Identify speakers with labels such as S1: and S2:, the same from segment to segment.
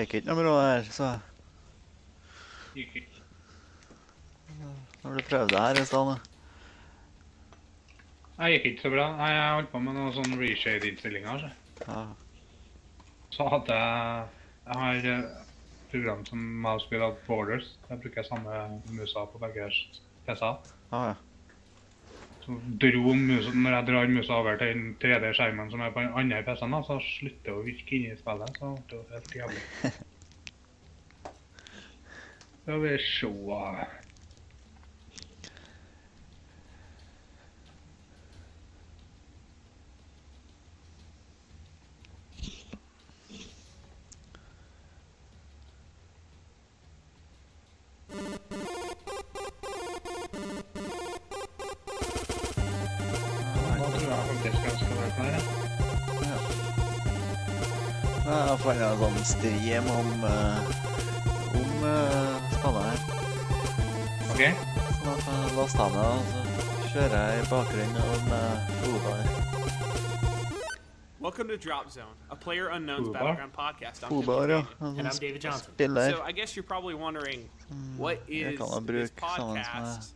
S1: gikk ikke noe bra her, så
S2: Gikk ikke.
S1: når du prøvde her i stedet.
S2: Jeg gikk ikke så bra. Nei, jeg holdt på med noen sånne reshade-innstillinger.
S1: Ja.
S2: Så hadde jeg har program som mousepil av Borders. Jeg bruker samme musa på begge PC-er.
S1: Ja.
S2: Så når jeg drar musa over til den 3D-skjermen som er på den andre PC-en, så slutter det å virke inne i spillet, så det var helt jævlig. Skal vi se.
S1: Jeg fant en sånn stream om spillet her.
S2: Ok.
S1: Så da får jeg laste av meg, og så kjører jeg i bakgrunnen med Oda her.
S3: Welcome to Drop Zone, a Player Unknown's Battleground podcast. I'm
S1: Oda, ja.
S3: and I'm David Johnson.
S1: Spiller.
S3: So I guess you're probably wondering, what is
S1: kan man
S3: this
S1: bruke sammen med
S3: podcast,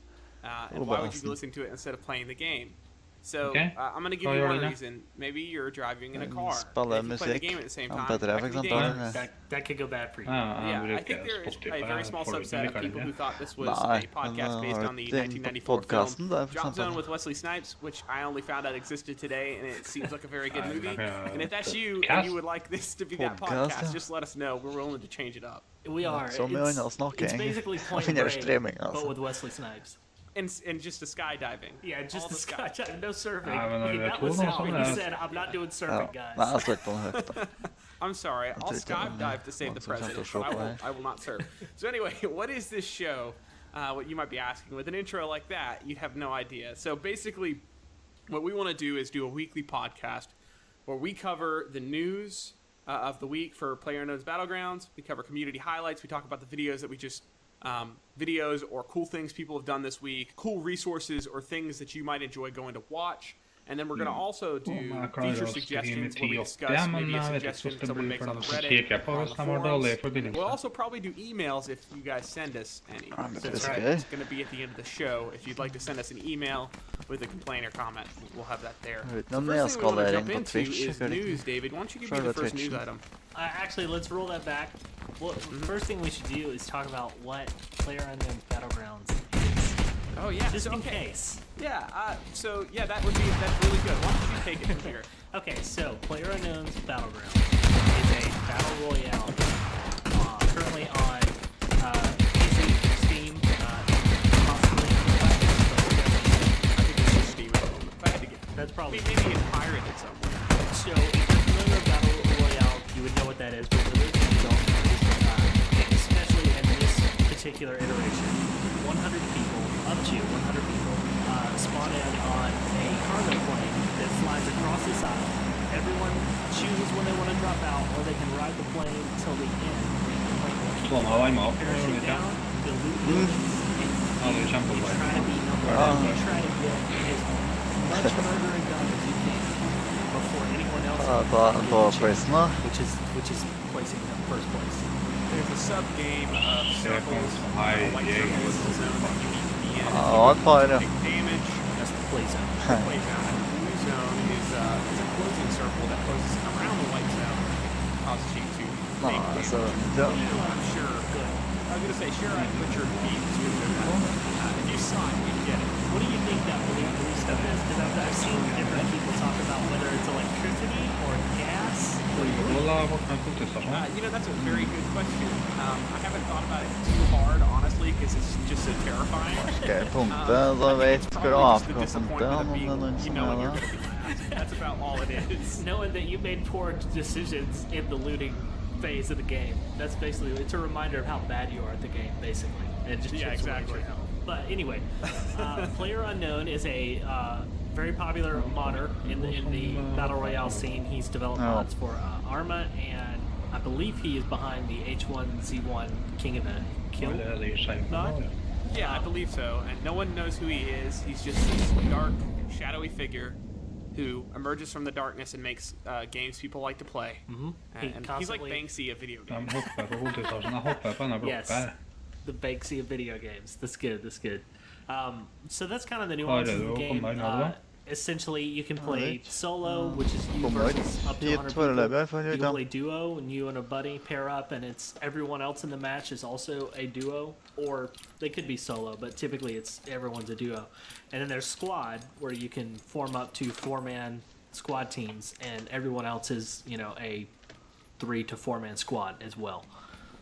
S3: and why would you be listening to it instead of playing the game? So I'm going to give you one reason. Maybe you're driving in a car.
S1: Spiller
S3: If you play the
S1: musikk.
S3: game at the same
S1: Han
S3: time,
S1: Petter, for
S3: that could be
S1: eksempel.
S3: dangerous.
S4: That could go bad for you.
S3: Yeah, I think there is a very small subset of people who thought this was a podcast based on the 1994 film Drop Zone with Wesley Snipes, which I only found out existed today, and it seems like a very good movie. And if that's you and you would like this to be that podcast, just let us know. We're willing to change it up.
S4: We are.
S1: Så mye annet snakking.
S4: It's basically Point Break, but with Wesley Snipes.
S3: And just the skydiving.
S4: Yeah, just the skydiving. No surfing.
S2: That
S4: was how he said, I'm not doing surfing, guys.
S1: Nei, jeg slutter på den høyt.
S3: I'm sorry, I'll skydive to save the president, but I will not surf. So anyway, what is this show? What you might be asking. With an intro like that, you'd have no idea. So basically, what we want to do is do a weekly podcast where we cover the news of the week for PlayerUnknown's Battlegrounds. We cover community highlights. We talk about the videos that we just... videos or cool things people have done this week, cool resources or things that you might enjoy going to watch. And then we're going to also do feature suggestions where we discuss maybe a suggestion someone makes on the Reddit or on the forums. We'll also probably do emails if you guys send us any. So it's going to be at the end of the show. If you'd like to send us an email with a complaint or comment, we'll have that there. The first thing we want to jump into is news, David. Why don't you give me the first news item?
S4: Actually, let's roll that back. Well, first thing we should do is talk about what PlayerUnknown's Battlegrounds is.
S3: Oh yeah,
S4: just in case.
S3: Yeah. That's really good. Why don't you take it from here?
S4: Okay, so PlayerUnknown's Battlegrounds is a battle royale currently on PC, Steam, possibly.
S3: I think it's just Steam at the moment. If I had to get,
S4: that's probably
S3: maybe it's pirated somewhere.
S4: So if you're familiar with battle royale, you would know what that is, but for those who don't, especially in this particular iteration, 100 people, up to 100 people, spawn in on a cargo plane that flies across this island. Everyone chooses when they want to drop out, or they can ride the plane till the end. The plane will keep parachute down, the loot buildings, and you try to be number one. You try to get as much murder and gun as you can before anyone else which is placing them first place.
S3: There's a sub-game of circles, white circles in the zone that you need to be in. Take damage.
S4: That's the play zone.
S3: The play zone. And the blue zone is a closing circle that closes around the white zone. Causes you to make damage. I'm sure. Good. I was going to say, sure, I'd put your feet to if you saw it, you'd get it.
S4: What do you think that blue stuff is? Because I've seen different people talk about whether it's electricity or gas.
S3: You know, that's a very good question. I haven't thought about it too hard, honestly, because it's just so terrifying. That's about all it is.
S4: Knowing that you made poor decisions in the looting phase of the game. That's basically, it's a reminder of how bad you are at the game, basically. It just
S3: exactly.
S4: But anyway, PlayerUnknown is a very popular modder in the Battle Royale scene. He's developed mods for Arma, and I believe he is behind the H1Z1 King of the Kill mod.
S3: Yeah, I believe so. And no one knows who he is. He's just this dark, shadowy figure who emerges from the darkness and makes games people like to play.
S4: Mm-hmm.
S3: And he's like Banksy of video
S2: De
S3: games.
S2: hoppar på godisåsen, de hoppar på den
S4: Yes.
S2: blockar.
S4: The Banksy of video games. That's good. That's good. So that's kind of the nuances of the game. Essentially, you can play solo, which is you versus up to 100 people. You can play duo, and you and a buddy pair up, and it's everyone else in the match is also a duo, or they could be solo, but typically it's everyone's a duo. And then there's squad, where you can form up to 4-man squad teams, and everyone else is, a 3 to 4-man squad as well.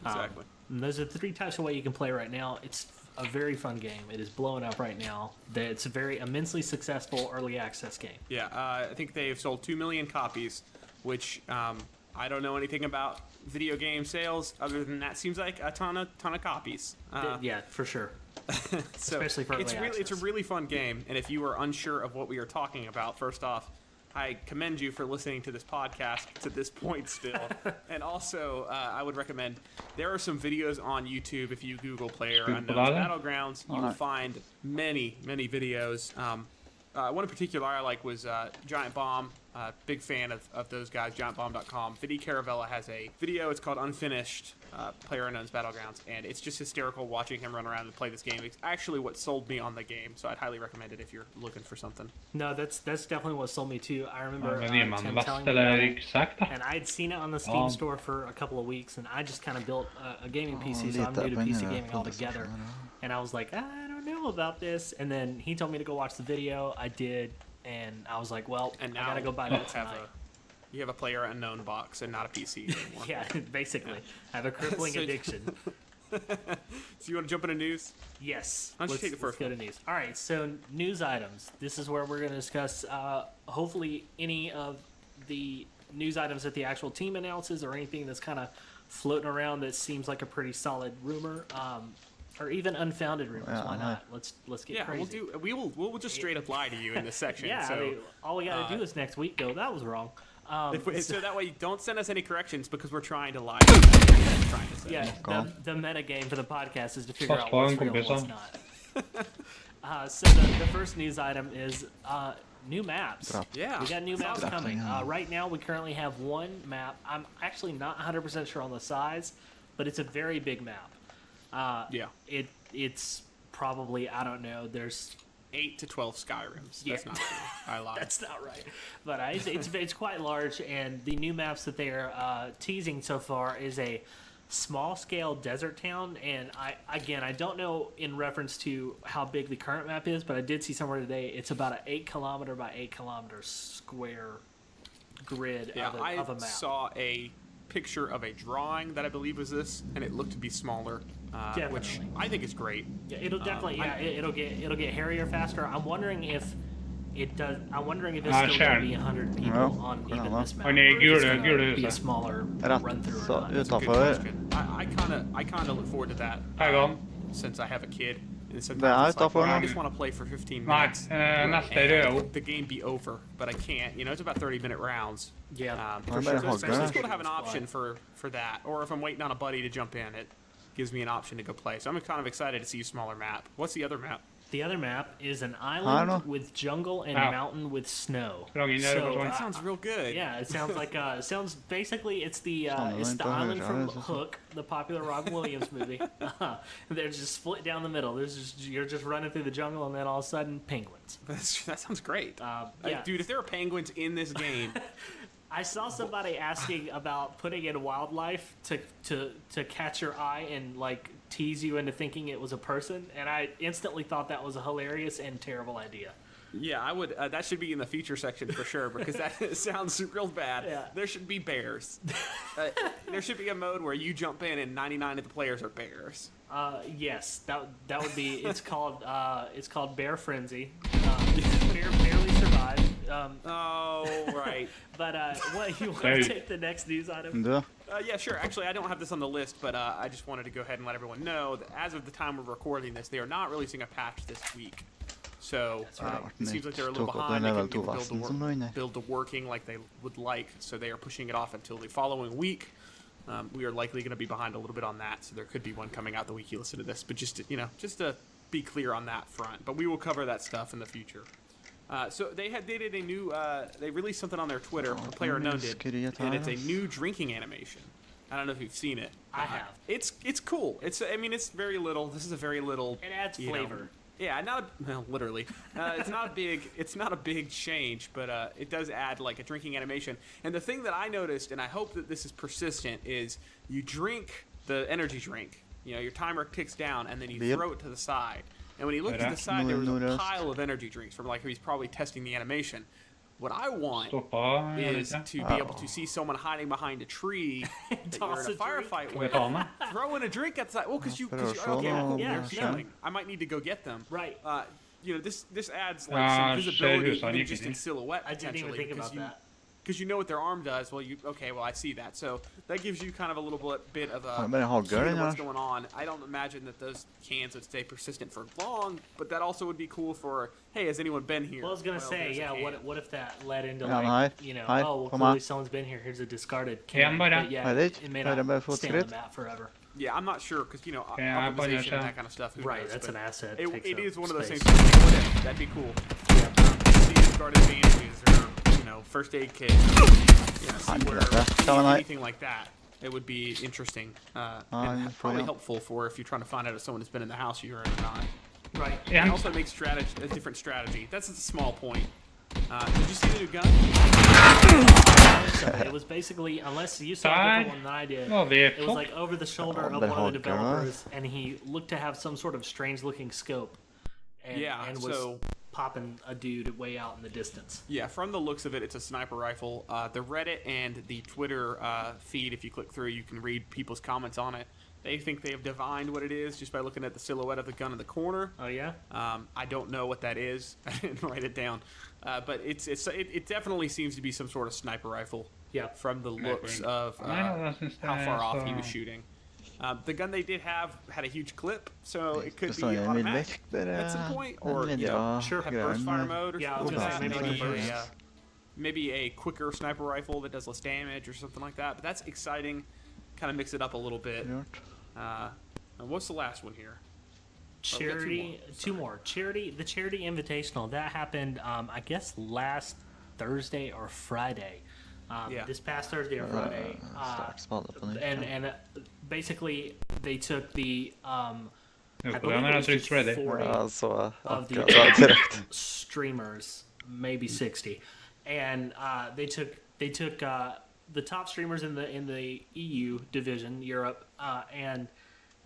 S3: Exactly.
S4: And those are the 3 types of way you can play right now. It's a very fun game. It is blowing up right now. It's a very immensely successful early access game.
S3: Yeah, I think they've sold 2 million copies, which I don't know anything about video game sales other than that seems like a ton of copies.
S4: Yeah, for sure.
S3: So
S4: Especially for early access.
S3: It's a really fun game, and if you are unsure of what we are talking about, first off, I commend you for listening to this podcast to this point still. And also, I would recommend, there are some videos on YouTube. If you Google PlayerUnknown's Battlegrounds, you will find many, many videos. One in particular I like was Giant Bomb. Big fan of those guys, giantbomb.com. Vidi Caravella has a video. It's called Unfinished PlayerUnknown's Battlegrounds, and it's just hysterical watching him run around and play this game. It's actually what sold me on the game, so I'd highly recommend it if you're looking for something.
S4: No, that's definitely what sold me too. I remember
S2: Men är man
S4: Tim
S2: vast
S4: telling me
S2: eller
S4: about it,
S2: ryggsäck då?
S4: and I had seen it on the Steam store for a couple of weeks, and I just kind of built a gaming PC, so I'm new to PC gaming altogether. And I was like, I don't know about this. And then he told me to go watch the video. I did, and I was like, well,
S3: And
S4: I
S3: now
S4: gotta go buy that tonight.
S3: you have a PlayerUnknown box and not a PC anymore.
S4: Yeah, basically. I have a crippling
S3: So-
S4: addiction.
S3: So you want to jump into news?
S4: Yes.
S3: Why don't you take the first
S4: Let's go to news. All right, so news items. This is where we're going to discuss hopefully any of the news items that the actual team announces or anything that's kind of floating around that seems like a pretty solid rumor. Or even unfounded rumors. Why not? Let's get crazy.
S3: We'll just straight up lie to you in this section.
S4: Yeah,
S3: So,
S4: I mean, all we got to do is next week go, that was wrong.
S3: so that way you don't send us any corrections because we're trying to lie. Trying to say.
S4: Yeah, the meta game for the podcast is to figure out
S2: Fast
S4: what's
S2: forward,
S4: real and what's
S2: kompisar.
S4: not. So the first news item is new maps.
S3: Yeah.
S4: We got new maps coming. Right now we currently have one map. I'm actually not 100% sure on the size, but it's a very big map.
S3: Yeah.
S4: It's probably, I don't know, there's
S3: 8 to 12 Skyrims.
S4: Yeah.
S3: That's not true. I lied.
S4: That's not right. But it's quite large, and the new maps that they're teasing so far is a small-scale desert town. And I don't know in reference to how big the current map is, but I did see somewhere today it's about an 8 kilometer by 8 kilometer square grid of a map.
S3: I saw a picture of a drawing that I believe was this, and it looked to be smaller, which I think is great.
S4: Yeah, it'll definitely. It'll get hairier faster. I'm wondering if it does. I'm wondering if it's still going to be 100 people on even this map.
S2: Har ni
S4: or if it's
S2: gula
S4: gonna be a
S2: huset?
S4: smaller run through.
S1: Så
S3: Good
S1: utanför.
S3: question. I kind of look forward to that.
S2: Pägon.
S3: Since I have a kid. And sometimes
S1: Det är
S3: it's like,
S1: utanför.
S3: well, I just want to play for 15
S2: Nej,
S3: minutes.
S2: nästa är
S3: and
S2: röd.
S3: the game be over, but I can't. It's about 30-minute rounds.
S4: Yeah,
S3: For
S1: sure.
S3: sure. So it's cool to have an
S4: Squad.
S3: option for that. Or if I'm waiting on a buddy to jump in, it gives me an option to go play. So I'm kind of excited to see a smaller map. What's the other map?
S4: The other map is an
S1: I
S4: island
S1: don't know.
S4: with jungle and
S2: Ow.
S4: mountain with snow.
S2: Wrong in there,
S4: So,
S2: but one.
S3: That sounds real good.
S4: Yeah, it sounds like basically it's the
S1: Sounds like
S4: island
S1: that,
S4: from
S1: yeah.
S4: Hook, the popular Robin Williams movie. They're just split down the middle. You're just running through the jungle, and then all of a sudden penguins.
S3: That sounds great.
S4: Yeah.
S3: Dude, if there are penguins in this game,
S4: I saw somebody asking about putting in wildlife to catch your eye and like tease you into thinking it was a person, and I instantly thought that was a hilarious and terrible idea.
S3: yeah, I would. That should be in the feature section for sure because that sounds real bad.
S4: Yeah.
S3: There should be bears. There should be a mode where you jump in and 99 of the players are bears.
S4: Yes, that would be. It's called Bear Frenzy. Bear barely survived.
S3: Oh, right.
S4: But what you want
S2: Hey.
S4: to take the next news item?
S1: Du,
S3: Yeah, sure. Actually, I don't have this on the list, but I just wanted to go ahead and let everyone know that as of the time we're recording this, they are not releasing a patch this week. So it seems like they're a little
S1: Tog upp
S3: behind.
S1: den
S3: They
S1: level
S3: couldn't
S1: 2
S3: get
S1: vassen som lå inne.
S3: build to working like they would like, so they are pushing it off until the following week. We are likely going to be behind a little bit on that, so there could be one coming out the week you listen to this. But just to be clear on that front. But we will cover that stuff in the future. So they did a new. They released something on their Twitter. A player unknown did, and it's a new drinking animation. I don't know if you've seen it.
S4: I have.
S3: It's cool. It's very little. This is a very little.
S4: It adds flavor.
S3: Yeah, literally. It's not a big change, but it does add like a drinking animation. And the thing that I noticed, and I hope that this is persistent, is you drink the energy drink. Your timer ticks down, and then you throw it to the side. And when he looked to the side, there was a pile of energy drinks from like he's probably testing the animation. What I want is to be able to see someone hiding behind a tree that you're in a firefight with, throwing a drink at the side. Well, because they're filming. I might need to go get them.
S4: Right.
S3: This adds like some visibility even just in silhouette.
S4: I didn't even think about that.
S3: Because you know what their arm does. Well, I see that. So that gives you kind of a little bit of a
S1: what's
S3: going on. I don't imagine that those cans would stay persistent for long, but that also would be cool for, hey, has anyone been here?
S4: Well, I was going to say, yeah, what if that led into clearly someone's been here, here's a discarded can, but yeah, it may not stay on the map forever.
S3: Yeah, I'm not sure, because, optimization and that kind of stuff.
S4: Right, that's an asset.
S3: It is one of those things. That'd be cool. See discarded bandages or first aid kit, anything like that. It would be interesting and probably helpful for if you're trying to find out if someone has been in the house you're in or not.
S4: Right.
S3: It also makes a different strategy. That's a small point. Did you see the new gun?
S4: It was basically, unless you saw a different one than I did, it was like over the shoulder of one of the developers, and he looked to have some sort of strange-looking scope, and was popping a dude way out in the distance.
S3: Yeah, from the looks of it, it's a sniper rifle. The Reddit and the Twitter feed, if you click through, you can read people's comments on it. They think they have divined what it is just by looking at the silhouette of the gun in the corner.
S4: Oh, yeah?
S3: I don't know what that is. I didn't write it down. But it definitely seems to be some sort of sniper rifle.
S4: Yeah.
S3: From the looks of how far off he was shooting. The gun they did have had a huge clip, so it could be automatic at some point, or have burst fire mode, or something. Maybe a quicker sniper rifle that does less damage or something like that. But that's exciting. Kind of mix it up a little bit. What's the last one here?
S4: Charity, two more. The Charity Invitational that happened, I guess last Thursday or Friday. This past Thursday or Friday, and basically they took the I believe it was just 40 of the streamers, maybe 60, and they took the top streamers in the EU division, Europe, and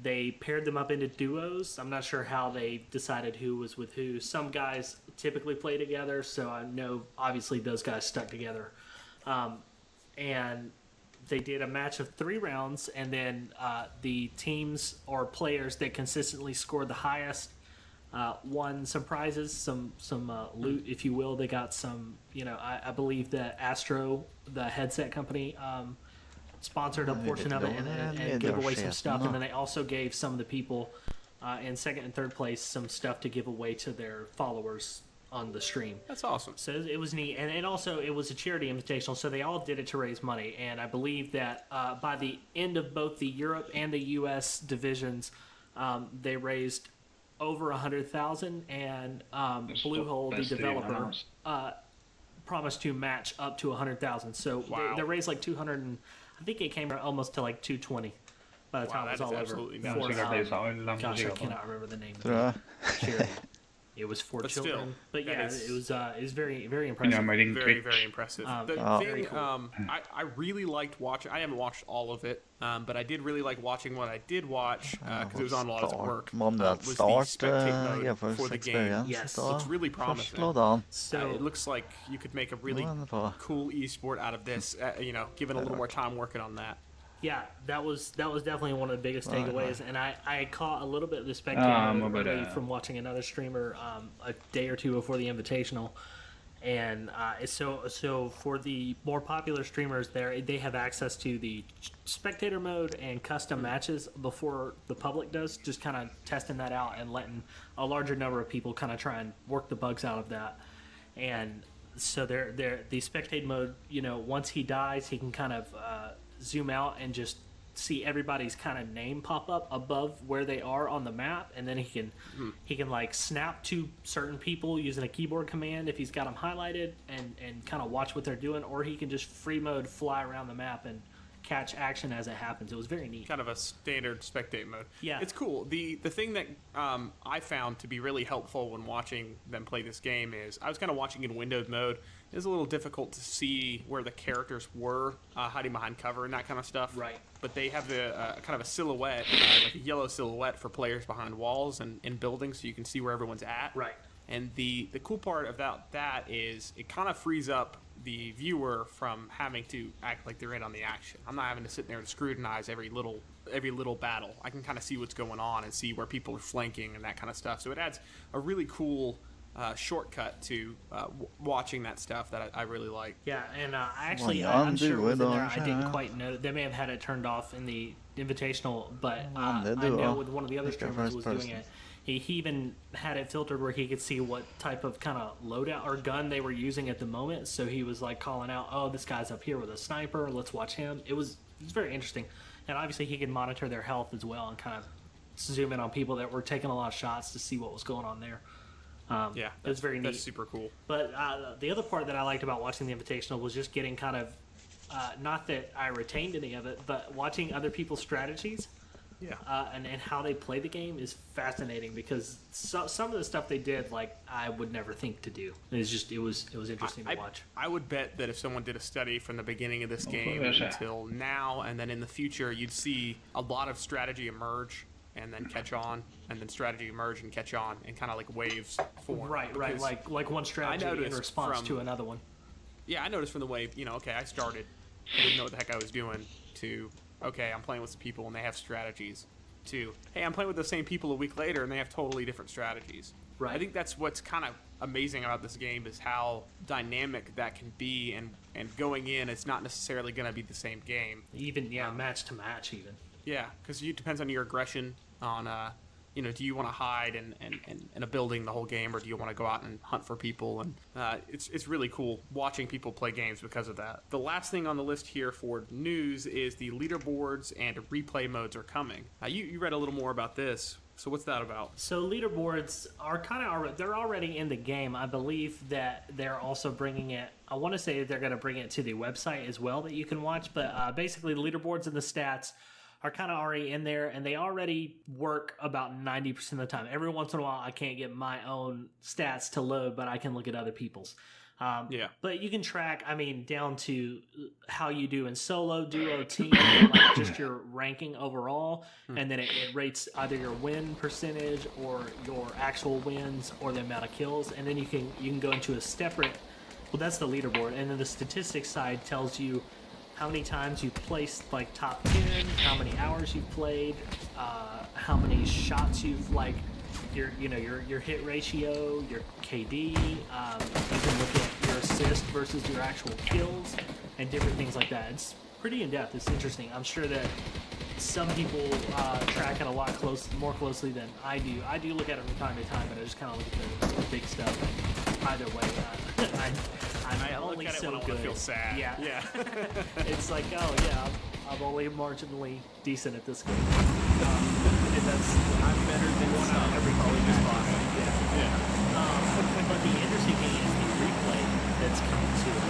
S4: they paired them up into duos. I'm not sure how they decided who was with who. Some guys typically play together, so I know obviously those guys stuck together. And they did a match of 3 rounds, and then the teams or players that consistently scored the highest won some prizes, some loot, if you will. They got some, I believe that Astro, the headset company, sponsored a portion of it and gave away some stuff. And then they also gave some of the people in second and third place some stuff to give away to their followers on the stream.
S3: That's awesome.
S4: So it was neat. And also it was a charity invitational, so they all did it to raise money. And I believe that by the end of both the Europe and the US divisions, they raised over 100,000, and Bluehole, the developer, promised to match up to 100,000. So they raised like 200, and I think it came almost to like 220 by the time it was all over. Gosh, I cannot remember the name of the charity. It was for children,
S3: still,
S4: but yeah, it was very, very impressive.
S3: Very, very impressive. Very cool. I really liked watching. I haven't watched all of it, but I did really like watching what I did watch because it was on while I was at work. Was the spectate mode for the game.
S4: Yes,
S3: it looks really promising. So it looks like you could make a really cool esport out of this. Given a little more time working on that.
S4: Yeah, that was definitely one of the biggest takeaways, and I caught a little bit of the spectator from watching another streamer a day or two before the invitational, and so for the more popular streamers they have access to the spectator mode and custom matches before the public does, just kind of testing that out and letting a larger number of people kind of try and work the bugs out of that, and so the spectate mode, once he dies, he can kind of zoom out and just see everybody's kind of name pop up above where they are on the map, and then he can like snap to certain people using a keyboard command if he's got them highlighted, and kind of watch what they're doing, or he can just free mode fly around the map and catch action as it happens. It was very neat.
S3: Kind of a standard spectate mode.
S4: Yeah.
S3: It's cool. The thing that I found to be really helpful when watching them play this game is I was kind of watching in windowed mode. It was a little difficult to see where the characters were hiding behind cover and that kind of stuff.
S4: Right.
S3: But they have the kind of a silhouette, like a yellow silhouette for players behind walls and buildings, so you can see where everyone's at.
S4: Right.
S3: And the cool part about that is it kind of frees up the viewer from having to act like they're in on the action. I'm not having to sit there and scrutinize every little battle. I can kind of see what's going on and see where people are flanking and that kind of stuff. So it adds a really cool shortcut to watching that stuff that I really like.
S4: Yeah, and I'm sure it was in there. I didn't quite know. They may have had it turned off in the Invitational, but I know with one of the other streamers was doing it. He even had it filtered where he could see what type of kind of loadout or gun they were using at the moment. So he was like calling out, "Oh, this guy's up here with a sniper. Let's watch him." It was very interesting, and obviously he could monitor their health as well and kind of zoom in on people that were taking a lot of shots to see what was going on there.
S3: Yeah,
S4: it was very neat.
S3: That's super cool.
S4: But the other part that I liked about watching the Invitational was just getting kind of, not that I retained any of it, but watching other people's strategies.
S3: Yeah.
S4: And how they play the game is fascinating because some of the stuff they did, like, I would never think to do. It was interesting to watch.
S3: I would bet that if someone did a study from the beginning of this game until now, and then in the future, you'd see a lot of strategy emerge and then catch on, and then strategy emerge and catch on, and kind of like waves form.
S4: Right. Like one strategy in response to another one.
S3: Yeah, I noticed from the way, I started, I didn't know what the heck I was doing, to, okay, I'm playing with some people and they have strategies, to, hey, I'm playing with the same people a week later and they have totally different strategies.
S4: Right.
S3: I think that's what's kind of amazing about this game is how dynamic that can be, and going in, it's not necessarily going to be the same game.
S4: Even, match to match even.
S3: Yeah, because it depends on your aggression, on, do you want to hide in a building the whole game, or do you want to go out and hunt for people? And it's really cool watching people play games because of that. The last thing on the list here for news is the leaderboards and replay modes are coming. You read a little more about this. So what's that about?
S4: So leaderboards are they're already in the game. I believe that they're also bringing it. I want to say they're going to bring it to the website as well that you can watch. But basically, the leaderboards and the stats are kind of already in there, and they already work about 90% of the time. Every once in a while, I can't get my own stats to load, but I can look at other people's. But you can track, down to how you do in solo, duo, team, like just your ranking overall, and then it rates either your win percentage or your actual wins or the amount of kills, and then you can go into a separate. Well, that's the leaderboard, and then the statistics side tells you how many times you've placed like top 10, how many hours you've played, how many shots you've your hit ratio, your KD. You can look at your assist versus your actual kills and different things like that. It's pretty in depth. It's interesting. I'm sure that some people track it a lot more closely than I do. I do look at it from time to time, but I just kind of look at the big stuff. And either way, I'm only
S3: look at it
S4: so
S3: when I
S4: good.
S3: want to feel sad.
S4: Yeah. It's like, oh yeah, I'm only marginally decent at this game. And I'm better than one out of every match. Yeah. But the interesting thing is the replay that's coming to it.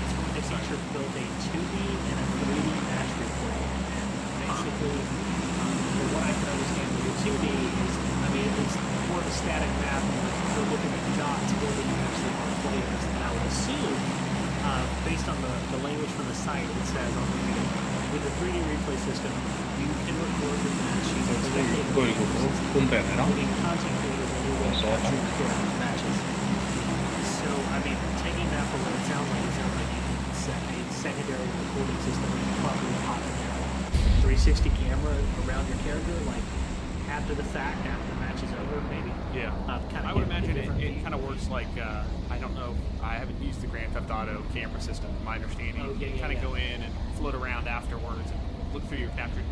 S4: It's going to feature both a 2D and a 3D match replay. And basically, from what I can understand, the 2D is, it's more of a static map. You're looking at dots more than you actually are players. And I would assume, based on the language from the site, it says on the video, with the 3D replay system, you can record the match using including content creators and new ways to capture characters' matches. So, taking that from what it sounds like you can set a secondary recording system and probably pop in there. 360 camera around your character, like after the fact, after the match is over, maybe.
S3: Yeah. I would imagine it kind of works like, I don't know, I haven't used the Grand Theft Auto camera system, my understanding. You kind of go in and float around afterwards and look through your captured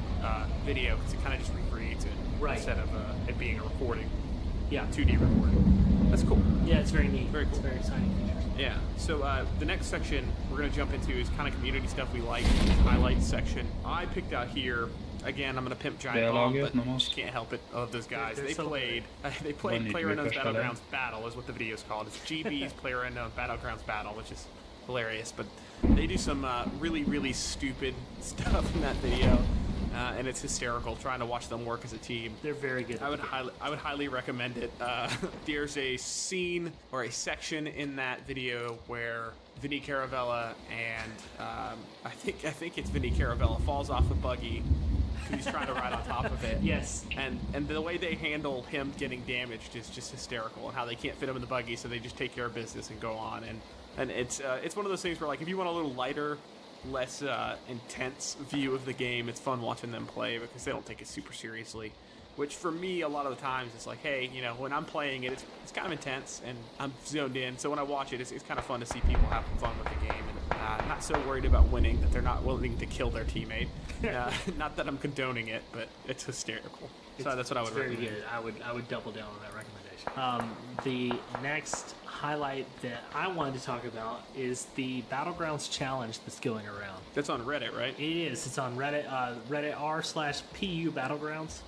S3: video, because it kind of just recreates it instead of it being a recording.
S4: Yeah.
S3: 2D record. That's cool.
S4: Yeah, it's very neat.
S3: Very cool.
S4: It's very exciting features.
S3: Yeah. So the next section we're going to jump into is kind of community stuff we like, highlights section. I picked out here. Again, I'm gonna pimp Giant Bomb, but just can't help it. I love those guys. They played PlayerUnknown's Battlegrounds Battle is what the video's called. It's GB's PlayerUnknown Battlegrounds Battle, which is hilarious. But they do some really, really stupid stuff in that video, and it's hysterical trying to watch them work as a team.
S4: They're very good.
S3: I would highly recommend it. There's a scene or a section in that video where Vinny Caravella and I think it's Vinny Caravella falls off the buggy. He's trying to ride on top of it.
S4: Yes.
S3: And the way they handle him getting damaged is just hysterical, and how they can't fit him in the buggy, so they just take care of business and go on. And it's one of those things where, like, if you want a little lighter, less intense view of the game, it's fun watching them play because they don't take it super seriously. Which for me, a lot of the times, it's like, hey, you know, when I'm playing it, it's kind of intense and I'm zoned in. So when I watch it, it's kind of fun to see people having fun with the game and not so worried about winning that they're not willing to kill their teammate. Not that I'm condoning it, but it's hysterical. So that's what I would recommend.
S4: Very good. I would double down on that recommendation. The next highlight that I wanted to talk about is the Battlegrounds challenge that's going around.
S3: That's on Reddit, right?
S4: It is. It's on Reddit. Reddit r/PU Battlegrounds.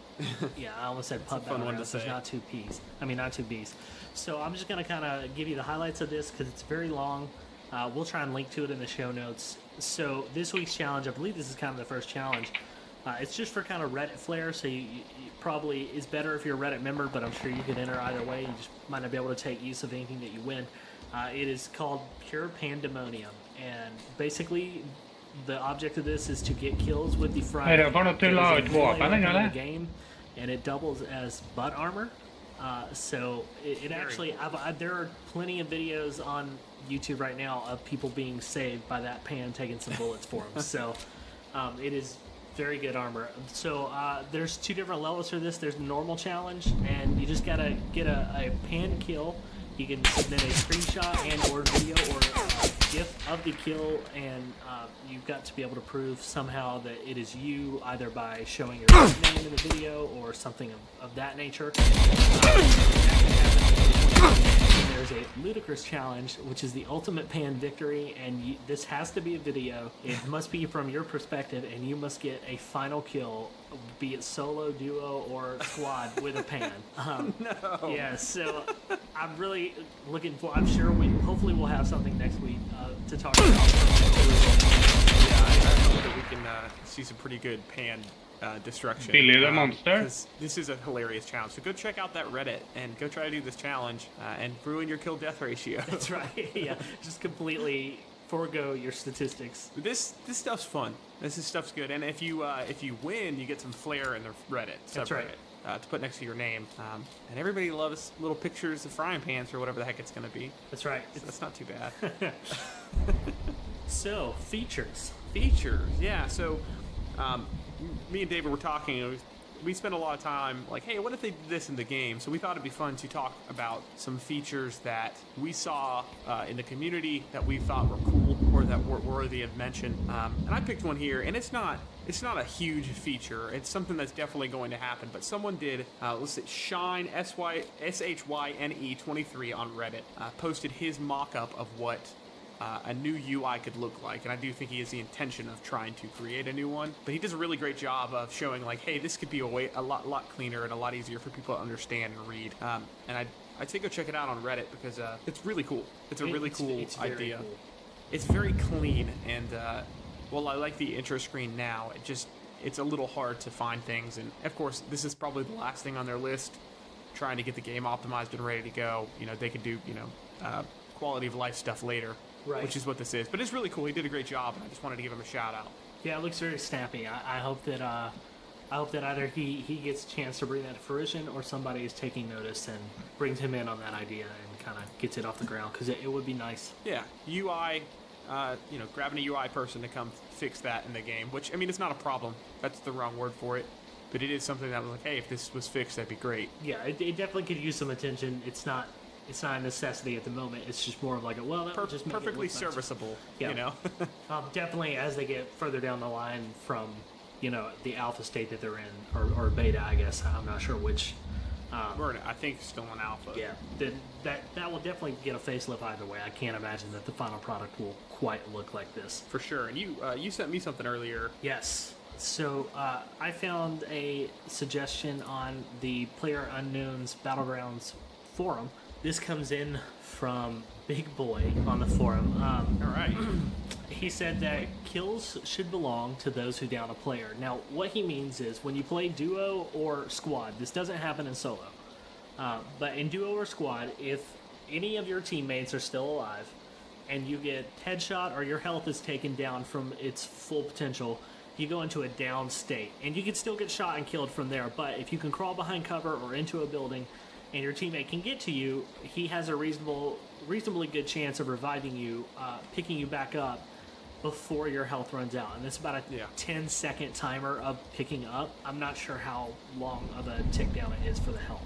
S4: Yeah, I almost said pub Battlegrounds. There's not two P's. I mean, not two B's. So I'm just going to kind of give you the highlights of this because it's very long. We'll try and link to it in the show notes. So this week's challenge, I believe this is kind of the first challenge. It's just for kind of Reddit flair, so you probably is better if you're a Reddit member, but I'm sure you could enter either way. You just might not be able to take use of anything that you win. It is called Pure Pandemonium, and basically the object of this is to get kills with the front. The game, and it doubles as butt armor. So it actually, there are plenty of videos on YouTube right now of people being saved by that pan taking some bullets for them. So it is very good armor. So there's two different levels for this. There's the normal challenge, and you just gotta get a pan kill. You can submit a screenshot and or video or GIF of the kill, and you've got to be able to prove somehow that it is you, either by showing your name in the video or something of that nature. There's a ludicrous challenge, which is the ultimate pan victory, and this has to be a video. It must be from your perspective, and you must get a final kill, be it solo, duo, or squad with a pan.
S3: No.
S4: Yeah, so I'm really looking for. I'm sure hopefully we'll have something next week to talk about.
S3: Yeah, I hope that we can see some pretty good pan destruction.
S2: Billy the Monster.
S3: This is a hilarious challenge. So go check out that Reddit and go try to do this challenge and ruin your kill death ratio.
S4: That's right. Yeah, just completely forego your statistics.
S3: This stuff's fun. This stuff's good. And if you win, you get some flair in the Reddit subreddit.
S4: That's right.
S3: To put next to your name. And everybody loves little pictures of frying pans or whatever the heck it's going to be.
S4: That's right.
S3: So that's not too bad.
S4: So, features.
S3: Yeah. So, me and David were talking. We spent a lot of time like, hey, what if they did this in the game? So we thought it'd be fun to talk about some features that we saw in the community that we thought were cool or that were worthy of mention. And I picked one here, and it's not a huge feature. It's something that's definitely going to happen. But someone did, let's see, Shine, SHYNE 23 on Reddit, posted his mock-up of what a new UI could look like, and I do think he has the intention of trying to create a new one, but he does a really great job of showing like, hey, this could be a lot cleaner and a lot easier for people to understand and read. And I'd say go check it out on Reddit because it's really cool. It's a really cool idea. Cool. It's very clean, and well, I like the intro screen now. It's a little hard to find things, and of course, this is probably the last thing on their list. Trying to get the game optimized and ready to go. You know, they could do quality of life stuff later. Right. Which is what this is. But it's really cool. He did a great job, and I just wanted to give him a shout out.
S4: Yeah, it looks very snappy. I hope that either he gets a chance to bring that to fruition, or somebody is taking notice and brings him in on that idea and kind of gets it off the ground, because it would be nice.
S3: Yeah, UI, grabbing a UI person to come fix that in the game, which, I mean, it's not a problem. That's the wrong word for it. But it is something that was like, hey, if this was fixed, that'd be great.
S4: Yeah, it definitely could use some attention. It's not a necessity at the moment. It's just more of like that just
S3: perfectly serviceable.
S4: Yeah.
S3: You know.
S4: Definitely as they get further down the line from the alpha state that they're in, or beta, I guess. I'm not sure which
S3: I think still in alpha.
S4: Yeah, then that will definitely get a facelift either way. I can't imagine that the final product will quite look like this.
S3: For sure. And you sent me something earlier.
S4: Yes. So I found a suggestion on the PlayerUnknown's Battlegrounds forum. This comes in from Big Boy on the forum.
S3: All right.
S4: He said that kills should belong to those who down a player. Now, what he means is when you play duo or squad, this doesn't happen in solo, but in duo or squad, if any of your teammates are still alive and you get headshot or your health is taken down from its full potential, you go into a down state. And you can still get shot and killed from there, but if you can crawl behind cover or into a building and your teammate can get to you, he has a reasonably good chance of reviving you, picking you back up before your health runs out. And it's about a 10-second timer of picking up. I'm not sure how long of a tick down it is for the health.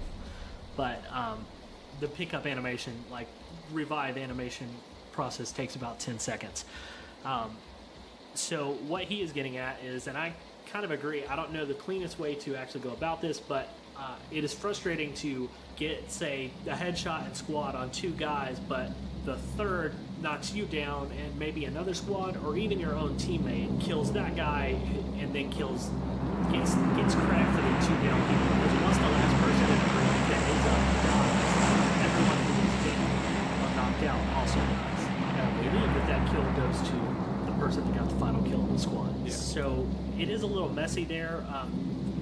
S4: But the pickup animation, like revive animation process, takes about 10 seconds. So what he is getting at is, and I kind of agree, I don't know the cleanest way to actually go about this, but it is frustrating to get, say, a headshot and squad on 2 guys, but the third knocks you down and maybe another squad or even your own teammate kills that guy and then gets credit for the 2 down people. Because once the last person in the room that ends up dies, everyone who is down or knocked out also dies. And we believe that kill goes to the person that got the final kill in the squad. Yeah. So it is a little messy there.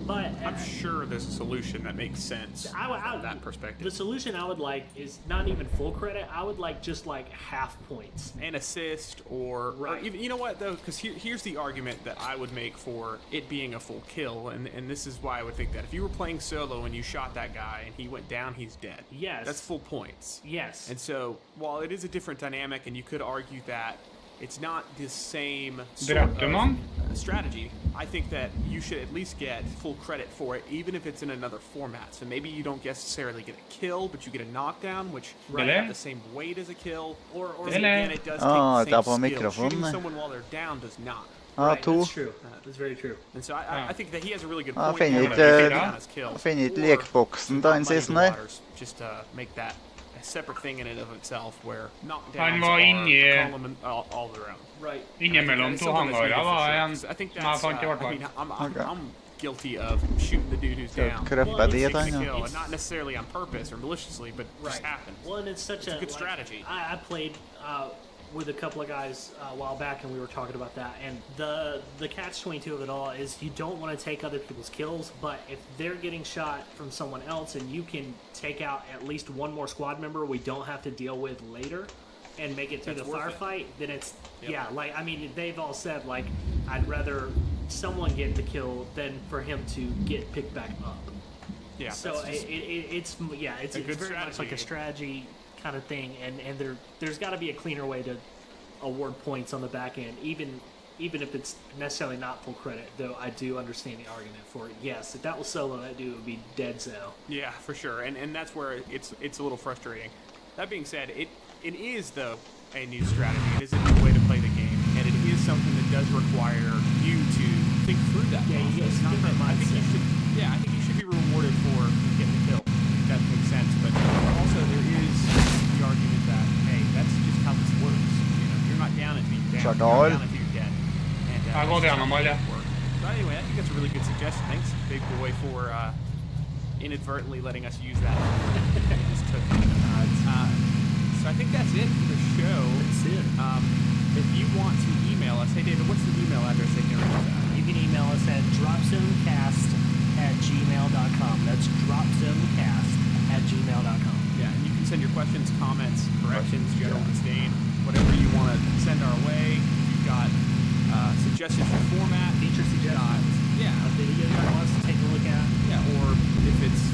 S4: But
S3: I'm sure there's a solution that makes sense from that perspective.
S4: The solution I would like is not even full credit. I would like just like half points.
S3: An assist or even, you know what, though? Because here's the argument that I would make for it being a full kill. And this is why I would think that. If you were playing solo and you shot that guy and he went down, he's dead.
S4: Yes.
S3: That's full points.
S4: Yes.
S3: And so while it is a different dynamic and you could argue that it's not the same sort of strategy, I think that you should at least get full credit for it, even if it's in another format. So maybe you don't necessarily get a kill, but you get a knockdown, which might have the same weight as a kill. Or again, it does take the same skill. Shooting someone while they're down does not.
S4: Right, that's true. That's very true.
S3: And so I think that he has a really good point.
S1: Jeg finner ikke lekboksen da, den sisten der.
S3: Just make that a separate thing in and of itself where knockdowns are all their own.
S4: Right.
S2: Innimellom 2 hangarer var en
S3: I think
S2: som jeg fant i hvert
S3: I
S2: fall.
S3: mean, I'm guilty of shooting the dude who's down. Not necessarily on purpose or maliciously, but just happens.
S4: Well, and it's a
S3: good strategy.
S4: I played with a couple of guys a while back, and we were talking about that. And the catch-22 of it all is you don't want to take other people's kills, but if they're getting shot from someone else and you can take out at least one more squad member we don't have to deal with later and make it through the firefight, then it's, like, I mean, they've all said, like, I'd rather someone get the kill than for him to get picked back up.
S3: Yeah.
S4: So it's very much like a strategy kind of thing, and there's got to be a cleaner way to award points on the back end, even if it's necessarily not full credit, though I do understand the argument for it. Yes, if that was solo, that dude would be dead so.
S3: Yeah, for sure, and that's where it's a little frustrating. That being said, it is, though, a new strategy. It is a new way to play the game, and it is something that does require you to think through that.
S4: Yeah, you get a different mindset.
S3: I think you should be rewarded for getting the kill. That makes sense, but also there is the argument that, hey, that's just how this works. You know, you're not down if you're down. You're down if you're dead. And so anyway, I think that's a really good suggestion. Thanks, Big Boy, for inadvertently letting us use that. Just took it. So I think that's it for the show.
S4: That's it.
S3: If you want to email us, hey David, what's the email address they can reach us at?
S4: You can email us at dropzonecast@gmail.com. That's dropzonecast@gmail.com.
S3: Yeah, and you can send your questions, comments, corrections, general disdain, whatever you want to send our way. You've got suggestions for format,
S4: feature suggestions. A video you want us to take a look at.
S3: Yeah, or if it's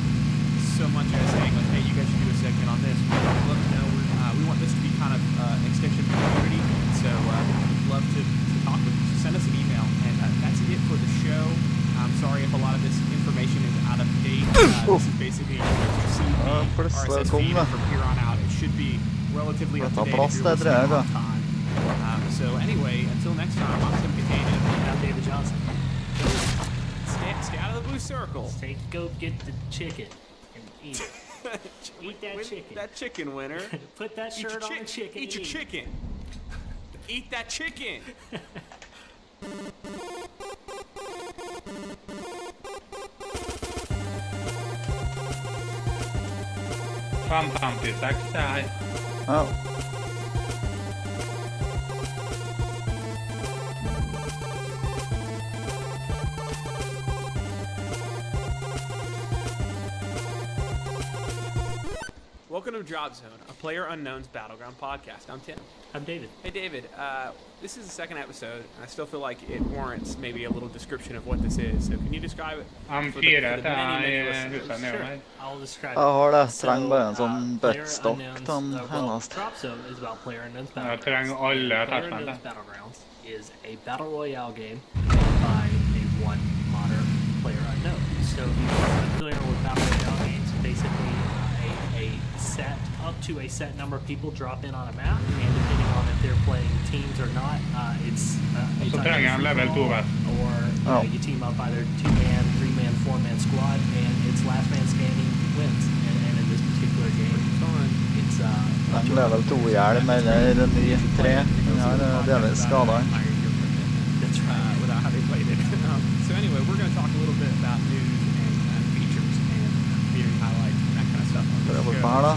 S3: so much as saying, like, hey, you guys should do a segment on this, we'd love to know. We want this to be kind of an extension of the community, so we'd love to talk with you. So send us an email, and that's it for the show. I'm sorry if a lot of this information is out of date. This is basically what you see the RSS feed from here on out. It should be relatively up to date if you're listening on time. So anyway, until next time, I'm Tim Katana.
S4: And I'm David Johnson.
S3: Stay out of the blue circle.
S4: Go get the chicken and Eat it. Eat that chicken.
S3: That chicken, winner.
S4: Put that shirt on the chicken.
S3: Eat your chicken. Eat that chicken.
S2: Fantastiskt, tack där.
S1: Ja.
S3: Welcome to Drop Zone, a Player Unknown's Battleground podcast. I'm Tim.
S4: I'm David.
S3: Hey, David. This is the second episode, and I still feel like it warrants maybe a little description of what this is. So can you describe it?
S2: I'm
S3: for
S2: here
S3: the many listeners?
S4: Sure. I'll describe
S1: Jeg har det.
S4: So,
S1: Trenger bare en sånn
S4: Player
S1: buttstock
S4: Unknown's,
S1: til
S4: well,
S1: hennes.
S4: Drop Zone is about Player Unknown's
S2: Jag
S4: Battlegrounds.
S2: trenger alle
S4: Player
S2: attachmenter.
S4: Unknown's Battlegrounds is a battle royale game by a one modern player unknown. So if you're familiar with battle royale games, basically a set up to a set number of people drop in on a map, and depending on if they're playing teams or not, it's
S2: Så trenger jeg en level 2 vest.
S4: or you, know, you team up either 2-man, 3-man, 4-man squad, and it's last man standing wins. And in this particular game, it's
S1: Den level 2 hjelm eller den nye 3. Den her delvis skadet.
S3: That's right. Without having played it. So anyway, we're going to talk a little bit about news and features and community highlights and that kind of stuff on the
S1: Prøv å
S3: show.
S1: bare da.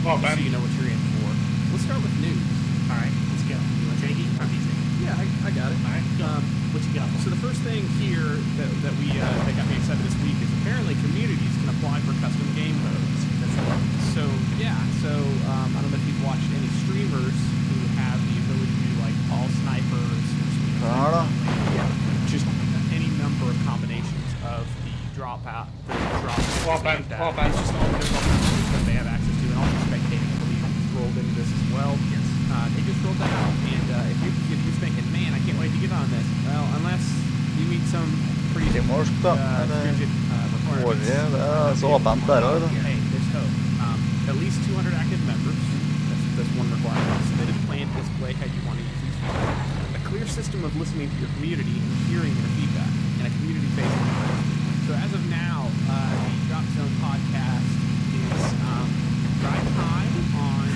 S3: So you know what you're in for. Let's start with news.
S4: all right. Let's go. You want to take it? Or me take it?
S3: Yeah, I got it.
S4: All right. What you got?
S3: So the first thing here that got me excited this week is apparently communities can apply for custom game modes. So yeah, I don't know if you've watched any streamers who have the ability to do like all snipers,
S1: Her da.
S3: just any number of combinations of the drop out, the drop.
S2: Vapen.
S3: It's just all there's all kinds of things that they have access to, and also spectating, I believe, rolled into this as well.
S4: Yes.
S3: They just rolled that out, and if you're thinking, man, I can't wait to get on this. Well, unless you meet some pretty
S1: Ikke morsk da.
S3: stringent requirements.
S1: Årlig, det er så åpent der også.
S3: Hey, there's hope. At least 200 active members. That's one requirement. Submitted plan display how you want to use these features. A clear system of listening to your community and hearing their feedback, and a community-facing approach. So as of now, the Drop Zone podcast is right high on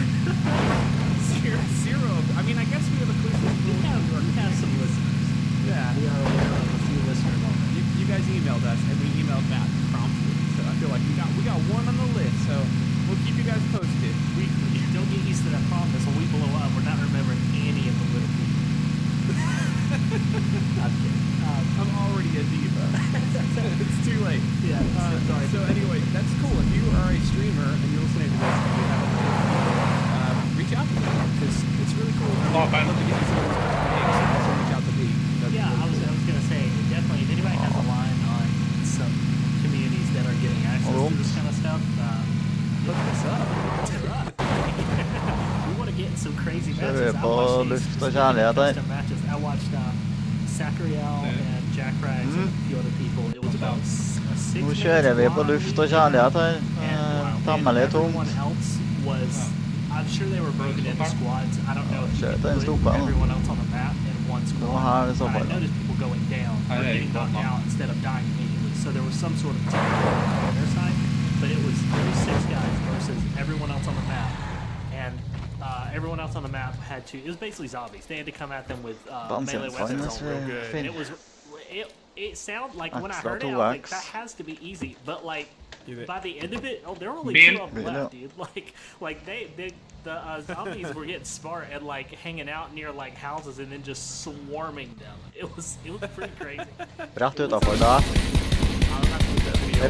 S3: zero. I mean, I guess we have a clear system.
S4: We have some listeners.
S3: Yeah.
S4: We are aware of a few listeners already.
S3: You guys emailed us, and we emailed back promptly. So I feel like we got one on the list. So we'll keep you guys posted weekly.
S4: Don't get used to that promise. When we blow up, we're not remembering any of the little people. I'm kidding.
S3: I'm already a diva. It's too late.
S4: Yeah. Sorry.
S3: So anyway, that's cool. If you are a streamer and you're listening to this and you have a reach out to me because it's really cool. I'd love to get you some of those games. So also reach out to me. That'd be
S4: Yeah,
S3: really
S4: I was gonna say definitely. If anybody has a line on some communities that are getting access to this kind of stuff,
S3: hook us up.
S4: we want to get in some crazy
S1: Kjører
S4: matches.
S1: vi på luft og kjærlighet der.
S4: Custom matches. I watched Sacriel and Jack Rags and a few other people. It was about a 6-man
S1: Nå kjører vi på
S4: squad.
S1: luft og kjærlighet her. Temmelig
S4: Everyone
S1: tomt.
S4: else was, I'm sure they were broken into squads. I don't know if you
S1: Shit,
S4: could
S1: den
S4: put
S1: stod på, da.
S4: everyone else on the map in one squad.
S1: her er det så
S4: But I
S1: bare.
S4: noticed people going down or
S2: Her er det
S4: getting knocked
S2: ikke
S4: out instead of dying immediately. So there was some sort of team on their side, but it was 6 guys versus everyone else on the map. And everyone else on the map had to, it was basically zombies. They had to come at them with melee weapons all real good. And it was, it sounded like when I heard it, I was like, that has to be easy. But like, by the end of it, there were only 2 of them left, dude. Like the zombies were getting smart and like hanging out near like houses and then just swarming them. It was pretty crazy.
S1: Rett utenfor deg.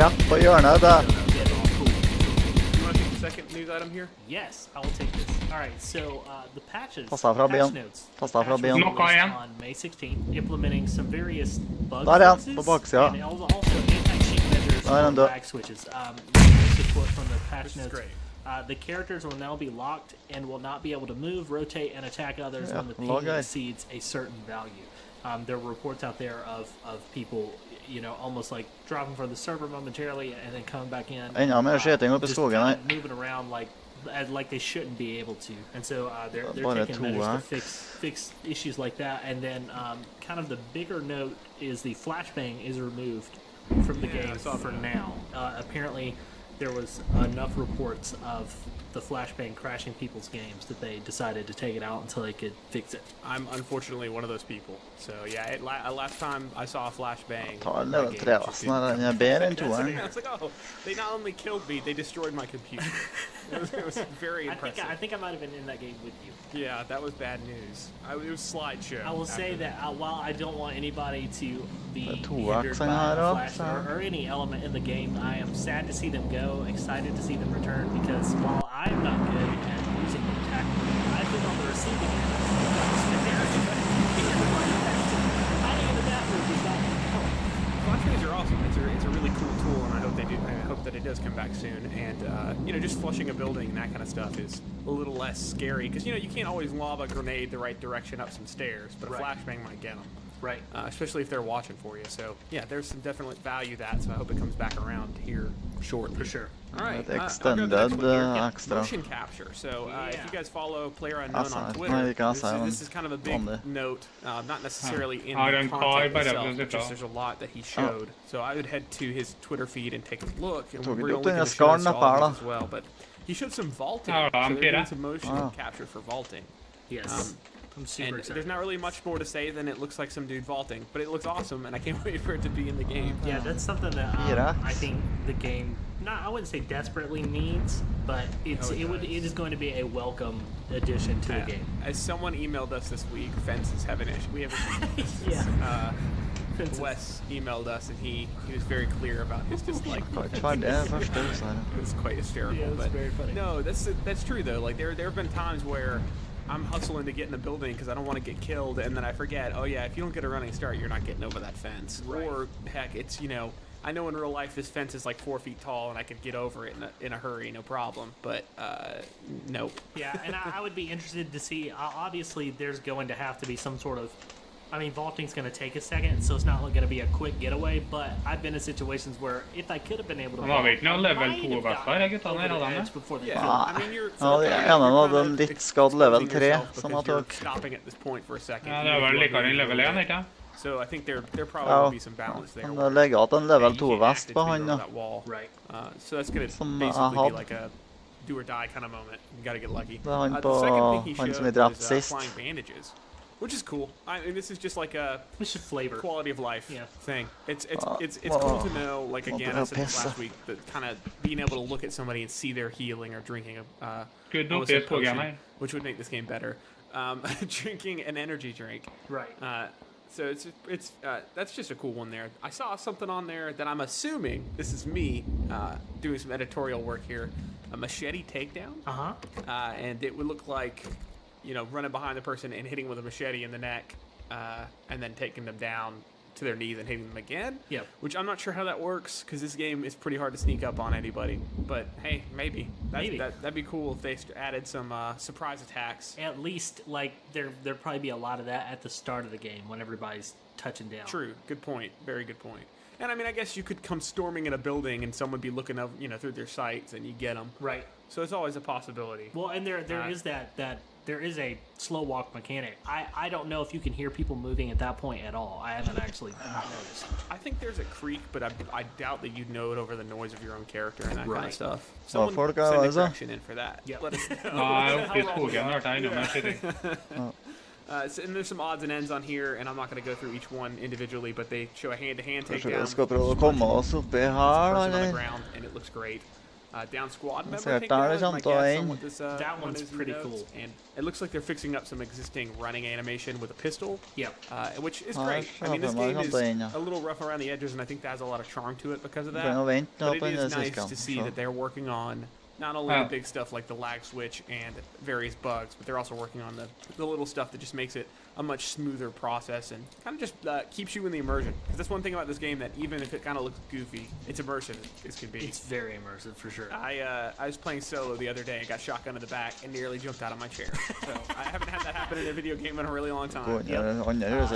S1: Rett på hjørnet der.
S3: You want to take the second news item here?
S4: Yes, I will take this. All right, so the patches,
S1: Tasta fra
S4: patch
S1: ben.
S4: notes,
S1: Tasta fra
S4: patch
S1: ben.
S4: was
S2: Nokka
S4: released
S2: igjen.
S4: on May 16th, implementing some various bug
S1: Der ja,
S4: fixes,
S1: på baksida.
S4: and also anti-cheat measures
S1: Der er den
S4: for
S1: død.
S4: lag switches. This is a quote from the patch
S3: This is
S4: notes.
S3: great.
S4: The characters will now be locked and will not be able to move, rotate, and attack others
S1: Yeah,
S4: when the
S1: log
S4: ping
S1: eye.
S4: exceeds a certain value. There were reports out there of people, almost like dropping from the server momentarily and then coming back in.
S1: Enda mer skyting oppe i
S4: Just
S1: skogen
S4: kind
S1: her.
S4: of moving around like they shouldn't be able to, and so they're
S1: Bare
S4: taking
S1: 2
S4: measures to
S1: X.
S4: fix issues like that. And then kind of the bigger note is the flashbang is removed from the game
S3: I saw
S4: for
S3: that.
S4: now. Apparently, there was enough reports of the flashbang crashing people's games that they decided to take it out until they could fix it.
S3: I'm unfortunately one of those people. So yeah, last time I saw a flashbang,
S1: Ta level 3 ass när jag ber en toan.
S3: it's like, oh, they not only killed me, they destroyed my computer. It was very impressive.
S4: I think I might have been in that game with you.
S3: Yeah, that was bad news. It was slideshow.
S4: I will say that while I don't want anybody to be hindered
S1: toaxen
S4: by
S1: här
S4: a
S1: då,
S4: flash
S1: så.
S4: or any element in the game, I am sad to see them go, excited to see them return, because while I'm not good at using them tactically, I've been on the receiving end. Hiding in the bathroom is not help.
S3: Flashbangs are awesome. It's a really cool tool, and I hope that it does come back soon. And just flushing a building and that kind of stuff is a little less scary because you can't always lob a grenade the right direction up some stairs, but a flashbang might get them.
S4: Right.
S3: Especially if they're watching for you. So yeah, there's some definite value to that. So I hope it comes back around here shortly.
S4: For sure.
S3: All right.
S1: Ett
S3: I'll
S1: extended
S3: grab the next one here.
S1: extra.
S3: Motion capture. So if you guys follow PlayerUnknown
S1: Assar.
S3: on
S1: Nej,
S3: Twitter,
S1: vi kan Assar
S3: this is kind of a big
S1: om det.
S3: note, not necessarily in
S2: Ja,
S3: the
S2: den
S3: content
S2: Kai bara
S3: itself,
S2: blev
S3: but just
S2: det
S3: there's a lot that he showed. So I would head to his Twitter feed and take a look. And
S1: Tog
S3: we're
S1: du
S3: only
S1: den
S3: going to show
S1: skarna
S3: this to all of
S1: på
S3: these as well. But he showed some vaulting.
S2: Ja,
S3: So
S2: han
S3: they're doing
S2: pirrar.
S3: some motion capture for vaulting.
S4: Yes. I'm super
S3: And
S4: excited.
S3: there's not really much more to say than it looks like some dude vaulting, but it looks awesome, and I can't wait for it to be in the game.
S4: Yeah, that's something that
S1: Yeah.
S4: I think the game, I wouldn't say desperately needs, but
S3: it
S4: it is going to be a welcome addition to the game.
S3: As someone emailed us this week, fences have an issue. We have a
S4: Fences.
S3: Wes emailed us, and he was very clear about his dislike.
S1: Try det först du så här.
S3: It was quite hysterical.
S4: Yeah, it was
S3: but
S4: very funny.
S3: No, that's true though. Like there have been times where I'm hustling to get in the building because I don't want to get killed, and then I forget. Oh yeah, if you don't get a running start, you're not getting over that fence.
S4: Right.
S3: Or heck, it's I know in real life this fence is like 4 feet tall, and I could get over it in a hurry, no problem. But nope.
S4: Yeah, and I would be interested to see. Obviously, there's going to have to be some sort of. I mean, vaulting's going to take a second, so it's not going to be a quick getaway. But I've been in situations where if I could have been able to,
S2: De har vet någon level
S4: might have
S2: 2-vassar,
S4: gotten
S2: guttarna
S4: over the
S2: redan.
S4: edge before they
S3: Yeah,
S4: killed me.
S3: I mean, you're
S1: Ja,
S3: you're
S1: en av
S3: kind
S1: dem
S3: of
S1: litt skadd level
S3: exposing
S1: 3
S3: yourself
S1: som
S3: because
S1: har
S3: you're
S1: tagit.
S3: stopping at this point for a second.
S2: Ja,
S3: even
S2: det
S3: if
S2: var
S3: you
S2: lika
S3: are
S2: din
S3: moving
S2: level
S3: a
S2: igen,
S3: little
S2: ikke?
S3: bit. So I think there probably
S1: Ja,
S3: will be some balance there.
S1: han
S3: where,
S1: har legget en level
S3: you
S1: 2
S3: can't
S1: vest
S3: actively
S1: på
S3: go
S1: han
S3: over
S1: ja.
S3: that wall.
S4: Right.
S3: So that's going to
S1: Som
S3: basically
S1: Ahab.
S3: be like a do or die kind of moment. You got to get lucky.
S1: Det var han
S3: The
S1: på
S3: second thing he
S1: han som
S3: showed
S1: dratt
S3: was
S1: sist.
S3: flying bandages, which is cool. I mean, this is just like a
S4: It's just flavor.
S3: quality of life
S4: Yeah.
S3: thing. It's cool to know. Like
S1: Well,
S3: again,
S1: the
S3: I said this
S1: pissa.
S3: last week, that kind of being able to look at somebody and see their healing or drinking a
S2: Good
S3: almost a
S2: up,
S3: potion,
S2: yeah.
S3: which would make this game better. Drinking an energy drink.
S4: Right.
S3: So it's that's just a cool one there. I saw something on there that I'm assuming this is me doing some editorial work here. A machete takedown, and it would look like running behind the person and hitting with a machete in the neck, and then taking them down to their knees and hitting them again.
S4: Yep.
S3: Which I'm not sure how that works because this game is pretty hard to sneak up on anybody. But hey, maybe. That'd be cool if they added some surprise attacks.
S4: At least, like, there'd probably be a lot of that at the start of the game when everybody's touching down.
S3: True. Good point. Very good point. And I mean, I guess you could come storming in a building and someone be looking up, through their sights and you get them.
S4: Right.
S3: So it's always a possibility.
S4: Well, and there is that there is a slow walk mechanic. I don't know if you can hear people moving at that point at all. I haven't actually noticed.
S3: I think there's a creek, but I doubt that you'd know it over the noise of your own character and that kind of
S4: Right.
S3: stuff.
S1: Well,
S3: Someone
S1: folk
S3: send
S1: har
S3: a
S1: alltså-
S3: correction in for that.
S4: Yep.
S3: Let us know.
S2: Ja, uppe i skogen vart jag inom en city.
S3: And there's some odds and ends on here, and I'm not going to go through each one individually, but they show a hand-to-hand
S1: Kanske
S3: takedown.
S1: vi ska prova att komma oss upp i här
S3: Person on the
S1: eller?
S3: ground, and it looks great. Down squad member
S1: ser
S3: takedown
S1: där
S3: is my
S1: liksom
S3: guess on
S1: in.
S3: what this
S4: That
S3: one
S4: one's
S3: is in
S4: pretty
S3: notes.
S4: cool.
S3: And it looks like they're fixing up some existing running animation with a pistol.
S4: Yep.
S3: Which is
S1: Ja,
S3: great. I mean, this
S1: köper man
S3: game is
S1: sånt in, ja.
S3: a little rough around the edges, and I think that has a lot of charm to it because of
S1: Vi kan nog
S3: that.
S1: vänta
S3: But
S1: på
S3: it
S1: den
S3: is
S1: där
S3: nice
S1: siskan.
S3: to see
S1: Så.
S3: that they're working on not only
S2: Ja.
S3: the big stuff like the lag switch and various bugs, but they're also working on the little stuff that just makes it a much smoother process and kind of just keeps you in the immersion. Because that's one thing about this game, that even if it kind of looks goofy, it's immersive as can be.
S4: It's very immersive for sure.
S3: I was playing solo the other day and got shotgun in the back and nearly jumped out of my chair. So I haven't had that happen in a video game in a really long time.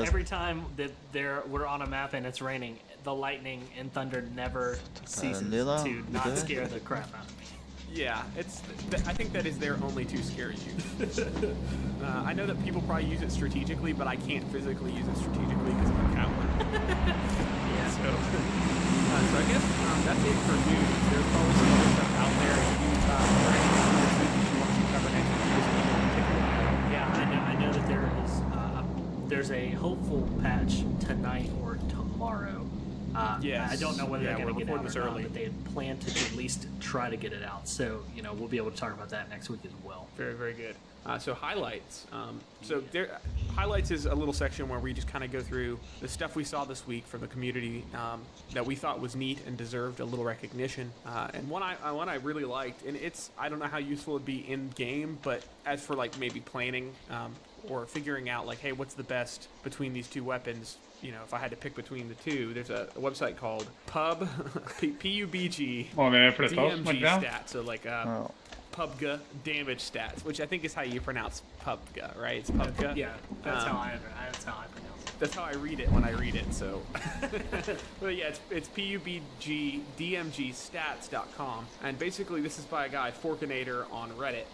S4: Every time that we're on a map and it's raining, the lightning and thunder never ceases to not scare the crap out of me.
S3: Yeah, I think that is there only to scare you. I know that people probably use it strategically, but I can't physically use it strategically because I'm a coward.
S4: Yeah.
S3: So I guess that's it for news. There's probably some other stuff Yes.
S4: I don't know whether they're
S3: Yeah,
S4: going to
S3: we're
S4: get it out
S3: recording
S4: or
S3: this
S4: not,
S3: early.
S4: but they had planned to at least try to get it out. So, you know, we'll be able to talk about that next week as well.
S3: Very, very good. So highlights. Highlights is a little section where we just kind of go through the stuff we saw this week from the community that we thought was neat and deserved a little recognition. And one I really liked, and I don't know how useful it'd be in game, but as for like maybe planning or figuring out like, hey, what's the best between these two weapons? You know, if I had to pick between the two, there's a website called PUBG DMG stats. So like PUBG damage stats, which I think is how you pronounce PUBG, right? It's PUBG.
S4: Yeah, that's how I pronounce it.
S3: That's how I read it when I read it. So, but yeah, it's pubg-dmg-stats.com, and basically this is by a guy Forkinator on Reddit.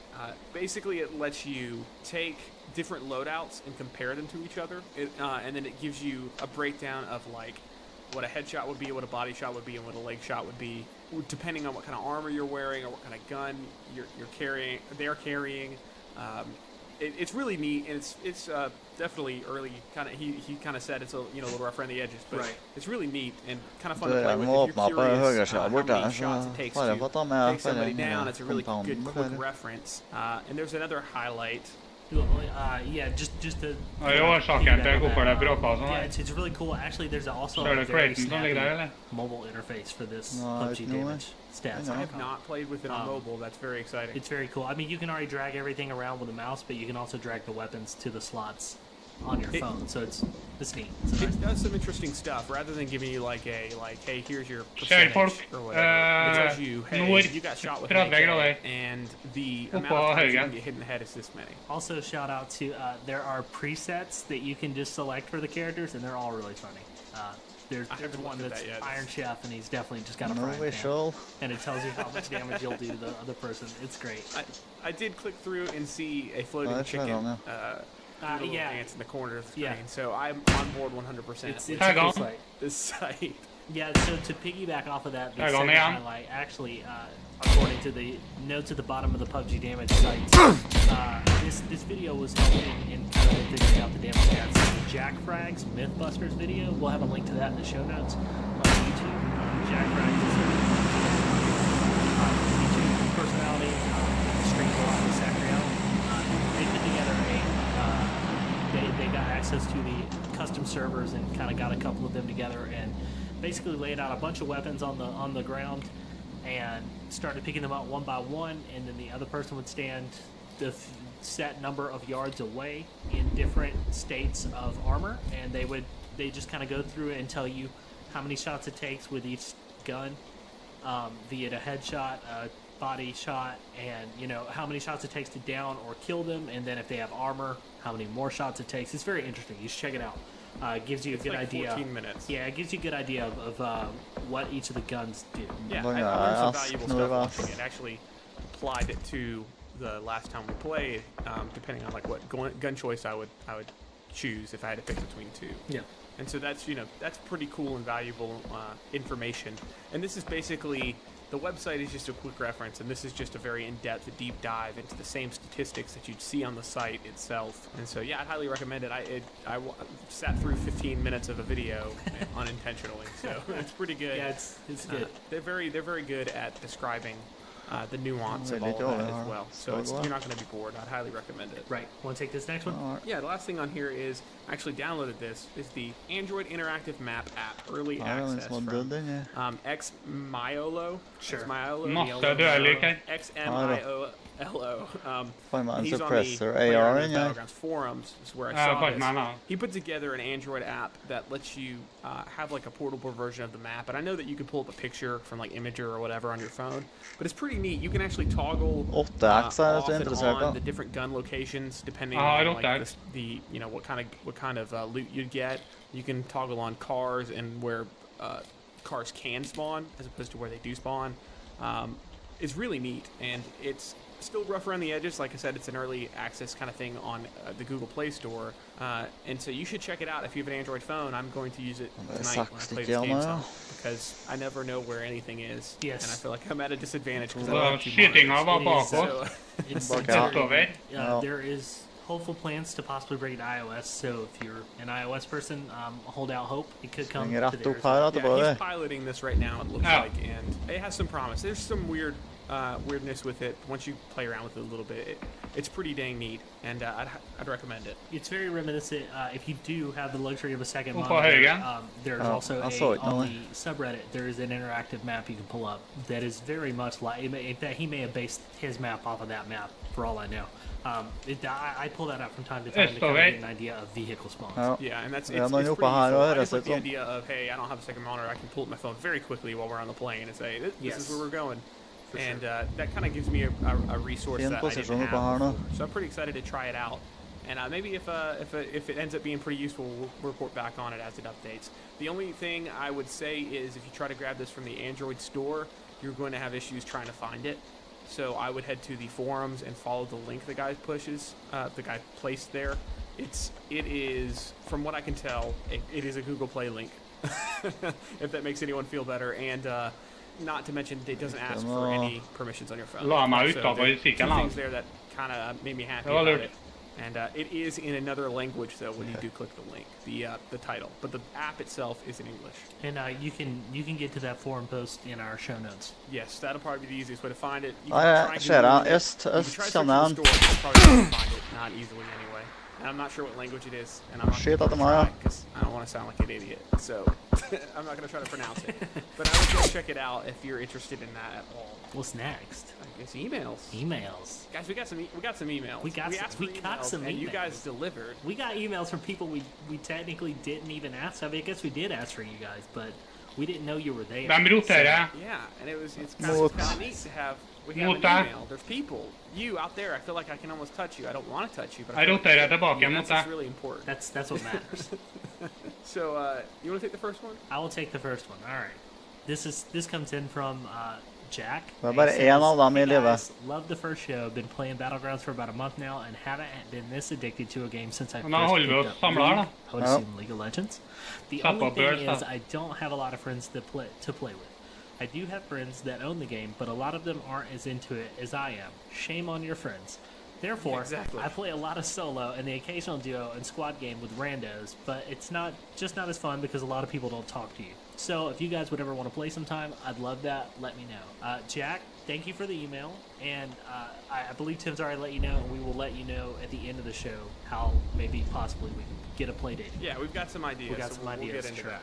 S3: Basically, it lets you take different loadouts and compare them to each other, and then it gives you a breakdown of like what a headshot would be, what a body shot would be, and what a leg shot would be, depending on what kind of armor you're wearing or what kind of gun they're carrying. It's really neat, and it's definitely early. Kind of he kind of said it's a little rough around the edges, but
S4: Right.
S3: It's really neat and kind of fun to
S1: Det
S3: play
S1: er
S3: with.
S1: må
S3: If
S1: åpne
S3: you're
S1: opp høyre
S3: curious how
S1: skjerm
S3: many
S1: borte,
S3: shots
S1: så
S3: it takes
S1: får jeg
S3: to
S1: fått ta med
S3: take somebody
S1: hele
S3: down, it's a really good
S1: kompaunden
S3: quick
S1: der.
S3: reference. And there's another highlight.
S4: Yeah, just to.
S2: Ja, i årsaken til hvorfor det bråker og sånn.
S4: Yeah, it's really cool. Actually, there's also
S2: Så er
S4: a
S2: det
S4: very
S2: Creighton som ligger der,
S4: snappy
S2: eller?
S4: mobile interface for this
S1: No,
S4: PUBG
S1: no way.
S4: damage stats.
S1: No.
S3: I have not played with it on mobile. That's very exciting.
S4: It's very cool. I mean, you can already drag everything around with a mouse, but you can also drag the weapons to the slots on your phone. So it's neat. It's
S3: It does some interesting stuff rather than giving you hey, here's your
S2: Kjell
S3: percentage
S2: folk,
S3: or whatever. It tells you, hey,
S2: nord,
S3: you got shot with
S2: 30
S3: an AK,
S2: grader.
S3: and the
S2: Oppå
S3: amount of times you're
S2: høyre.
S3: gonna get hit in the head is this many.
S4: Also, shout out to there are presets that you can just select for the characters, and they're all really funny. There's
S3: haven't
S4: one
S3: looked at
S4: that's
S3: that yet.
S4: Iron Chef, and he's definitely just got a
S1: No
S4: frying pan,
S1: visual.
S4: and it tells you how much damage you'll do to the other person. It's great.
S3: I did click through and see a floating
S1: that's right
S3: chicken
S1: on
S3: little
S4: yeah.
S3: dance in the corner of the screen,
S4: Yeah.
S3: so I'm on board 100%.
S4: It's
S3: with
S4: a
S2: Tag
S4: cool
S2: on.
S4: site.
S3: this site.
S4: Yeah, so to piggyback off of that, the
S2: Tag on,
S4: second
S2: man.
S4: highlight, actually, according to the notes at the bottom of the PUBG damage site, this video was helping in kind of figuring out the damage stats. The Jack Frags Mythbusters video, we'll have a link to that in the show notes on YouTube. Jack Frags is a YouTube personality, streams a lot with Sacriel. They put together they got access to the custom servers and kind of got a couple of them together and basically laid out a bunch of weapons on the ground and started picking them out one by one, and then the other person would stand the set number of yards away in different states of armor, and they just kind of go through it and tell you how many shots it takes with each gun, be it a headshot, a body shot, and how many shots it takes to down or kill them, and then if they have armor, how many more shots it takes. It's very interesting. You should check it out. It gives you a good
S3: like
S4: idea.
S3: 14 minutes.
S4: Yeah, it gives you a good idea of what each of the guns do.
S3: Yeah,
S1: Look
S3: I
S1: at
S3: learned some
S1: us,
S3: valuable
S1: no
S3: stuff
S1: us.
S3: watching it. Actually applied it to the last time we played, depending on like what gun choice I would choose if I had to pick between two.
S4: Yeah.
S3: And so that's pretty cool and valuable information. And this is basically, the website is just a quick reference, and this is just a very in-depth, deep dive into the same statistics that you'd see on the site itself. And so, yeah, I'd highly recommend it. I sat through 15 minutes of a video unintentionally, so it's pretty good.
S4: Yeah, it's good.
S3: They're very good at describing the nuance of
S1: Really
S3: all of
S1: do,
S3: that
S1: yeah.
S3: as well. So you're not going to be bored. I'd highly recommend it.
S4: Right. Want to take this next one?
S3: Yeah, the last thing on here is, I actually downloaded this, is the Android Interactive Map app, early
S1: Ja,
S3: access
S1: den
S3: from
S1: den, ja.
S3: Xmiolo.
S4: Sure.
S3: Xmiolo.
S2: Masse dødelig her.
S3: Xmiolo.
S1: Find my
S3: He's on the
S1: suppressor
S3: Player
S1: AR
S3: Unknown's
S1: in, yeah.
S3: Battlegrounds forums, is where I
S2: Ja,
S3: saw
S2: fuck
S3: this.
S2: man, ja.
S3: He put together an Android app that lets you have like a portable version of the map, and I know that you can pull up a picture from like Imager or whatever on your phone, but it's pretty neat. You can actually toggle
S1: 8X er
S3: off
S1: så
S3: and
S1: interessert
S3: on the
S1: da.
S3: different gun locations depending
S2: I
S3: on
S2: don't
S3: like
S2: doubt.
S3: the what kind of loot you'd get. You can toggle on cars and where cars can spawn as opposed to where they do spawn. It's really neat, and it's still rough around the edges. Like I said, it's an early access kind of thing on the Google Play Store, and so you should check it out if you have an Android phone. I'm going to use it
S1: det er
S3: tonight when I play
S1: sakte
S3: this game
S1: nå,
S3: some,
S1: ja.
S3: because I never know where anything is,
S4: Yes.
S3: and I feel like I'm at a disadvantage because I
S2: Så
S3: don't have two
S2: skytinga
S3: monitors.
S2: var
S4: It is,
S2: bakåt.
S3: So,
S4: It's
S1: Bak
S4: very-
S2: Bortover.
S1: Ja.
S4: there is hopeful plans to possibly bring it to iOS. So if you're an iOS person, hold out hope. It could come to there as well.
S3: Yeah, he's piloting this right now, it looks like, and it has some promise. There's some weirdness with it. Once you play around with it a little bit, it's pretty dang neat, and I'd recommend it.
S4: It's very reminiscent. If you do have the luxury of a second monitor, there's also on the subreddit, there is an interactive map you can pull up that is very much like, in fact, he may have based his map off of that map, for all I know. I pull that out from time to time to kind of get an idea of vehicle spawns.
S3: Yeah, and it's pretty useful. I just like the idea of, hey, I don't have a second monitor, I can pull up my phone very quickly while we're on the plane and say, this is where we're going. And that kind of gives me a resource that I didn't have before. So I'm pretty excited to try it out. And maybe if it ends up being pretty useful, we'll report back on it as it updates. The only thing I would say is if you try to grab this from the Android store, you're going to have issues trying to find it. So I would head to the forums and follow the link the guy placed there. It is, from what I can tell, it is a Google Play link, if that makes anyone feel better. And not to mention, it doesn't ask for any permissions on your phone. So there's two things there that kind of made me happy about it. And it is in another language, though, when you do click the link, the title. But the app itself is in English. And you can get to that forum post in our show notes. Yes, that'll probably be the easiest way to find it. You can try to search the store, you'll probably find it not easily anyway. And I'm not sure what language it is, and I'm not going to try because I don't want to sound like an idiot. So I'm not going to try to pronounce it. But I would go check it out if you're interested in that at all. What's next? I guess emails. Guys, we got some emails. We got some emails, and you guys delivered. We got emails from people we technically didn't even ask. I mean, I guess we did ask for you guys, but we didn't know you were there. Yeah, and it's kind of neat to have. We have an email. There's people. You out there. I feel like I can almost touch you. I don't want to touch you, but that's really important. That's what matters. So, you want to take the first one? I will take the first one. All right. This comes in from Jack. Says, hey guys, love the first show. Been playing Battlegrounds for about a month now and haven't been this addicted to a game since I first picked up I would assume League of Legends. The only thing is I don't have a lot of friends to play with. I do have friends that own the game, but a lot of them aren't as into it as I am. Shame on your friends. Therefore, I play a lot of solo and the occasional duo and squad game with randos, but it's not as fun because a lot of people don't talk to you. So if you guys would ever want to play sometime, I'd love that. Let me know. Jack, thank you for the email, and I believe Tim's already let you know, and we will let you know at the end of the show how maybe possibly we can get a play date. Yeah, we've got some ideas. We'll get into that.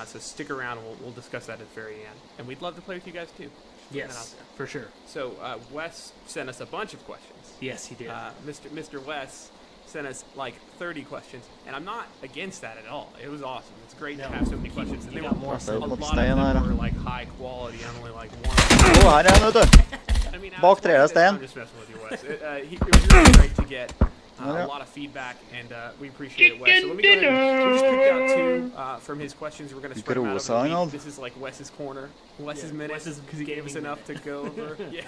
S3: So stick around, and we'll discuss that at the very end. And we'd love to play with you guys, too. Yes, for sure. So Wes sent us a bunch of questions. Yes, he did. Mr. Wes sent us like 30 questions, and I'm not against that at all. It was awesome. It's great to have so many questions. And they were more. A lot of them were like high quality, and only like one. I mean, I'm just messing with you, Wes. It was really great to get a lot of feedback, and we appreciate it, Wes. So let me go ahead. We just picked out two from his questions. We're going to spread them out over the week. This is like Wes's corner, Wes's minute, because he gave us enough to go over. Yeah,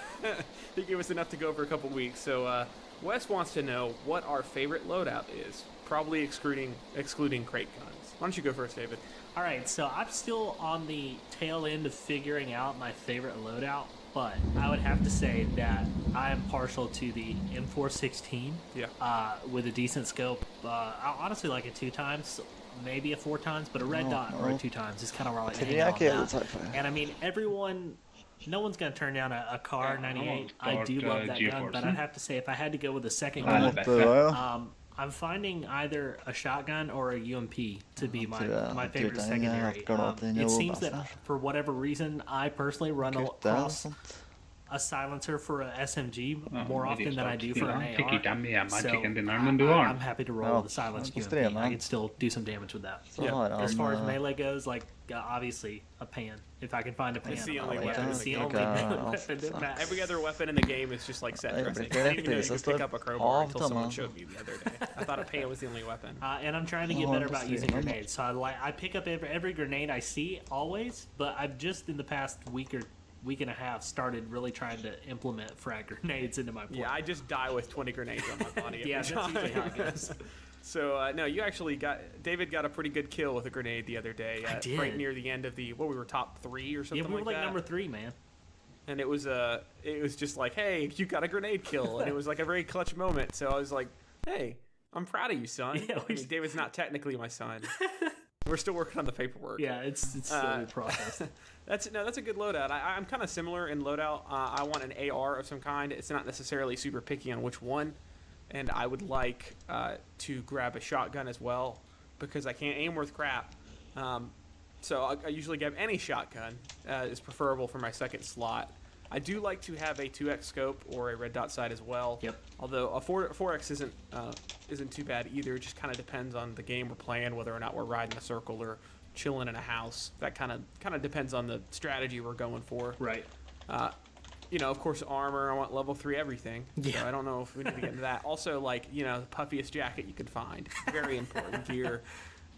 S3: he gave us enough to go over a couple weeks. So Wes wants to know what our favorite loadout is, probably excluding crate guns. Why don't you go first, David? All right, so I'm still on the tail end of figuring out my favorite loadout. But I would have to say that I am partial to the M416 with a decent scope. I honestly like it 2 times, maybe a 4 times, but a red dot or a 2 times is kind of where I like to hang out on that. And I mean, no one's going to turn down a Car 98. I do love that gun, but I'd have to say if I had to go with a second gun, I'm finding either a shotgun or a UMP to be my favorite secondary. It seems that for whatever reason, I personally run across a silencer for a SMG more often than I do for an AR. So I'm happy to roll with a silenced UMP. I can still do some damage with that. As far as melee goes, like obviously a pan. If I can find a pan, it's the only weapon. It's the only weapon. Every other weapon in the game is just like set dressing. I didn't even know you could pick up a crowbar until someone showed me the other day. I thought a pan was the only weapon. And I'm trying to get better about using grenades. So I pick up every grenade I see always, but I've just in the past week and a half started really trying to implement frag grenades into my play. Yeah, I just die with 20 grenades on my body. Yeah, that's usually how it goes. So, no, you actually David got a pretty good kill with a grenade the other day. I did. Right near the end of we were top 3 or something like that. Yeah, we were like number 3, man. And it was just like, hey, you got a grenade kill. And it was like a very clutch moment. So I was like, Hey, I'm proud of you, son.
S4: Yeah,
S3: I mean, David's not technically my son. We're still working on the paperwork.
S4: Yeah, it's still a process.
S3: That's a good loadout. I'm kind of similar in loadout. I want an AR of some kind. It's not necessarily super picky on which one, and I would like to grab a shotgun as well because I can't aim worth crap. So I usually grab any shotgun is preferable for my second slot. I do like to have a 2x scope or a red dot sight as well.
S4: Yep.
S3: Although a 4x isn't too bad either. It just kind of depends on the game we're playing, whether or not we're riding a circle or chilling in a house. That kind of depends on the strategy we're going for.
S4: Right.
S3: Of course, armor. I want level 3 everything.
S4: Yeah.
S3: So I don't know if we need to get into that. Also, the puffiest jacket you can find. Very important gear.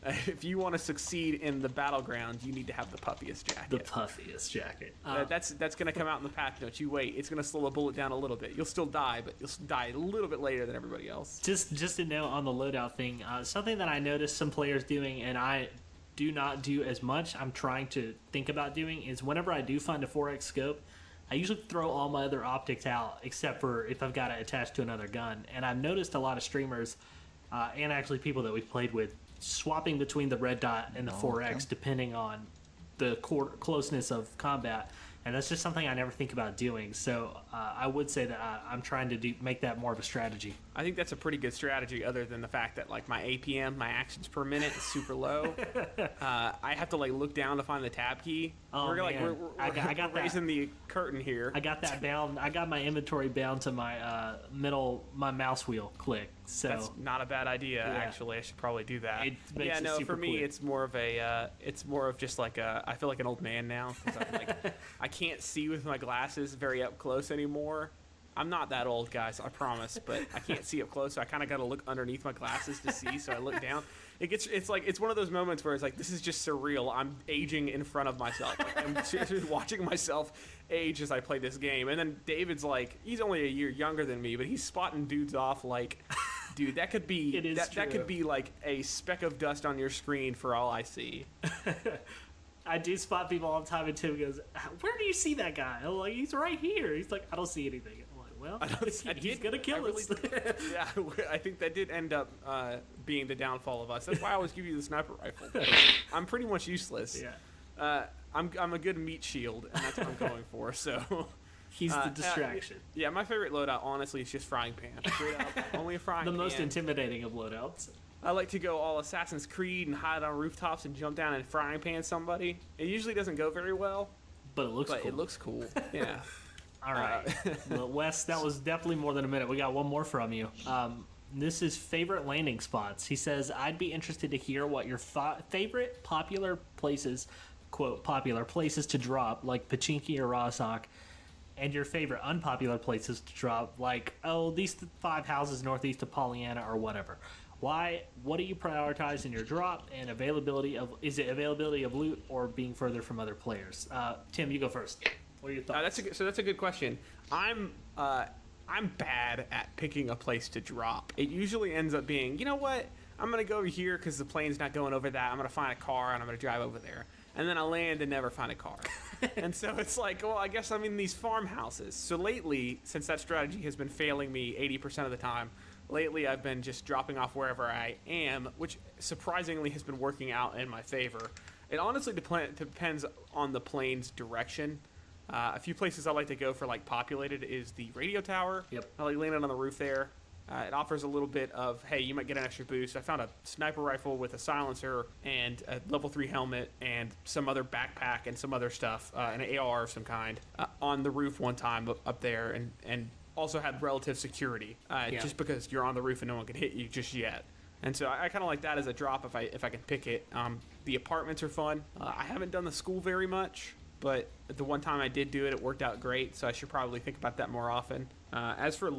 S3: If you want to succeed in the battleground, you need to have the puffiest jacket.
S4: The puffiest jacket.
S3: That's going to come out in the patch notes. You wait. It's going to slow a bullet down a little bit. You'll still die, but you'll die a little bit later than everybody else.
S4: Just to note on the loadout thing, something that I noticed some players doing, and I do not do as much, I'm trying to think about doing, is whenever I do find a 4x scope, I usually throw all my other optics out, except for if I've got it attached to another gun. And I've noticed a lot of streamers, and actually people that we've played with, swapping between the red dot and the 4x depending on the closeness of combat, and that's just something I never think about doing. So I would say that I'm trying to make that more of a strategy.
S3: I think that's a pretty good strategy, other than the fact that my APM, my actions per minute, is super low. I have to look down to find the tab key.
S4: Oh,
S3: we're
S4: I got
S3: raising the curtain here.
S4: I got that bound. I got my inventory bound to my my mouse wheel click. So
S3: that's not a bad idea.
S4: Yeah.
S3: Actually, I should probably do that.
S4: It makes it super
S3: for me,
S4: quick.
S3: it's more of just I feel like an old man now because I can't see with my glasses very up close anymore. I'm not that old, guys, I promise, but I can't see up close, so I kind of got to look underneath my glasses to see, so I look down. It's one of those moments where it's this is just surreal. I'm aging in front of myself. I'm seriously watching myself age as I play this game. And then David's he's only a year younger than me, but he's spotting dudes off dude, that could be that could be a speck of dust on your screen for all I see.
S4: I do spot people all the time, and Tim goes, "Where do you see that guy?" I'm like, "He's right here." He's like, "I don't see anything." I'm like, "Well, he's gonna kill us."
S3: Yeah, I think that did end up being the downfall of us. That's why I always give you the sniper rifle. I'm pretty much useless.
S4: Yeah.
S3: I'm a good meat shield, and that's what I'm going for. So
S4: he's the distraction.
S3: Yeah, my favorite loadout, honestly, is just frying pan. Straight up, only a frying pan.
S4: The most intimidating of loadouts.
S3: I like to go all Assassin's Creed and hide on rooftops and jump down and frying pan somebody. It usually doesn't go very well,
S4: but it looks cool.
S3: Yeah.
S4: All right. Well, Wes, that was definitely more than a minute. We got one more from you. This is favorite landing spots. He says, I'd be interested to hear what your favorite popular places, quote, popular places to drop, like Pachinki or Rosock, and your favorite unpopular places to drop, like, these 5 houses northeast of Pollyanna or whatever. Why? What do you prioritize in your drop, and is it availability of loot or being further from other players? Tim, you go first. What are your thoughts?
S3: That's a good question. I'm bad at picking a place to drop. It usually ends up being, you know what? I'm gonna go over here because the plane's not going over that. I'm gonna find a car and I'm gonna drive over there, and then I land and never find a car. And so it's I guess I'm in these farmhouses. So lately, since that strategy has been failing me 80% of the time. Lately, I've been just dropping off wherever I am, which surprisingly has been working out in my favor. It honestly depends on the plane's direction. A few places I like to go for populated is the radio tower.
S4: Yep.
S3: I like landing on the roof there. It offers a little bit of, hey, you might get an extra boost. I found a sniper rifle with a silencer and a level 3 helmet and some other backpack and some other stuff, an AR of some kind, on the roof one time up there, and also had relative security, just because you're on the roof and no one can hit you just yet. And so I kind of like that as a drop if I can pick it. The apartments are fun. I haven't done the school very much, but the one time I did do it, it worked out great, so I should probably think about that more often. As for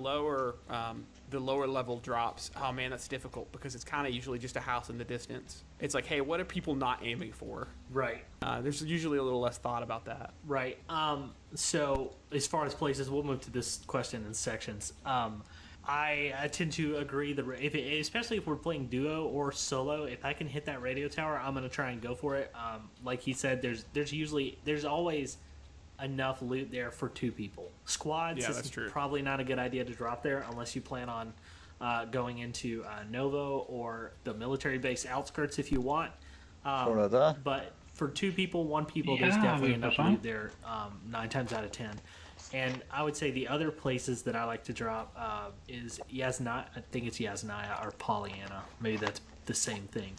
S3: the lower level drops, oh man, that's difficult because it's kind of usually just a house in the distance. It's hey, what are people not aiming for?
S4: Right.
S3: There's usually a little less thought about that.
S4: Right. So as far as places, we'll move to this question in sections. I tend to agree especially if we're playing duo or solo, if I can hit that radio tower, I'm going to try and go for it. Like he said, there's always enough loot there for 2 people. Squads is
S3: true.
S4: Probably not a good idea to drop there unless you plan on going into Novo or the military base outskirts if you want.
S1: Florida.
S4: But for 2 people, 1 people, there's
S2: Yeah,
S4: definitely
S2: we
S4: enough
S2: prefer.
S4: loot there 9 times out of 10. And I would say the other places that I like to drop is Yasnaya. I think it's Yasnaya or Pollyanna. Maybe that's the same thing.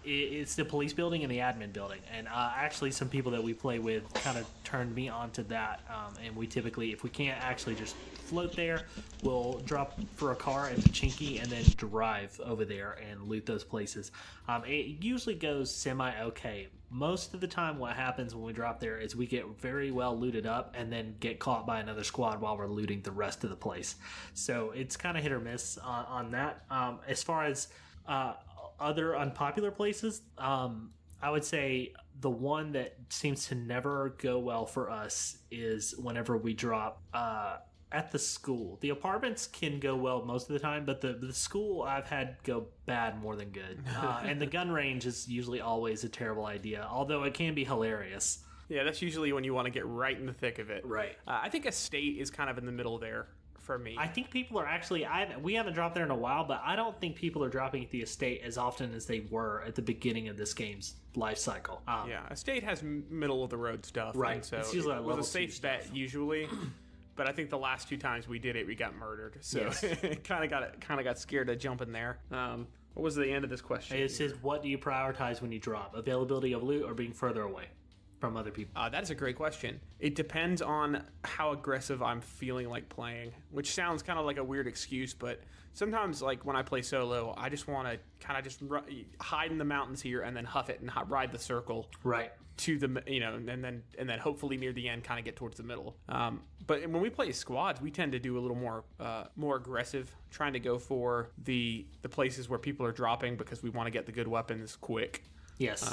S4: It's the police building and the admin building. And actually some people that we play with kind of turned me onto that. And we typically, if we can't actually just float there, we'll drop for a car at Pachinki and then drive over there and loot those places. It usually goes semi-okay. Most of the time what happens when we drop there is we get very well looted up and then get caught by another squad while we're looting the rest of the place. So it's kind of hit or miss on that. As far as other unpopular places, I would say the one that seems to never go well for us is whenever we drop at the school. The apartments can go well most of the time, but the school I've had go bad more than good. And the gun range is usually always a terrible idea, although it can be hilarious.
S3: Yeah, that's usually when you want to get right in the thick of it.
S4: Right.
S3: I think Estate is kind of in the middle there for me.
S4: I think people are actually, we haven't dropped there in a while, but I don't think people are dropping at the Estate as often as they were at the beginning of this game's life cycle.
S3: Yeah, Estate has middle of the road stuff.
S4: Right.
S3: And so
S4: It's usually
S3: it
S4: level
S3: was a safe
S4: 2
S3: bet
S4: stuff.
S3: usually. But I think the last 2 times we did it, we got murdered. So
S4: Yes.
S3: it kind of got scared to jump in there. What was the end of this question?
S4: It says, what do you prioritize when you drop? Availability of loot or being further away from other people?
S3: That is a great question. It depends on how aggressive I'm feeling like playing, which sounds kind of like a weird excuse, but sometimes like when I play solo, I just want to kind of just hide in the mountains here and then huff it and ride the circle.
S4: Right.
S3: To the, and then hopefully near the end kind of get towards the middle. But when we play squads, we tend to do a little more aggressive, trying to go for the places where people are dropping because we want to get the good weapons quick.
S4: Yes.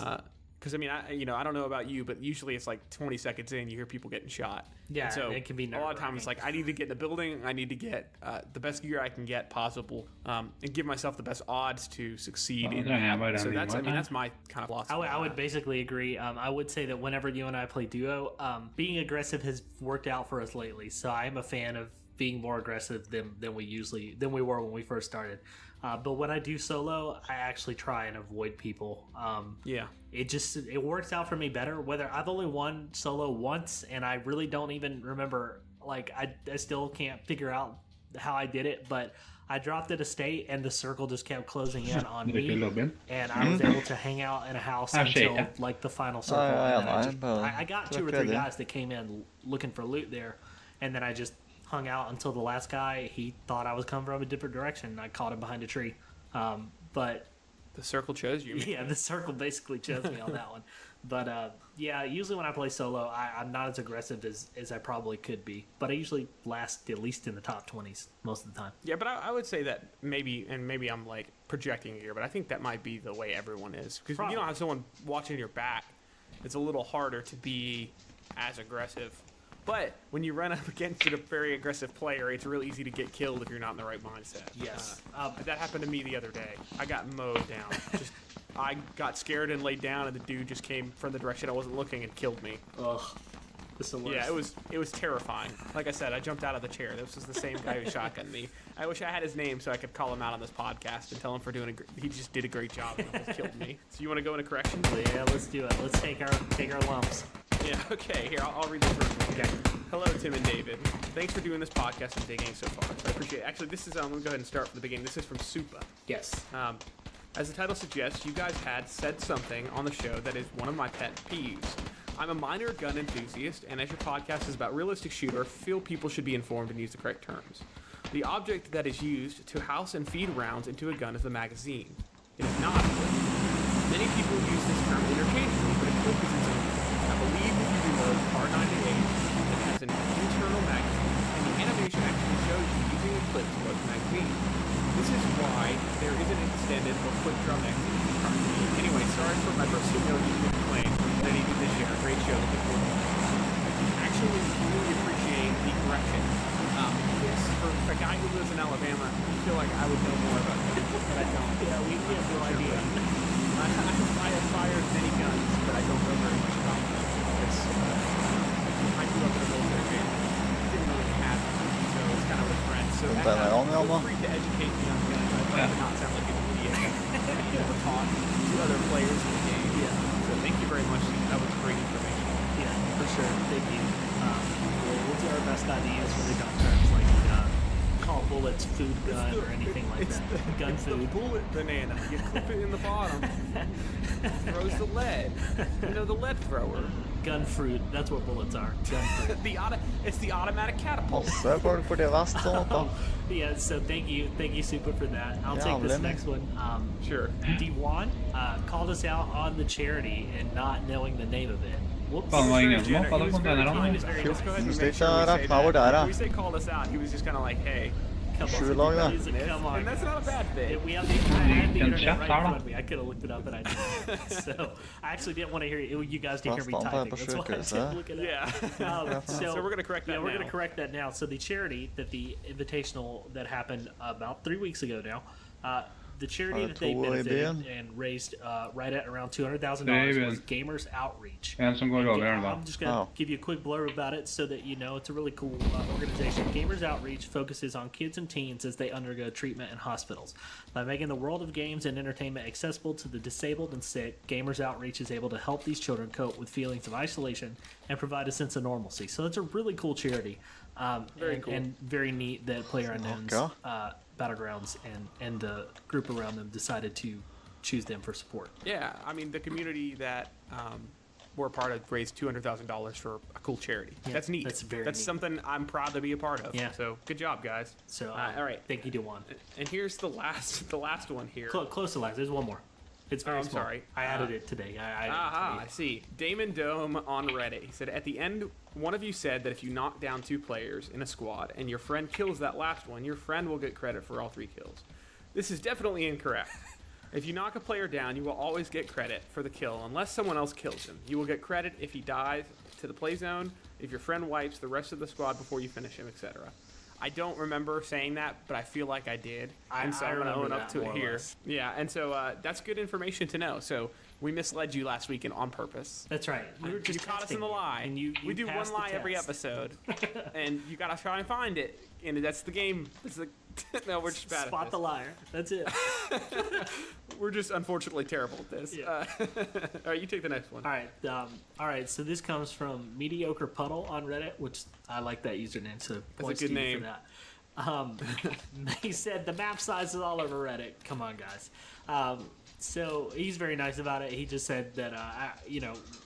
S3: Because I don't know about you, but usually it's like 20 seconds in, you hear people getting shot.
S4: Yeah,
S3: and so
S4: it can be
S3: a lot of times it's like I need to get in the building, I need to get the best gear I can get possible, and give myself the best odds to succeed. So that's my kind of philosophy.
S4: I would basically agree. I would say that whenever you and I play duo, being aggressive has worked out for us lately. So I am a fan of being more aggressive than we were when we first started. But when I do solo, I actually try and avoid people. It works out for me better. Whether I've only won solo once, and I really don't even remember. Like I still can't figure out how I did it, but I dropped at Estate, and the circle just kept closing in on me, and I was able to hang out in a house until like the final circle. I got 2 or 3 guys that came in looking for loot there, and then I just hung out until the last guy, he thought I was coming from a different direction, and I caught him behind a tree. But
S3: the circle chose you.
S4: Yeah, the circle basically chose me on that one. But usually when I play solo, I'm not as aggressive as I probably could be. But I usually last at least in the top 20s most of the time.
S3: Yeah, but I would say that maybe I'm like projecting here, but I think that might be the way everyone is. Because you don't have someone watching your back, it's a little harder to be as aggressive. But when you run up against a very aggressive player, it's real easy to get killed if you're not in the right mindset.
S4: Yes.
S3: That happened to me the other day. I got mowed down. I got scared and laid down, and the dude just came from the direction I wasn't looking and killed me.
S4: Ugh. This is the worst.
S3: Yeah, it was terrifying. Like I said, I jumped out of the chair. This was the same guy who shotgunned me. I wish I had his name so I could call him out on this podcast and tell him for he just did a great job and almost killed me. So you want to go into corrections?
S4: Yeah, let's do it. Let's take our lumps.
S3: Yeah, okay. Here, I'll read the first one. Okay. Hello, Tim and David. Thanks for doing this podcast and digging so far. So I appreciate it. Actually, this is, let me go ahead and start from the beginning. This is from Supa.
S4: Yes.
S3: As the title suggests, you guys had said something on the show that is one of my pet peeves. I'm a minor gun enthusiast, and as your podcast is about realistic shooter, I feel people should be informed and use the correct terms. The object that is used to house and feed rounds into a gun is the magazine. It is not a clip. Many people use this term interchangeably, but a clip is its own. I believe if you reload R98, it has an internal magazine, and the animation actually shows you using a clip to load the magazine. This is why there isn't an extended or quick draw magazine in the current game. Anyway, sorry for my first humility to complain, but I needed to share. Great show. Looking forward to it. Actually, really appreciate the correction. For a guy who lives in Alabama, I feel like I would know more about this, but I don't.
S4: Yeah, we have no idea.
S3: I have fired many guns, but I don't know very much about them. I grew up in a military family. Didn't really have them, so it's kind of with friends. So
S1: Spiller on,
S3: feel
S1: Elmo.
S3: free to educate me on guns. I try to not sound like an idiot. Or talk to other players in the game.
S4: Yeah.
S3: So thank you very much. That was great information.
S4: Yeah, for sure. Thank you. We'll do our best not to use really dumb terms like call bullets food gun or anything like that. Gun
S3: It's
S4: food.
S3: the bullet banana. You clip it in the bottom. Throws the lead. You know, the lead thrower.
S4: Gun fruit. That's what bullets are. Gun fruit.
S3: It's the automatic catapult.
S1: Masse folk for det vest sånt da.
S4: Yeah, so thank you, Super, for that. I'll
S1: Yeah,
S4: take this
S1: let me-
S4: next one.
S3: Sure.
S4: D1 called us out on the charity and not knowing the name of it. Whoops.
S2: Fan, var ingen som
S3: He
S2: hoppade
S3: was
S2: på
S3: very
S2: den
S3: kind.
S4: Just go ahead
S3: Let's go ahead and
S1: Just
S3: make
S1: litt
S3: sure we say
S1: räkna på
S3: that.
S1: där,
S3: When we say called us out, he was just kind of like, hey.
S4: Come on.
S1: Sure, log that.
S4: He's like, come on.
S3: And that's not a bad thing.
S4: We have the internet
S2: chat
S4: right in
S2: här
S4: front
S2: då.
S4: of me. I could have looked it up and I didn't. So I actually didn't want to hear you guys to hear me
S1: Fast on
S4: typing.
S1: på
S4: That's why I
S1: sjukhus,
S4: didn't
S1: huh?
S4: look it up.
S3: Yeah. So we're gonna correct that
S4: Yeah, we're
S3: now.
S4: going to correct that now. So the charity that the invitational that happened about 3 weeks ago now, the charity that they benefited and raised right at around $200,000 was Gamers Outreach.
S2: En som går över den va?
S4: I'm just going to give you a quick blurb about it so that you know it's a really cool organization. Gamers Outreach focuses on kids and teens as they undergo treatment in hospitals. By making the world of games and entertainment accessible to the disabled and sick, Gamers Outreach is able to help these children cope with feelings of isolation and provide a sense of normalcy. So it's a really cool charity.
S3: Very cool.
S4: And very neat that PlayerUnknown's Battlegrounds and the group around them decided to choose them for support.
S3: Yeah, I mean, the community that we're a part of raised $200,000 for a cool charity.
S4: Yeah,
S3: that's neat.
S4: that's very neat.
S3: Something I'm proud to be a part of.
S4: Yeah.
S3: So good job, guys.
S4: So
S3: all right.
S4: thank you to one.
S3: And here's the last one here.
S4: Close to last. There's one more. It's very
S3: I'm
S4: small.
S3: sorry.
S4: I added it today.
S3: I see. Damon Dome on Reddit. He said, at the end, one of you said that if you knock down 2 players in a squad and your friend kills that last one, your friend will get credit for all 3 kills. This is definitely incorrect. If you knock a player down, you will always get credit for the kill unless someone else kills him. You will get credit if he dies to the play zone, if your friend wipes the rest of the squad before you finish him, etc. I don't remember saying that, but I feel like I did, and so I'm going to own up to it here. Yeah, and so that's good information to know. So we misled you last week and on purpose.
S4: That's right. We were just
S3: you caught us in the
S4: testing
S3: lie.
S4: and you
S3: we do one
S4: passed the
S3: lie every
S4: test.
S3: episode, and you got to try and find it. And that's the game. No, we're just bad
S4: Spot
S3: at
S4: the
S3: this.
S4: liar. That's it.
S3: We're just unfortunately terrible at this.
S4: Yeah.
S3: All right, you take the next one.
S4: All right. So this comes from Mediocre Puddle on Reddit, which I like that username. So points
S3: good
S4: to you
S3: name.
S4: for that. He said the map size is all over Reddit. Come on, guys. So he's very nice about it. He just said that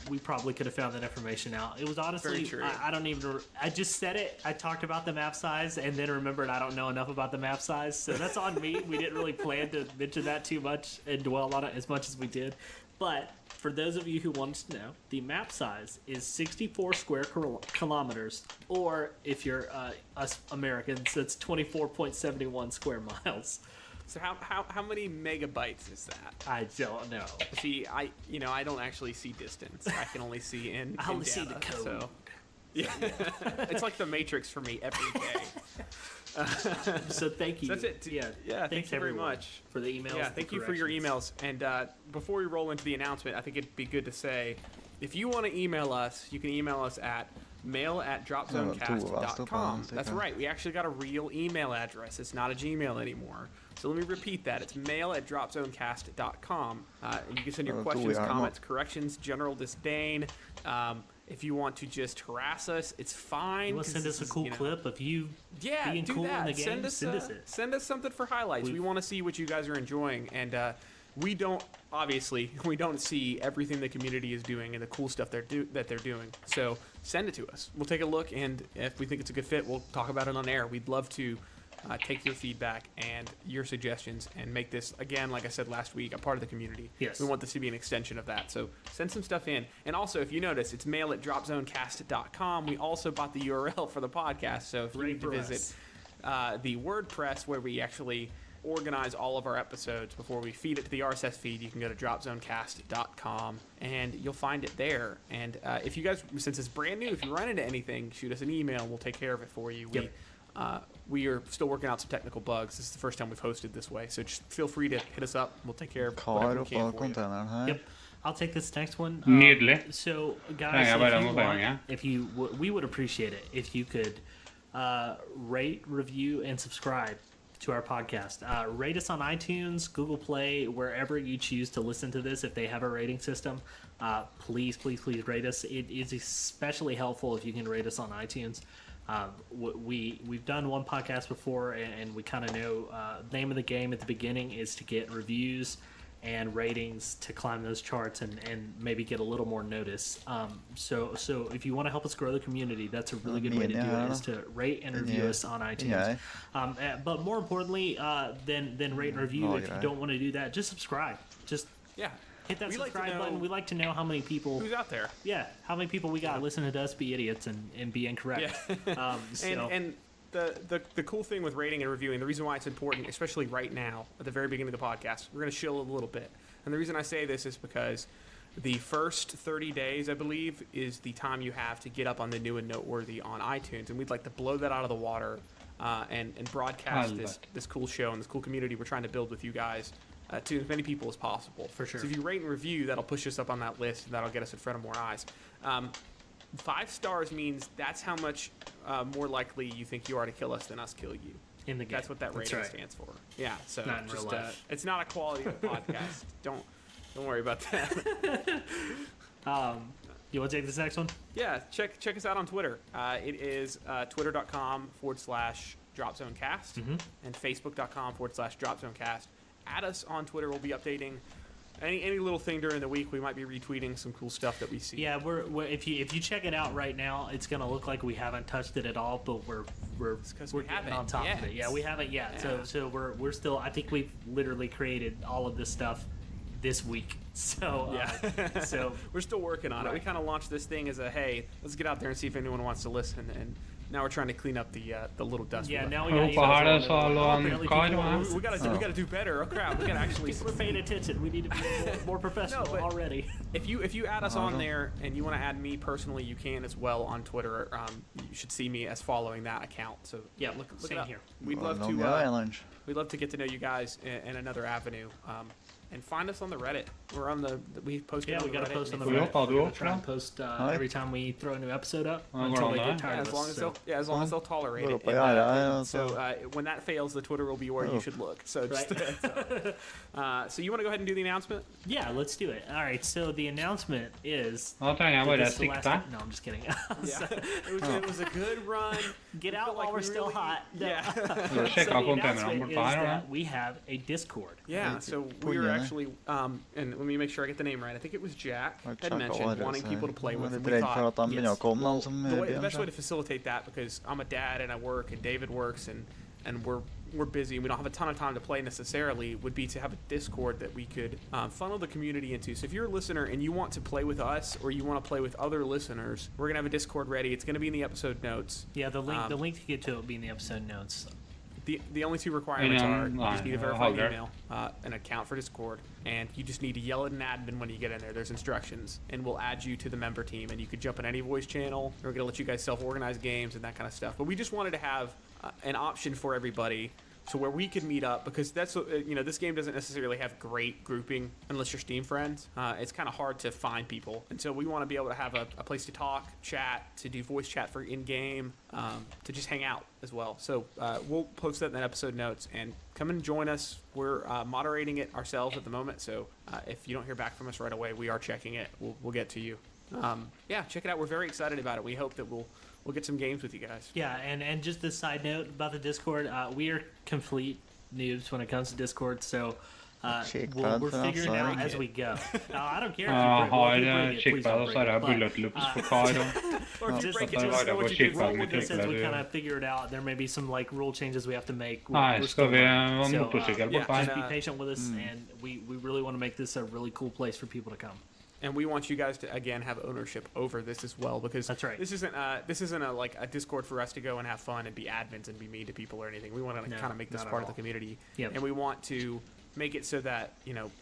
S4: we probably could have found that information out. It was honestly,
S3: Very true.
S4: I don't even. I just said it. I talked about the map size and then remembered I don't know enough about the map size. So that's on me. We didn't really plan to mention that too much and dwell on it as much as we did. But for those of you who wanted to know, the map size is 64 square kilometers, or if you're us Americans, that's 24.71 square miles.
S3: So how many megabytes is that?
S4: I don't know.
S3: See, I don't actually see distance. I can only see in.
S4: I only
S3: in
S4: see
S3: data,
S4: the code.
S3: So. Yeah, it's like the Matrix for me every day.
S4: So thank you.
S3: So that's it.
S4: Yeah.
S3: Yeah.
S4: Thanks
S3: Thank you very
S4: everyone
S3: much
S4: for the emails.
S3: Yeah,
S4: the
S3: thank you for your
S4: corrections.
S3: emails. And before we roll into the announcement, I think it'd be good to say, if you want to email us, you can email us at mail@dropzonecast.com. That's right. We actually got a real email address. It's not a Gmail anymore. So let me repeat that. It's mail@dropzonecast.com. And you can send your questions, comments, corrections, general disdain. If you want to just harass us, it's fine.
S4: You want to send us a cool clip of you being
S3: do
S4: cool
S3: that.
S4: in the game?
S3: Send us it. Send us something for highlights. We want to see what you guys are enjoying. And we don't see everything the community is doing and the cool stuff that they're doing. So send it to us. We'll take a look, and if we think it's a good fit, we'll talk about it on air. We'd love to take your feedback and your suggestions and make this, again, like I said last week, a part of the community.
S4: Yes.
S3: We want this to be an extension of that. So send some stuff in. And also, if you notice, it's mail@dropzonecast.com. We also bought the URL for the podcast. So if you need to visit the WordPress where we actually organize all of our episodes before we feed it to the RSS feed, you can go to dropzonecast.com and you'll find it there. And if you guys, since it's brand new, if you run into anything, shoot us an email. We'll take care of it for you.
S4: Yep.
S3: We are still working out some technical bugs. This is the first time we've hosted this way, so just feel free to hit us up. We'll take care of whatever we can for you.
S4: Yep. I'll take this next one.
S2: Nydelig.
S4: So,
S2: Trenger jeg bare
S4: guys,
S2: noe poeng, ja?
S4: we would appreciate it if you could rate, review, and subscribe to our podcast. Rate us on iTunes, Google Play, wherever you choose to listen to this. If they have a rating system, please rate us. It is especially helpful if you can rate us on iTunes. We've done one podcast before, and we kind of know name of the game at the beginning is to get reviews and ratings to climb those charts and maybe get a little more notice. So if you want to help us grow the community, that's a really good way to do it, is to rate and review us on iTunes. But more importantly than rate and review, if you don't want to do that, just subscribe. Just hit that subscribe button. We like to know how many people
S3: who's out there. Yeah,
S4: how many people we got listening to us be idiots and be incorrect.
S3: Yeah. And the cool thing with rating and reviewing, the reason why it's important, especially right now at the very beginning of the podcast, we're going to chill a little bit. And the reason I say this is because the first 30 days, I believe, is the time you have to get up on the new and noteworthy on iTunes. And we'd like to blow that out of the water and broadcast this cool show and this cool community we're trying to build with you guys to as many people as possible.
S4: For sure.
S3: So if you rate and review, that'll push us up on that list, and that'll get us in front of more eyes. 5 stars means that's how much more likely you think you are to kill us than us kill you.
S4: In the game.
S3: That's what that rating stands for. Yeah, so
S4: not in real life.
S3: It's not a quality of podcast. Don't worry about that.
S4: You want to take this next one?
S3: Yeah, check us out on Twitter. It is twitter.com/dropzonecast and facebook.com/dropzonecast. Add us on Twitter. We'll be updating any little thing during the week. We might be retweeting some cool stuff that we see.
S4: Yeah, we're if you check it out right now, it's gonna look like we haven't touched it at all, but we're getting on top of it. Yeah, we haven't yet. Yeah. So we're still. I think we've literally created all of this stuff this week. So so
S3: we're still working on it. We kind of launched this thing as a hey, let's get out there and see if anyone wants to listen. And now we're trying to clean up the little dust.
S4: Yeah, now we got
S3: to do better. Oh crap, we got to actually.
S4: We're paying attention. We need to be more professional already.
S3: If you add us on there and you want to add me personally, you can as well on Twitter. You should see me as following that account. So
S4: yeah, look it up.
S3: Here. We'd love to get to know you guys in another avenue. And find us on the Reddit. We're on we post.
S4: Yeah, we got to post on the Reddit. We're gonna try and post every time we throw a new episode up until they get tired of us.
S3: As long as they'll tolerate it. So when that fails, the Twitter will be where you should look. So just so you want to go ahead and do the announcement?
S4: Yeah, let's do it. All right. So the announcement is.
S2: No, I'm just
S4: kidding.
S3: It was a good run.
S4: Get out while we're still hot.
S3: Yeah.
S4: So the announcement is that we have a Discord.
S3: Yeah. So we are actually, and let me make sure I get the name right. I think it was Jack had mentioned wanting people to play with. And we thought, the best way to facilitate that, because I'm a dad and I work and David works and we're busy and we don't have a ton of time to play necessarily, would be to have a Discord that we could funnel the community into. So if you're a listener and you want to play with us or you want to play with other listeners, we're gonna have a Discord ready. It's gonna be in the episode notes.
S4: Yeah, the link to get to it will be in the episode notes.
S3: The only 2 requirements are you just need a verified email, an account for Discord, and you just need to yell at an admin when you get in there. There's instructions, and we'll add you to the member team, and you could jump in any voice channel. We're going to let you guys self-organize games and that kind of stuff. But we just wanted to have an option for everybody to where we could meet up, because that's this game doesn't necessarily have great grouping unless you're Steam friends. It's kind of hard to find people, and so we want to be able to have a place to talk, chat, to do voice chat for in-game, to just hang out as well. So we'll post that in the episode notes, and come and join us. We're moderating it ourselves at the moment, so if you don't hear back from us right away, we are checking it. We'll get to you. Check it out. We're very excited about it. We hope that we'll get some games with you guys.
S4: Yeah, and just a side note about the Discord, we are complete noobs when it comes to Discord, so we're figuring it out as we go. I don't care if you we kind of figure it out. There may be some rule changes we have to make. Just be patient with us, and we really want to make this a really cool place for people to come.
S3: And we want you guys to again have ownership over this as well, because
S4: that's right.
S3: This isn't a Discord for us to go and have fun and be admins and be mean to people or anything. We want to kind of make this part of the community, and we want to make it so that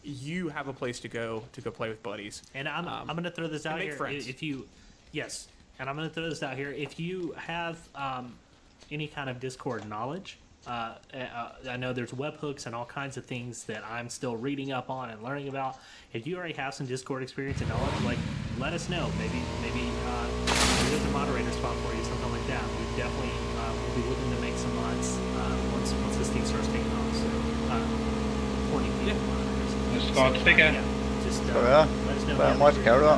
S3: you have a place to go play with buddies.
S4: And I'm going to throw this out here. And I'm going to throw this out here. If you have any kind of Discord knowledge. I know there's webhooks and all kinds of things that I'm still reading up on and learning about. If you already have some Discord experience and knowledge, let us know. Maybe we have the moderator spot for you, something like that. We definitely be looking to make some mods once this thing starts taking off. So, pointing people monitors.
S2: Det ska inte sticka.
S4: Just
S1: Ska vi?
S4: let us know.
S1: Vad
S4: how
S1: måste jag då?
S4: You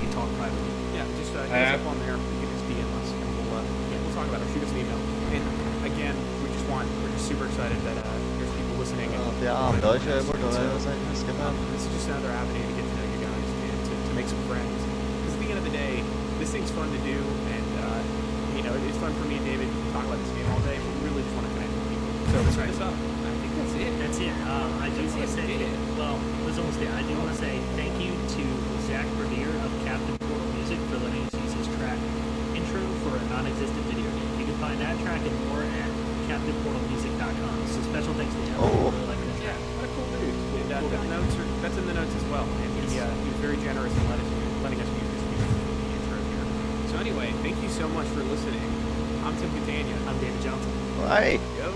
S4: can talk privately.
S3: Yeah, just hit us up on there. You can just DM us, and we'll talk about it. Shoot us an email. And again, we're just super excited that there's people listening. And
S1: Ja, det andra kör bortover och sen ska man...
S3: this is just another avenue to get to know you guys and to make some friends. Because at the end of the day, this thing's fun to do, and it's fun for me and David to talk about this game all day. But we really just want to connect with people. So let's wrap this up. I think that's it.
S4: That's it. I do want to say, well, let's almost say, I do want to say thank you to Zach Bernier of Captain Portal Music for letting us use his track intro for a non-existent video game. You can find that track and more at CaptainPortalMusic.com. So special thanks to him.
S1: Oh.
S4: I really like that
S3: Yeah,
S4: track.
S3: what a cool dude. And that's in the notes as well. And he was very generous in letting us use his music in the intro here. So anyway, thank you so much for listening. I'm Tim Catania.
S4: I'm David Johnson.
S1: Nej!
S3: Go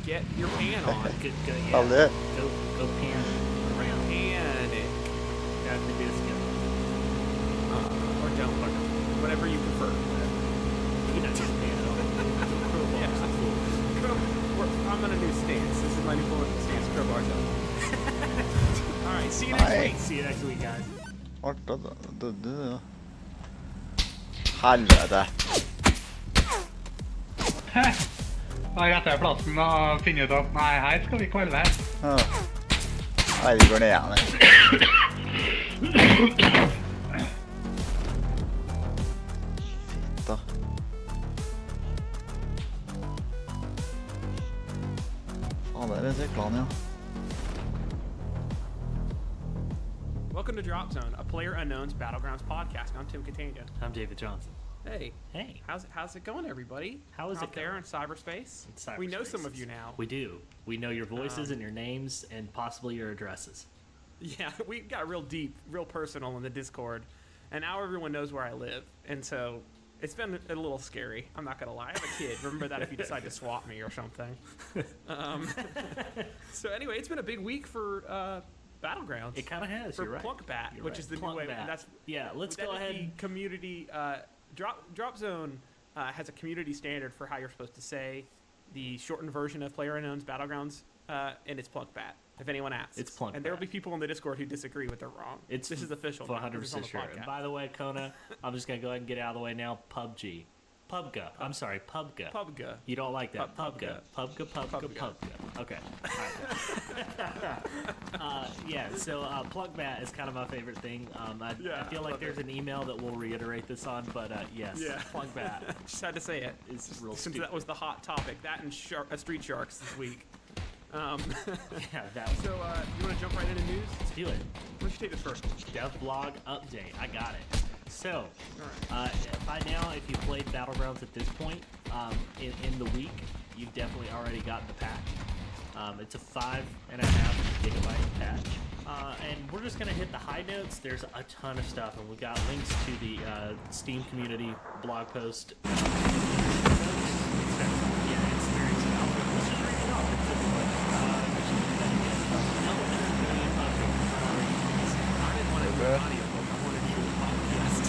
S3: get your pan on.
S1: Aldrig.
S4: Go pan around.
S3: Pan it.
S4: Got the disco.
S3: Or don't. Whatever you prefer.
S4: You know, just pan it on.
S3: Yeah. I'm on a new stance. This is my new political stance. Crowbar zone. All right. See you next
S1: Bye.
S3: week.
S4: See you next week, guys.
S1: Orta døde. Helvete.
S2: Da retter jeg plassen og finner ut at nei, her skal vi kvalve.
S1: Ja. Nei, det går ned igjen. Fitta. Faen, det er syklene, ja.
S3: Welcome to Drop Zone, a Player Unknown's Battlegrounds podcast. I'm Tim Catania.
S4: I'm David Johnson.
S3: Hey.
S4: Hey.
S3: How's it going, everybody?
S4: How is
S3: out
S4: it
S3: there
S4: going?
S3: in cyberspace?
S4: In
S3: We know
S4: cyberspace.
S3: some of you now.
S4: We do. We know your voices and your names and possibly your addresses.
S3: Yeah, we got real deep, real personal in the Discord, and now everyone knows where I live, and so it's been a little scary. I'm not gonna lie. I'm a kid. Remember that if you decide to swap me or something. So anyway, it's been a big week for Battlegrounds.
S4: It kind of has.
S3: For
S4: You're right.
S3: Plunkbat,
S4: You're
S3: which
S4: right.
S3: is the new
S4: Plunkbat.
S3: way. That's
S4: Yeah, let's
S3: that
S4: go
S3: is
S4: ahead.
S3: The community Drop Zone has a community standard for how you're supposed to say the shortened version of PlayerUnknown's Battlegrounds, and it's Plunkbat. If anyone asks,
S4: It's Plunkbat.
S3: And there will be people in the Discord who disagree with it wrong.
S4: This
S3: is official. now, 'cause it's on
S4: 100%
S3: the
S4: sure.
S3: podcast.
S4: And by the way, Kona, I'm just going to go ahead and get it out of the way now. PUBG. PUBG. I'm sorry, PUBG.
S3: PUBG.
S4: You don't like that.
S3: PUBG.
S4: PUBG. Okay. All right. Yeah, so Plunkbat is kind of my favorite thing. I feel like there's an email that we'll reiterate this on, but yes,
S3: Yeah.
S4: Plunkbat
S3: Just had to say it.
S4: is real
S3: Since
S4: stupid.
S3: that was the hot topic. That and Street Sharks this week.
S4: Yeah, that was.
S3: So you want to jump right into news?
S4: Let's do it.
S3: Why don't you take this first?
S4: Devlog update. I got it. So, by now, if you played Battlegrounds at this point, in the week, you've definitely already gotten the patch. It's a 5.5 gigabyte patch. And we're just going to hit the high notes. There's a ton of stuff, and we've got links to the Steam community blog post. Yeah, it's very exciting. Let's just read it off. I didn't want to do an audiobook. I wanted to do a podcast.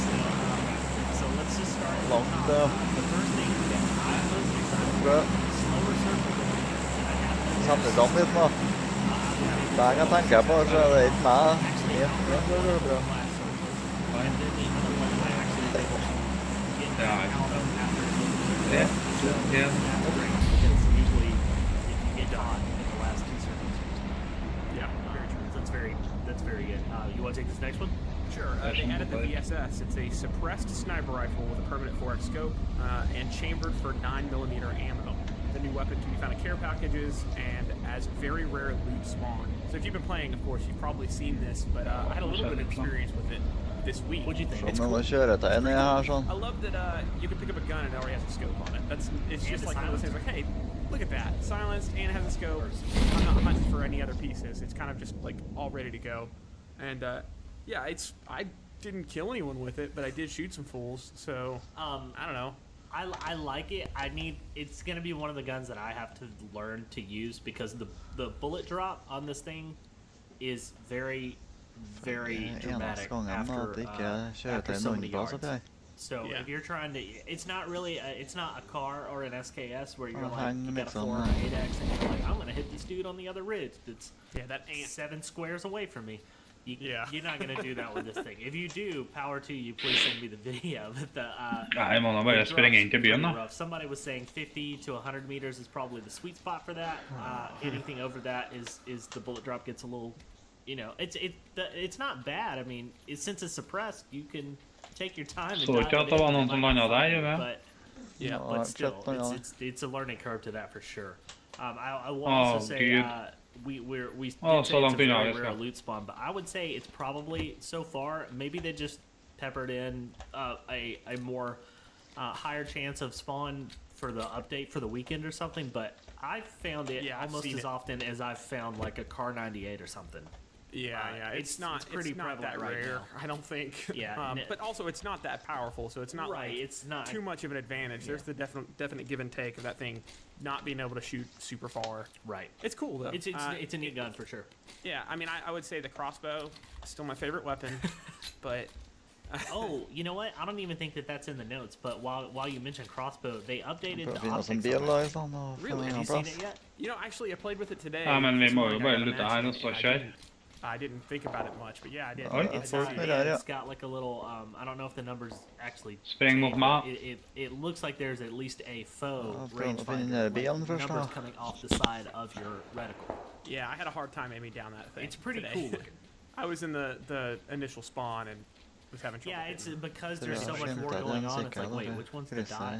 S4: So let's just start at the
S1: Long
S4: top.
S1: stuff.
S4: The first thing that I'm most excited
S1: Bra.
S4: about is slower circle than I have.
S1: Samtidig om litt nå. Det jeg kan tenke på, så er det ikke meg. Ja, det går bra.
S4: And then the other one I actually was able to get
S2: Yeah,
S4: out of after it.
S2: Yeah.
S4: So
S2: Yeah.
S4: that's great because usually if you get caught in the last two circles.
S3: Yeah, very true.
S4: That's very good. You want to take this next one?
S3: Sure. They added the VSS. It's a suppressed sniper rifle with a permanent 4x scope and chambered for 9mm ammo. The new weapon can be found in care packages and as very rare loot spawn. So if you've been playing, of course, you've probably seen this, but I had a little bit of experience with it this week.
S4: What'd you think?
S1: Som noen kjøretøy nede her sånn.
S3: I love that you can pick up a gun and it already has a scope on it. It's just
S4: it's
S3: like one of those things
S4: silenced.
S3: like, hey, look at that, silenced and it has a scope. I'm not just for any other pieces. It's kind of just like all ready to go. And yeah, I didn't kill anyone with it, but I did shoot some fools. So I don't know.
S4: I like it. It's gonna be one of the guns that I have to learn to use because the bullet drop on this thing is very, very dramatic
S1: Eneste gangen
S4: after
S1: at ikke
S4: after
S1: kjøretøy
S4: so
S1: noen
S4: many
S1: plass
S4: yards.
S1: oppi her.
S4: So
S3: Yeah.
S4: if you're trying to, it's not really, it's not a car or an SKS where you're
S1: Oh,
S4: like,
S1: hang
S4: you got a
S1: on,
S4: 4 or
S1: man.
S4: 8X and you're like, I'm gonna hit this dude on the other ridge that's
S3: that ain't.
S4: 7 squares away from me.
S3: Yeah.
S4: You're not gonna do that with this thing. If you do, power to you. Please send me the video. But the
S2: Nei, må nå bare
S4: the
S2: springe
S4: drop's
S2: inn til byen,
S4: pretty
S2: da.
S4: rough. Somebody was saying 50 to 100 meters is probably the sweet spot for that. Anything over that is the bullet drop gets a little, you know, it's not bad. I mean, since it's suppressed, you can take your time. And
S2: Så
S4: dial
S2: ikke at
S4: it
S2: det
S4: in.
S2: var noen
S4: You
S2: som
S4: might not
S2: landet der,
S4: find
S2: gjør
S4: it,
S2: vi?
S4: but
S3: Yeah.
S1: Ja,
S4: but still,
S1: kjøpt den, ja.
S4: it's a learning curve to that for sure. I will
S2: Oh,
S4: also say
S2: dude.
S4: we did
S2: Oh,
S4: say
S2: so
S4: it's
S2: langt
S4: a
S2: unna
S4: very
S2: vi
S4: rare
S2: skal.
S4: loot spawn, but I would say it's probably so far maybe they just peppered in a more higher chance of spawn for the update for the weekend or something. But I've found it
S3: Yeah, I've
S4: almost
S3: seen
S4: as
S3: it.
S4: often as I've found like a car 98 or something.
S3: Yeah.
S4: it's
S3: It's
S4: pretty
S3: not
S4: prevalent
S3: that
S4: right
S3: rare.
S4: now.
S3: I don't think.
S4: Yeah, and
S3: but also it's not that powerful, so it's not
S4: Right,
S3: like
S4: it's not-
S3: too much of an advantage. There's the definite give and take of that thing not being able to shoot super far.
S4: Right.
S3: It's cool though.
S4: It's a neat gun for sure.
S3: Yeah, I mean, I would say the crossbow is still my favorite weapon, but
S4: Oh, you know what? I don't even think that's in the notes. But while you mentioned crossbow, they updated
S1: Prøv å
S4: the
S1: finne oss en
S4: optics.
S1: bil
S4: on
S1: da,
S4: it.
S1: i sånn, og
S3: Really?
S1: finne
S4: Have
S1: en
S4: you seen
S1: plass.
S4: it yet?
S3: you know, actually, I played with it today.
S2: Ja, men vi
S3: this
S2: må jo
S3: morning.
S2: bare
S3: I got a
S2: lute her
S3: match
S2: og så
S3: and
S2: kjøre.
S3: I didn't think about it much, but yeah, I did.
S2: Oi.
S4: It's,
S1: Folk med der, ja.
S4: it's got like a little. I don't know if the numbers actually.
S2: Spring mot
S4: change,
S2: meg.
S4: but it looks like there's at least a faux
S1: Ja, prøv å finne den
S4: rangefinder.
S1: der bilen
S4: Like
S1: først,
S4: numbers
S1: da.
S4: coming off the side of your reticle.
S3: Yeah, I had a hard time aiming down that thing.
S4: It's pretty
S3: today.
S4: cool looking.
S3: I was in the initial spawn and was having trouble.
S4: Yeah, it's
S3: hitting.
S4: because
S1: Så
S4: there's
S1: det
S4: so
S1: er
S4: much more
S1: kjent,
S4: going
S1: den
S4: on. It's like,
S1: sykkel,
S4: wait,
S1: eller?
S4: which one's the
S1: Chris,
S4: dot?
S1: eh?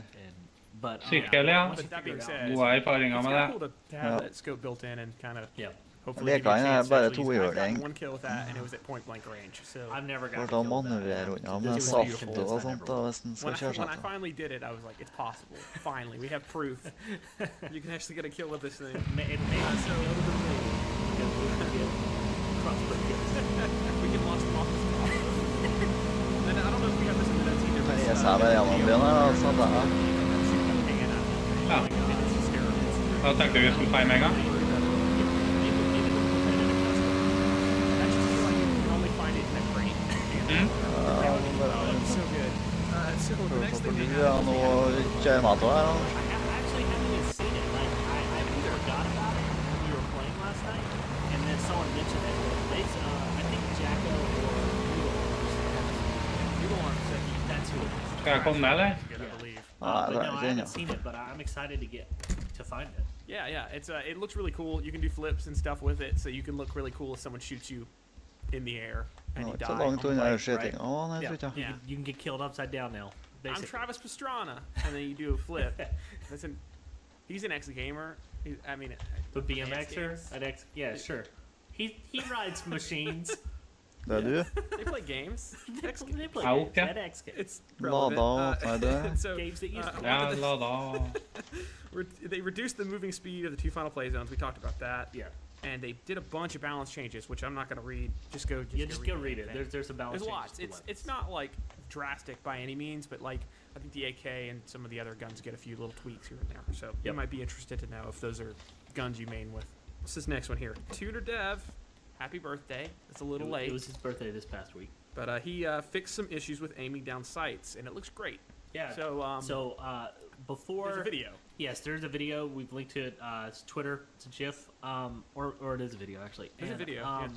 S4: But
S2: Sykkel, ja.
S4: once you
S3: But that
S4: figure
S3: being
S4: it out,
S3: said,
S2: Gode erfaringer
S3: it's
S2: med
S3: kind
S2: det.
S3: of cool to have
S1: Ja.
S3: that scope built in and kind of
S4: yeah.
S3: hopefully
S1: Det
S3: give you a
S1: kan jeg
S3: chance to
S1: bare
S3: actually use it. I've
S1: tohjuling.
S3: gotten one kill with that, and it was at point blank range. So
S4: I've never
S1: For
S4: got
S1: da manøvrerer unna med
S4: This is
S1: salt
S4: beautiful.
S1: og sånt, da, hvis den skal kjøre
S3: when I
S1: seg.
S3: finally did it, I was like, it's possible. Finally, we have proof. You can actually get a kill with this thing.
S4: It made us so go to the moon because we can get crossbow kills.
S3: We can launch them off this top. And I don't know if we have this in the notes either.
S1: Kan
S3: but,
S1: jeg se meg gjennom bilen her, og sånn da.
S2: Ja. Da tenkte vi skulle feie med en gang.
S3: So good. So the
S1: Prøv
S3: next
S1: å få
S3: thing they
S1: du
S3: have
S1: noe kjøre meg til her, da.
S4: I actually haven't even seen it. Like I forgot about it when we were playing last night, and then someone mentioned it. They, I think Jacko or Noodle Arms said that's who it is.
S2: Skal jeg komme ned, eller?
S3: good, I believe.
S4: But
S1: right,
S4: no, I
S1: then,
S4: haven't seen it, but I'm excited to find it.
S3: Yeah. It's it looks really cool. You can do flips and stuff with it, so you can look really cool if someone shoots you in the air and
S1: Nå,
S3: you
S1: ikke
S3: die.
S1: så langt
S3: on
S1: unna
S3: light,
S1: skyting.
S3: right?
S1: Å, nei,
S4: Yeah,
S1: tror ikke jeg.
S3: Yeah.
S4: You can get killed upside down now.
S3: I'm
S4: Basically.
S3: Travis Pastrana, and then you do a flip. He's an ex-gamer. I mean,
S4: But
S3: advanced
S4: BMXer
S3: games.
S4: at X, yeah, sure. He rides machines.
S1: Det er du.
S3: They play games.
S4: They play
S2: Au,
S4: games
S2: ja.
S4: at X Games.
S3: It's
S1: Lada
S3: relevant.
S1: og nei, det.
S3: So
S4: Games that used to
S2: Ja, lada.
S3: they reduced the moving speed of the 2 final play zones. We talked about that.
S4: Yeah.
S3: And they did a bunch of balance changes, which I'm not going to read. Just go
S4: read it.
S3: the
S4: There's a balance.
S3: There's
S4: change
S3: lots.
S4: to the weapons.
S3: It's not like drastic by any means, but like I think the AK and some of the other guns get a few little tweaks here and there. So you
S4: Yep.
S3: might be interested to know if those are guns you main with. What's this next one here? Tutor Dev, happy birthday. It's a little late,
S4: It was his birthday this past week.
S3: but he fixed some issues with aiming down sights, and it looks great.
S4: Yeah.
S3: So
S4: Before
S3: there's a video.
S4: Yes, there's a video. We've linked to it. It's Twitter. It's a GIF. Or it is a video actually.
S3: There's a
S4: And,
S3: video, yeah.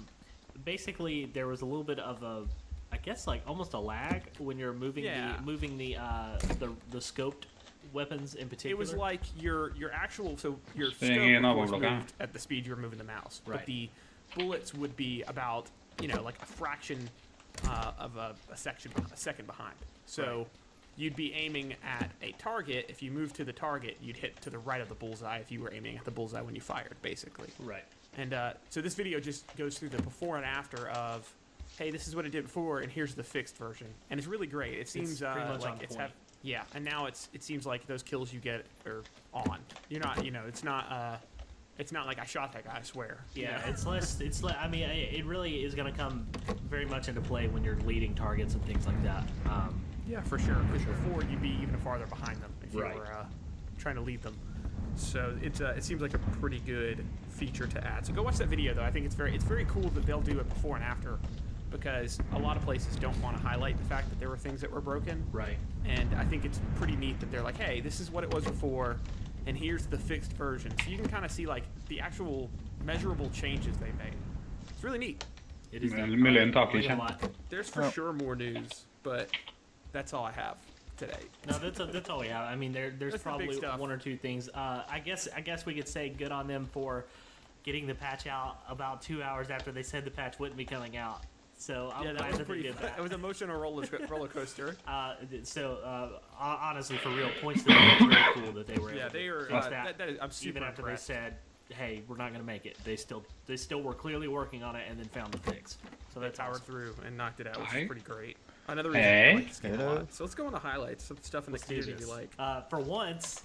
S4: Basically, there was a little bit of a, I guess like almost a lag when you're moving
S3: Yeah.
S4: the scoped weapons in particular.
S3: It was like your actual your
S2: Spinning
S3: scope
S2: in
S3: of
S2: and
S3: course,
S2: out, okay.
S3: moved at the speed you were moving the mouse,
S4: Right.
S3: but the bullets would be about like a fraction of a second behind. So
S4: Right.
S3: you'd be aiming at a target. If you moved to the target, you'd hit to the right of the bullseye if you were aiming at the bullseye when you fired, basically.
S4: right.
S3: And so this video just goes through the before and after of, hey, this is what it did before, and here's the fixed version, and it's really great. It seems
S4: pretty much
S3: like
S4: on
S3: it's
S4: point.
S3: yeah, and now it seems like those kills you get are on. You're not, it's not like I shot that guy. I swear. you
S4: Yeah,
S3: know?
S4: it's less. I mean, it really is going to come very much into play when you're leading targets and things like that.
S3: Yeah, for sure. Because before you'd be even farther behind them if you
S4: Right.
S3: were trying to lead them. So it seems like a pretty good feature to add. So go watch that video though. I think it's very cool that they'll do it before and after because a lot of places don't want to highlight the fact that there were things that were broken.
S4: Right.
S3: And I think it's pretty neat that they're like, hey, this is what it was before, and here's the fixed version. So you can kind of see like the actual measurable changes they made. It's really neat.
S4: It is
S2: Million talk,
S4: a
S2: Ishan.
S4: lot.
S3: There's for sure more news, but that's all I have today.
S4: No, that's all we have. I mean, there's
S3: That's the big
S4: probably
S3: stuff.
S4: one or two things. I guess we could say good on them for getting the patch out about 2 hours after they said the patch wouldn't be coming out. So I'm
S3: Yeah,
S4: glad
S3: that was
S4: that they
S3: pretty.
S4: did that.
S3: It was an emotional roller coaster.
S4: Honestly, for real, points to them, it's really cool that they were.
S3: Yeah,
S4: able
S3: they
S4: to
S3: are.
S4: fix that.
S3: That is, I'm super
S4: even after
S3: impressed.
S4: they said, "Hey, we're not going to make it," they still were clearly working on it and then found the fix. So
S3: They
S4: that's
S3: powered
S4: awesome.
S3: through and knocked it out, which
S2: Hey.
S3: is pretty great. Another reason
S2: Hey.
S3: I like this game a
S1: Hello.
S3: lot. So let's go on to highlights of the stuff in the
S4: Let's do
S3: community we
S4: this.
S3: like.
S4: For once,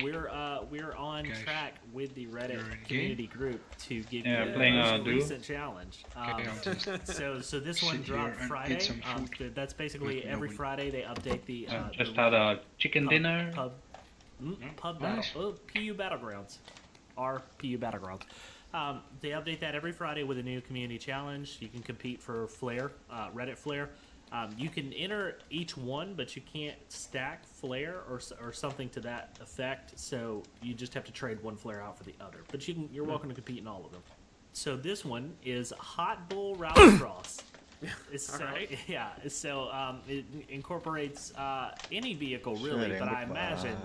S4: we're on
S2: Guys,
S4: track with the Reddit
S2: you're in game?
S4: community group to give
S2: Yeah,
S4: you
S2: playing,
S4: the most
S2: Duo?
S4: recent challenge.
S2: Okay, I'll just
S4: So this one
S2: sit here
S4: dropped
S2: and
S4: Friday.
S2: eat some food.
S4: That's basically
S2: with
S4: every
S2: nobody.
S4: Friday they update the
S2: just
S4: the
S2: had a chicken
S4: pub-
S2: dinner.
S4: pub
S2: Nice.
S4: battle. PU Battlegrounds. Our PU Battlegrounds. They update that every Friday with a new community challenge. You can compete for Flare, Reddit Flare. You can enter each one, but you can't stack Flare or something to that effect. So you just have to trade one Flare out for the other. But you're welcome to compete in all of them. So this one is Hot Bull Rallycross. So,
S3: Alright.
S4: yeah, so it incorporates any vehicle really,
S1: Sure,
S4: but I
S1: but,
S4: imagine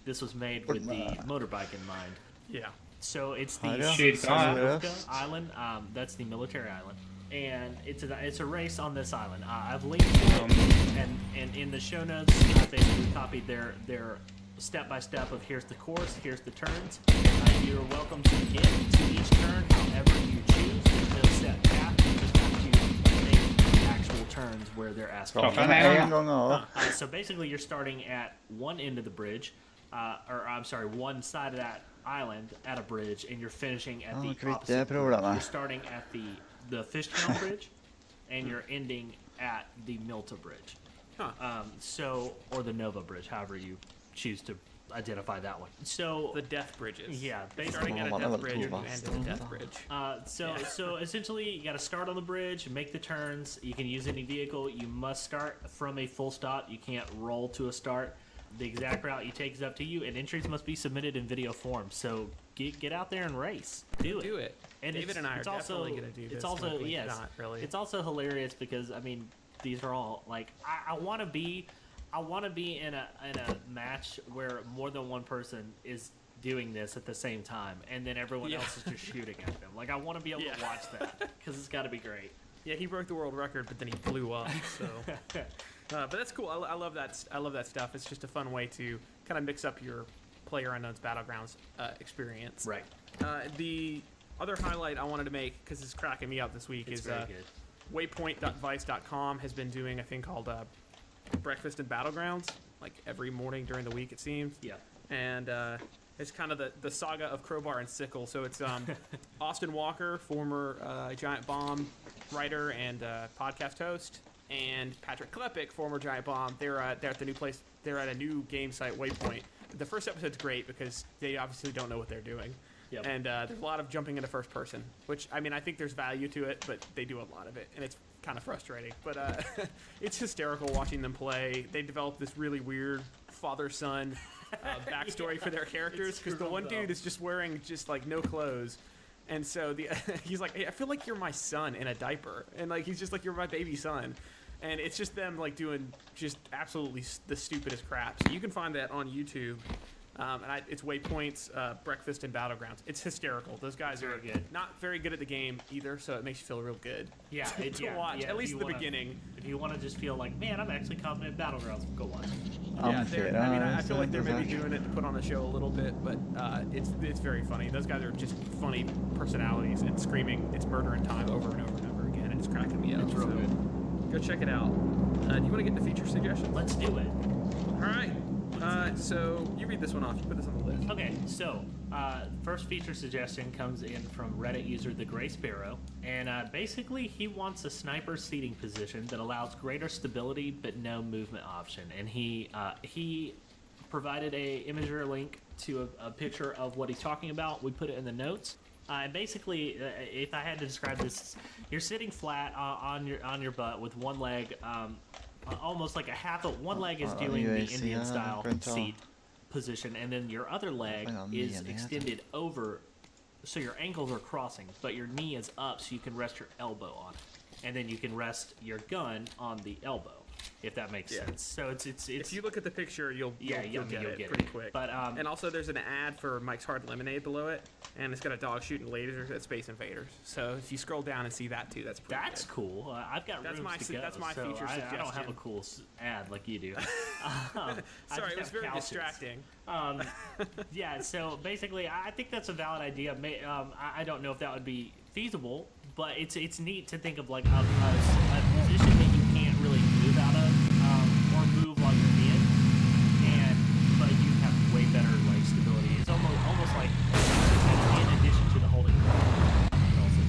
S4: this was made with the motorbike in mind.
S3: Yeah.
S4: So it's the
S1: Ja,
S2: Shit,
S4: Suzuka Island. That's the military island, and it's a race on this island. I've linked to it, and in the show notes, I basically copied their step by step of here's the course, here's the turns. You're welcome to get to each turn however you choose. There's no set path. You just have to make the actual turns where they're asking.
S2: Stop.
S1: Men en gång over.
S4: So basically, you're starting at one end of the bridge, one side of that island at a bridge, and you're finishing at the
S1: kvitt
S4: opposite
S1: det
S4: bridge.
S1: problemet.
S4: You're starting at the Fishtown Bridge, and you're ending at the Milta Bridge.
S3: Huh.
S4: Or the Nova Bridge, however you choose to identify that one. So
S3: The death bridges.
S4: Yeah,
S3: Starting at a
S1: Well,
S3: death
S1: well,
S3: bridge and
S1: well,
S3: end at a death bridge.
S4: So essentially, you got to start on the bridge, make the turns. You can use any vehicle. You must start from a full stop. You can't roll to a start. The exact route you take is up to you, and entries must be submitted in video form. So get out there and race. Do it. And
S3: David and I are definitely going to do this.
S4: It's also
S3: when we
S4: yes.
S3: not really.
S4: It's also hilarious because I mean these are all like I want to be in a match where more than one person is doing this at the same time, and then everyone else is just shooting at them. Like I want to be able to watch that because it's got to be great.
S3: Yeah, he broke the world record, but then he blew up. So, but that's cool. I love that. I love that stuff. It's just a fun way to kind of mix up your PlayerUnknown's Battlegrounds experience.
S4: Right.
S3: The other highlight I wanted to make because it's cracking me up this week
S4: It's
S3: is
S4: very good.
S3: Waypoint.vice.com has been doing a thing called Breakfast and Battlegrounds, like every morning during the week it seems.
S4: Yeah.
S3: And it's kind of the saga of Crowbar and Sickle. So it's Austin Walker, former Giant Bomb writer and podcast host, and Patrick Klepek, former Giant Bomb. They're at the new place. They're at a new game site, Waypoint. The first episode's great because they obviously don't know what they're doing.
S4: Yep.
S3: And there's a lot of jumping into first person, which, I mean, I think there's value to it, but they do a lot of it, and it's kind of frustrating. But it's hysterical watching them play. They develop this really weird father-son backstory for their characters, because the one dude is just wearing just, like, no clothes. And so he's like, hey, I feel like you're my son in a diaper. And, like, he's just like, you're my baby son. And it's just them, like, doing just absolutely the stupidest crap. So you can find that on YouTube. It's Waypoint's Breakfast and Battlegrounds. It's hysterical. Those guys are
S4: Very good.
S3: not very good at the game either, so it makes you feel real good.
S4: Yeah,
S3: to watch, at least in the beginning.
S4: If you want to just feel like, man, I'm actually confident in Battlegrounds, go watch it.
S3: Yeah, I feel like they're maybe doing it to put on the show a little bit, but it's very funny. Those guys are just funny personalities and screaming, it's murder in time over and over and over again, and it's cracking me up.
S4: It's real good.
S3: Go check it out. Do you want to get into feature suggestions?
S4: Let's do it.
S3: All right. So you read this one off. You put this on the list.
S4: Okay, so first feature suggestion comes in from Reddit user The Gray Sparrow, and basically he wants a sniper seating position that allows greater stability but no movement option. And he provided a imager link to a picture of what he's talking about. We put it in the notes. And basically, if I had to describe this, you're sitting flat on your butt with one leg, almost like one leg is doing the Indian style seat position, and then your other leg is extended over, so your ankles are crossing, but your knee is up, so you can rest your elbow on it, and then you can rest your gun on the elbow, if that makes sense. So it's
S3: if you look at the picture, you'll get it pretty quick.
S4: But
S3: and also there's an ad for Mike's Hard Lemonade below it, and it's got a dog shooting lasers at Space Invaders. So if you scroll down and see that too, that's pretty good.
S4: Cool. I've got rooms to go.
S3: That's my
S4: so
S3: feature suggestion.
S4: I don't have a cool ad like you do.
S3: Sorry, it was very distracting.
S4: Yeah. So basically, I think that's a valid idea. I don't know if that would be feasible, but it's neat to think of like a position that you can't really move out of or move while you're in, but you have way better like stability. It's almost like in addition to the holding.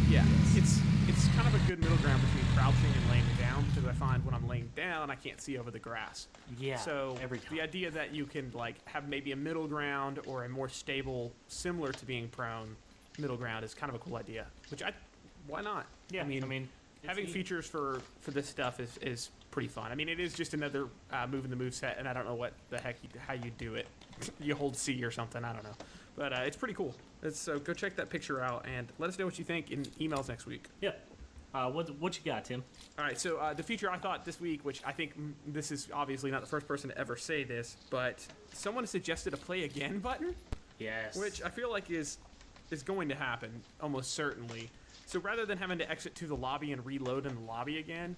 S3: Yeah, it's kind of a good middle ground between crouching and laying down, because I find when I'm laying down I can't see over the grass.
S4: Yeah.
S3: So
S4: every time.
S3: The idea that you can like have maybe a middle ground or a more stable, similar to being prone, middle ground is kind of a cool idea. Why not?
S4: Yeah. I mean
S3: having features for this stuff is pretty fun. I mean, it is just another move in the moveset, and I don't know what the heck how you do it. You hold C or something, I don't know. But it's pretty cool. So go check that picture out and let us know what you think in emails next week.
S4: Yeah. What you got, Tim?
S3: All right, so the feature I thought this week, which I think this is obviously not the first person to ever say this, but someone suggested a play again button.
S4: Yes.
S3: Which I feel like is going to happen almost certainly. So rather than having to exit to the lobby and reload in the lobby again,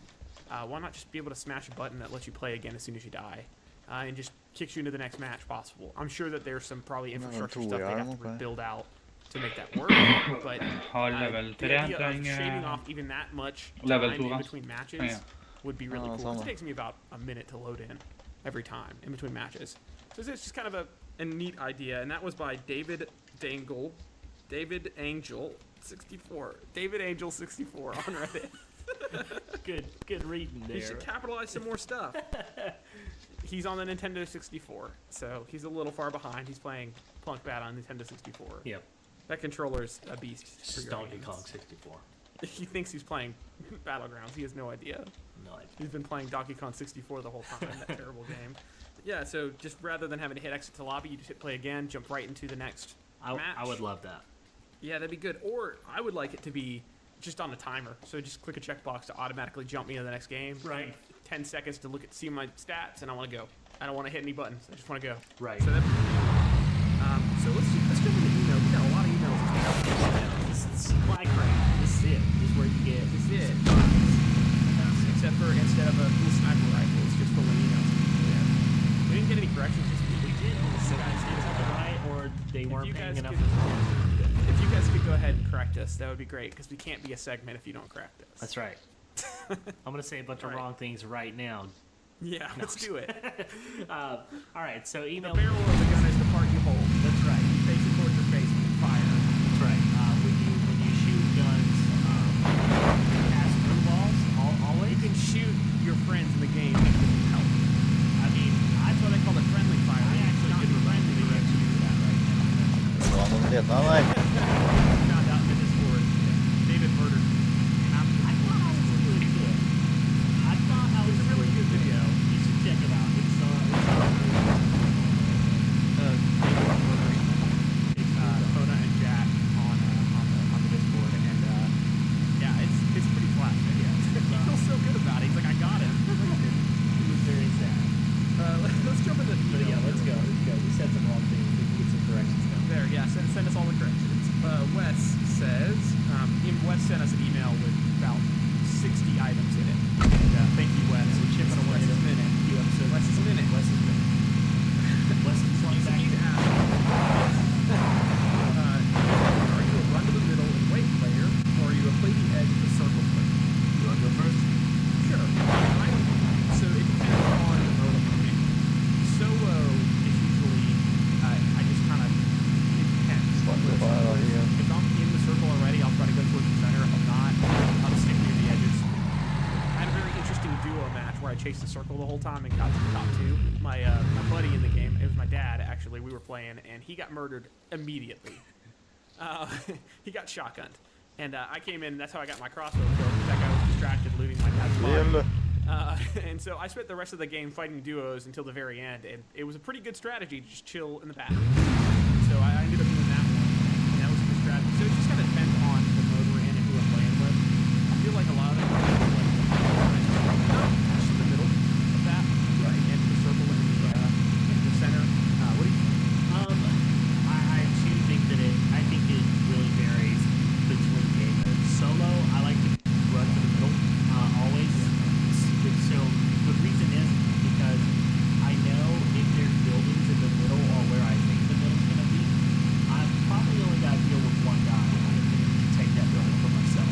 S3: why not just be able to smash a button that lets you play again as soon as you die, and just kicks you into the next match possible. I'm sure that there's some probably infrastructure stuff they have to build out to make that work, but the idea of shaving off even that much time in between matches would be really cool. It takes me about a minute to load in every time in between matches. So it's just kind of a neat idea, and that was by David Angel 64 on Reddit.
S4: Good reading there.
S3: He should capitalize some more stuff. He's on the Nintendo 64, so he's a little far behind. He's playing Plunk Bat on Nintendo 64.
S4: Yep.
S3: That controller's a beast. For
S4: Donkey Kong 64.
S3: He thinks he's playing Battlegrounds. He has no idea.
S4: No idea.
S3: He's been playing Donkey Kong 64 the whole time, that terrible game. Yeah, so just rather than having to hit exit to lobby, you just hit play again, jump right into the next match.
S4: I would love that.
S3: Yeah, that'd be good. Or I would like it to be just on a timer. So just click a checkbox to automatically jump me to the next game.
S4: Right.
S3: 10 seconds to see my stats, and I want to go. I don't want to hit any buttons. I just want to go.
S4: Right.
S3: So so let's jump into emails. We got a lot of emails.
S4: This is supply crate. This is it. This is where you get.
S3: This is it. Except for instead of a cool sniper rifle, it's just full of emails. Yeah. We didn't get any corrections this week.
S4: We did. So guys did something right, or they weren't paying enough.
S3: If you guys could go ahead and correct us, that would be great, because we can't be a segment if you don't correct us.
S4: That's right. I'm going to say a bunch of wrong things right now.
S3: Yeah, let's do it.
S4: All right, so email.
S3: The barrel of the gun is the part you hold.
S4: That's right.
S3: You face it towards your face when you fire.
S4: That's right. When you shoot guns, pass through walls, always.
S3: You can shoot your friends in the game with help. I mean, that's what they call it, friendly fire. I actually did friendly to use that right now. Found out in the Discord. David murdered me.
S4: I thought I was really good. I thought I was a really good video. You should check it out. It's
S3: Kona and Jack on the Discord, and yeah, it's pretty flat. Yeah, he feels so good about it. He's like, I got him.
S4: He was very sad.
S3: Let's jump into the
S4: But yeah, let's go. We said some wrong things. We can get some corrections now.
S3: There, yeah, send us all the corrections. Wes says, Wes sent us an email with about 60 items in it. And, thank you, Wes. We're chipping away at a minute. Wes's minute. Wes's slung back. Are you a run to the middle and wait player, or are you a play the edge of the circle player?
S4: You want to go first?
S3: Sure. So it depends on the mode I'm playing. Solo is usually, I just kind of, it depends. If I'm in the circle already, I'll try to go towards the center. If I'm not, I'll just stick near the edges. I had a very interesting duo match where I chased the circle the whole time and got to the top two. My buddy in the game, it was my dad actually, we were playing, and he got murdered immediately. he got shotgunned. And I came in, that's how I got my crossbow kill, because that guy was distracted looting my dad's body. And so I spent the rest of the game fighting duos until the very end, and it was a pretty good strategy to just chill in the back. So I ended up doing that one, and that was a good strategy. So it just kind of depends on the mode we're in and who I'm playing with. I feel like a lot of it is just in the middle of that, right, and the circle in the center. What do you think?
S4: I too think that I think it really varies between game modes. Solo, I like to run to the middle, always. So the reason is because I know if there's buildings in the middle or where I think the middle's gonna be, I've probably only got to deal with one guy to take that building for myself.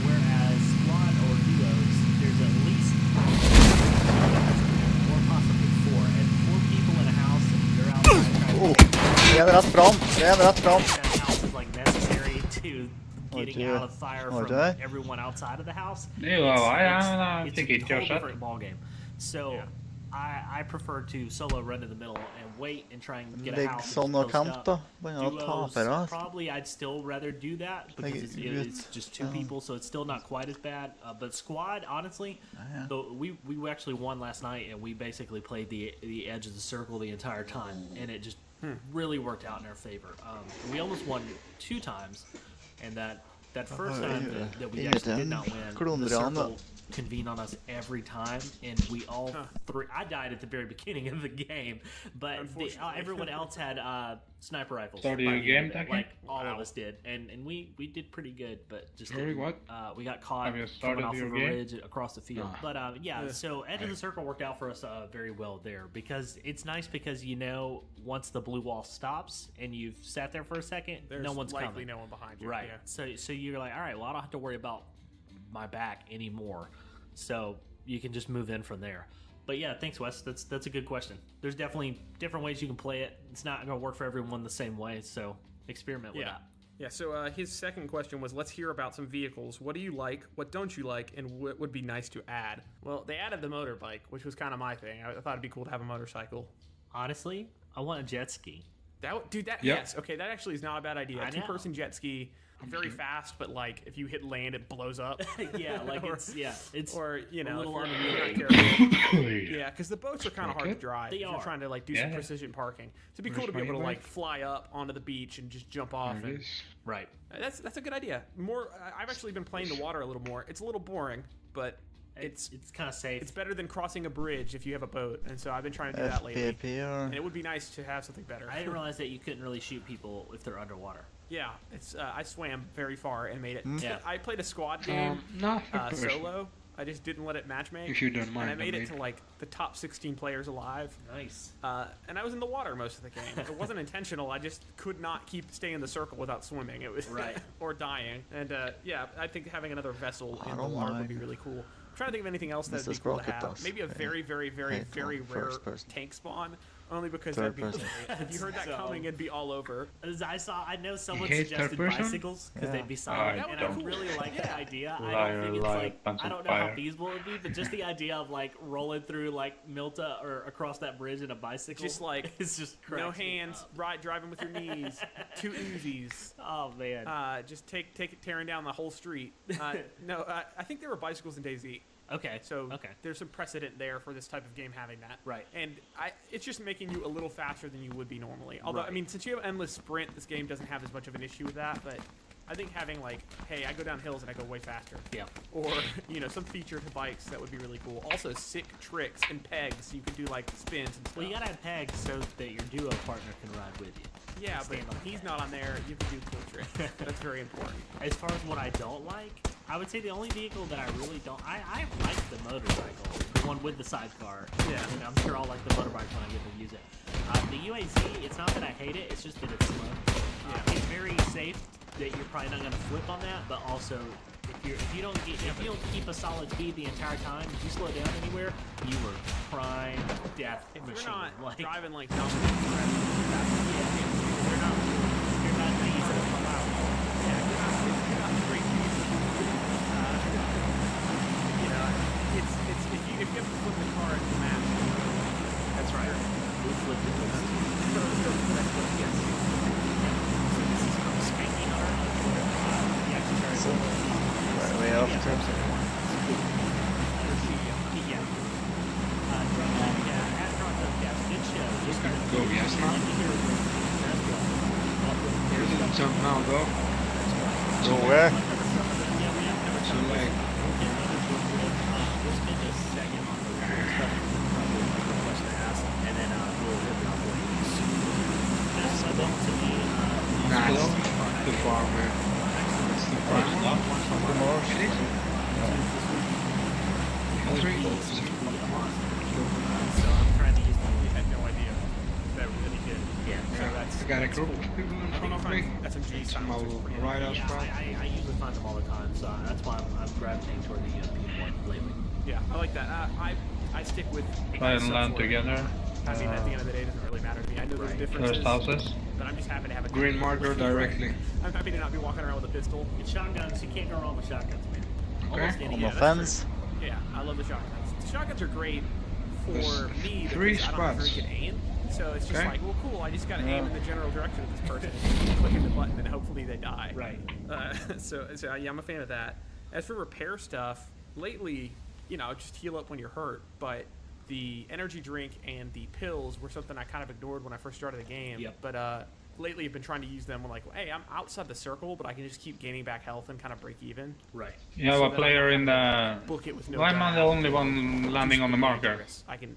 S4: Whereas squad or duos, there's at least or possibly 4, and 4 people in a house, and you're outside trying to that house is like necessary to getting out of fire from everyone outside of the house. It's a whole different ballgame. So I prefer to solo run to the middle and wait and try and get a house. Duos, probably I'd still rather do that because it's just 2 people, so it's still not quite as bad. But squad, honestly, we actually won last night, and we basically played the edge of the circle the entire time, and it just really worked out in our favor. We almost won 2 times, and that first time that we actually did not win, the circle convened on us every time, and we all 3. I died at the very beginning of the game, but everyone else had sniper rifles. Like all of us did, and we did pretty good, but just we got caught coming off of a ridge across the field. But so edge of the circle worked out for us very well there, because it's nice because once the blue wall stops and you've sat there for a second, no one's likely coming.
S3: No one behind you.
S4: Right. Yeah. So you're like, all right, well, I don't have to worry about my back anymore, so you can just move in from there. But yeah, thanks, Wes. That's a good question. There's definitely different ways you can play it. It's not going to work for everyone the same way, so experiment with that.
S3: Yeah, so his second question was, let's hear about some vehicles. What do you like? What don't you like? And what would be nice to add? Well, they added the motorbike, which was kind of my thing. I thought it'd be cool to have a motorcycle.
S4: Honestly, I want a jet ski.
S3: Yes. Okay, that actually is not a bad idea. A 2-person jet ski. Very fast, but like if you hit land, it blows up.
S4: Yeah, like it's
S3: or
S4: a little
S3: yeah, because the boats are kind of hard to drive.
S4: They are.
S3: You're trying to like do some precision parking. So it'd be cool to be able to like fly up onto the beach and just jump off.
S4: Right.
S3: That's a good idea. I've actually been playing the water a little more. It's a little boring, but it's
S4: kind of safe.
S3: It's better than crossing a bridge if you have a boat, and so I've been trying to do that lately. And it would be nice to have something better.
S4: I didn't realize that you couldn't really shoot people if they're underwater.
S3: Yeah, I swam very far and made it. Yeah. I played a squad game solo. I just didn't let it matchmake.
S2: If you don't mind,
S3: and I made it to like the top 16 players alive.
S4: Nice.
S3: And I was in the water most of the game. It wasn't intentional. I just could not stay in the circle without swimming. It was or dying. And I think having another vessel in the water would be really cool. I'm trying to think of anything else that would be cool to have. Maybe a very, very, very, very rare tank spawn. Only because that'd be great. If you heard that coming, it'd be all over.
S4: I know someone suggested bicycles because they'd be solid, and I really like that idea. I don't think it's like, I don't know how feasible it would be, but just the idea of like rolling through like Milta or across that bridge in a bicycle,
S3: just like
S4: it's just
S3: no hands, driving with your knees, 2 Uzis.
S4: Oh man,
S3: just take it tearing down the whole street. I think there were bicycles in DayZ.
S4: Okay.
S3: So there's some precedent there for this type of game having that.
S4: Right.
S3: And it's just making you a little faster than you would be normally. Although, I mean, since you have endless sprint, this game doesn't have as much of an issue with that. But I think having like, hey, I go down hills and I go way faster.
S4: Yeah.
S3: Or, some feature to bikes that would be really cool. Also, sick tricks and pegs. You can do like spins and stuff.
S4: Well, you gotta have pegs so that your duo partner can ride with you.
S3: Yeah, but when he's not on there, you can do cool tricks. That's very important.
S4: As far as what I don't like, I would say the only vehicle that I really don't... I like the motorcycle, the one with the sidecar.
S3: Yeah.
S4: And I'm sure I'll like the motorbike when I get to use it. The UAZ, it's not that I hate it, it's just that it's slow. It's very safe that you're probably not going to flip on that, but also if you don't keep a solid speed the entire time, if you slow down anywhere, you are prime death machine.
S3: If you're not driving like
S4: you're not easy.
S3: If you have to flip the car into the map,
S4: that's right. We flipped it.
S3: Yes.
S4: So this is from Spanking
S2: So now go.
S1: Go where?
S4: Yeah, we have never
S2: So
S4: done
S2: like,
S4: we'll spend a second on the stuff, probably like the question I asked, and then we'll rip it off what you use. That's my bump to me.
S2: nah, it's too far, man. It's too far. Three.
S4: So I'm trying to use the
S3: You had no idea that really good.
S4: yeah. So that's
S2: I got a group of people in front of me.
S3: SMG
S2: Some
S3: sounds
S2: will
S3: pretty
S2: ride
S3: good.
S2: us
S4: yeah,
S2: from.
S4: I usually find them all the time, so that's why I'm gravitating toward the P1 lately.
S3: Yeah, I like that. I stick with.
S2: Try and land
S3: sub-4.
S2: together.
S3: I mean, at the end of the day, it doesn't really matter to me. I know there's differences,
S2: First houses.
S3: but I'm just happy to have a
S2: Green marker directly.
S3: I'm happy to not be walking around with a pistol.
S4: It's shotguns. You can't go wrong with shotguns, man. Almost any
S1: On the
S4: gun.
S1: fence.
S3: Yeah, I love the shotguns. The shotguns are great for
S2: There's
S3: me
S2: three
S3: because I don't have very
S2: spots.
S3: good aim. So it's just
S2: Okay.
S3: like, well, cool. I just gotta
S1: Yeah.
S3: aim in the general direction of this person, clicking the button, and hopefully they die.
S4: Right.
S3: So yeah, I'm a fan of that. As for repair stuff, lately, just heal up when you're hurt. But the energy drink and the pills were something I kind of ignored when I first started the game.
S4: Yep.
S3: But lately, I've been trying to use them when like, hey, I'm outside the circle, but I can just keep gaining back health and kind of break even.
S4: Right.
S2: You have
S3: So
S2: a
S3: that I
S2: player
S3: don't
S2: in
S3: have
S2: the.
S3: to book it with no
S2: Why am I the
S3: gun.
S2: only one landing on the marker?
S3: I can,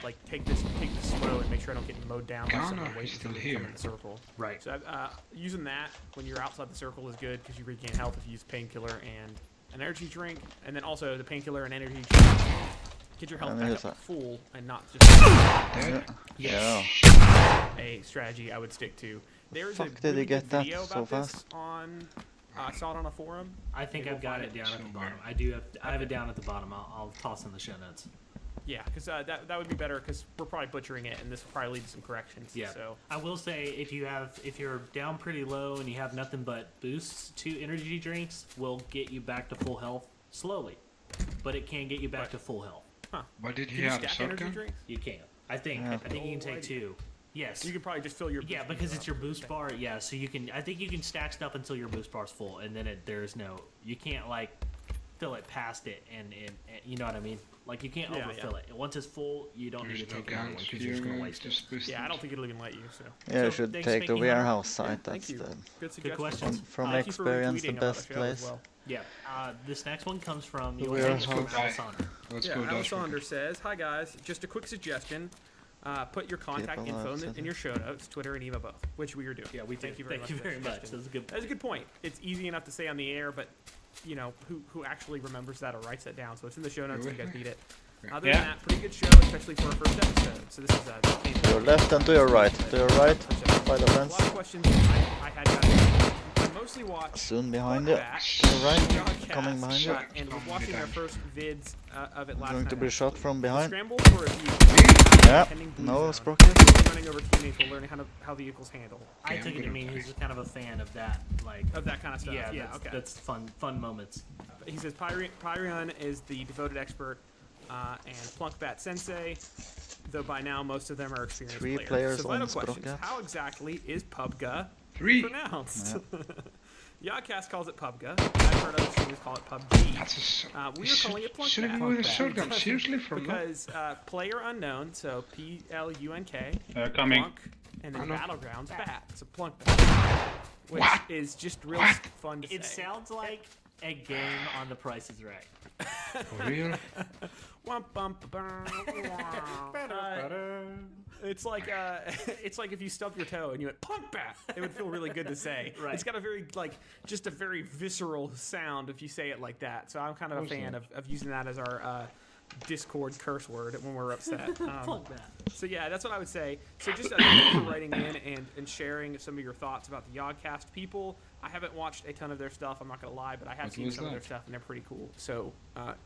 S3: like take this slow and make sure I don't get mowed down by
S2: Gunner
S3: someone
S2: is
S3: waiting for
S2: still
S3: me to come
S2: here.
S3: in the circle.
S4: Right.
S3: So using that when you're outside the circle is good because you regain health if you use painkiller and an energy drink, and then also the painkiller and energy drink get your health
S1: And
S3: back
S1: here's
S3: up
S1: a-
S3: full and not just
S1: Yeah. Yeah.
S3: a strategy I would stick to. There's
S1: Fuck,
S3: a
S1: did he
S3: really
S1: get
S3: good
S1: that
S3: video
S1: so
S3: about this
S1: fast?
S3: on. I saw it on a forum.
S4: I think
S3: Maybe
S4: I've
S3: we'll
S4: got
S3: find
S4: it down at the
S2: somewhere.
S4: bottom. I have it down at the bottom. I'll toss in the show notes.
S3: Yeah, because that would be better because we're probably butchering it, and this will probably lead to some corrections.
S4: Yeah.
S3: So
S4: I will say if you're down pretty low and you have nothing but boosts, 2 energy drinks will get you back to full health slowly, but it can get you back to full health.
S2: But did
S3: can
S2: he
S3: you
S2: have a
S3: stack energy
S2: shotgun?
S3: drinks?
S4: You can. I think
S1: Yeah.
S4: you can take
S3: Alrighty.
S4: 2. Yes.
S3: You can probably just fill your
S4: Yeah,
S3: boost
S4: because
S3: bar
S4: it's your
S3: up.
S4: boost bar. Yeah, so you can. I think you can stack stuff until your boost bar's full, and then there's no. You can't like fill it past it, and you know what I mean. Like you can't
S3: Yeah,
S4: overfill it. Once it's full, you don't need
S2: There's
S4: to
S2: no
S4: take another one
S2: guns
S4: because you're just gonna waste it.
S2: just boosted.
S3: Yeah, I don't think it'll even let you. So
S1: Yeah, you
S4: So,
S1: should
S4: thanks,
S1: take the
S4: Mickey.
S1: warehouse
S3: Yeah,
S1: site.
S3: thank
S1: That's
S3: you.
S1: the
S3: Good suggestion.
S1: From
S4: questions.
S3: Thank you for
S1: experience the
S3: retweeting about
S1: best
S3: show as
S1: place.
S3: well.
S4: Yeah. This next one comes from
S1: The
S4: your
S1: warehouse.
S4: Alexander.
S2: Let's
S3: Yeah,
S2: go, Dutch.
S3: Alexander says, "Hi guys, just a quick suggestion. Put your contact
S1: People
S3: info
S1: have
S3: in your show notes, Twitter and email both, which we are doing.
S4: Yeah, we
S3: thank
S4: do.
S3: you very
S4: Thank
S3: much.
S4: you
S3: for that
S4: very much.
S3: suggestion.
S4: That's a good.
S3: That's a good point. It's easy enough to say on the air, but who actually remembers that or writes that down? So it's in the show notes if you guys need it. Other
S2: Yeah.
S3: than that, pretty good show, especially for our first episode. So this is
S1: To your left and to your right. To your right, by the
S3: a lot of
S1: fence.
S3: questions I had guys. I mostly watched
S1: Soon behind you.
S3: back,
S1: To your right,
S3: Podcast,
S1: coming behind you.
S3: and was watching their first vids of it last
S1: Going
S3: night.
S1: to be shot from behind.
S3: Scramble for a view.
S1: Yeah,
S3: Pending blue
S1: no
S3: zone.
S1: sprocket.
S3: Running over teammates while learning how vehicles handle.
S4: I
S2: Okay,
S4: took
S2: I'm
S4: it to
S2: gonna
S4: mean
S2: play.
S4: he's kind of a fan of that, like.
S3: Of that kind of stuff.
S4: Yeah,
S3: Yeah,
S4: that's,
S3: okay.
S4: that's fun moments.
S3: He says Pyrion is the devoted expert and Plunkbat Sensei, though by now most of them are experienced
S1: 3
S3: players.
S1: players
S3: So
S1: on
S3: vital questions.
S1: Sprocket.
S3: How exactly is PUBG
S2: 3.
S3: pronounced? Yodcast calls it PUBG. I've heard other streamers call it PUBG.
S2: That's a
S3: We are calling it
S2: Should I
S3: Plunkbat.
S2: go with a shotgun? Seriously, from now?
S3: Because player unknown, so PLUNK,
S2: Coming.
S3: Plunk, and then
S2: I know.
S3: Battlegrounds bat. It's a Plunkbat, which
S2: What?
S3: is just really
S2: What?
S3: fun to
S4: It
S3: say.
S4: sounds like a game on The Price is Right.
S2: For real?
S3: Womp bump bum. It's like it's like if you stubbed your toe and you went punk bat. It would feel really good to say.
S4: Right.
S3: It's got a very just a very visceral sound if you say it like that. So I'm kind of a fan of using that as our Discord curse word when we're upset.
S4: Plunk that.
S3: So yeah, that's what I would say. So just thank you for writing in and sharing some of your thoughts about the Yodcast people. I haven't watched a ton of their stuff, I'm not gonna lie, but I have
S2: What
S3: seen
S2: was
S3: some of their
S2: that?
S3: stuff and they're pretty cool. So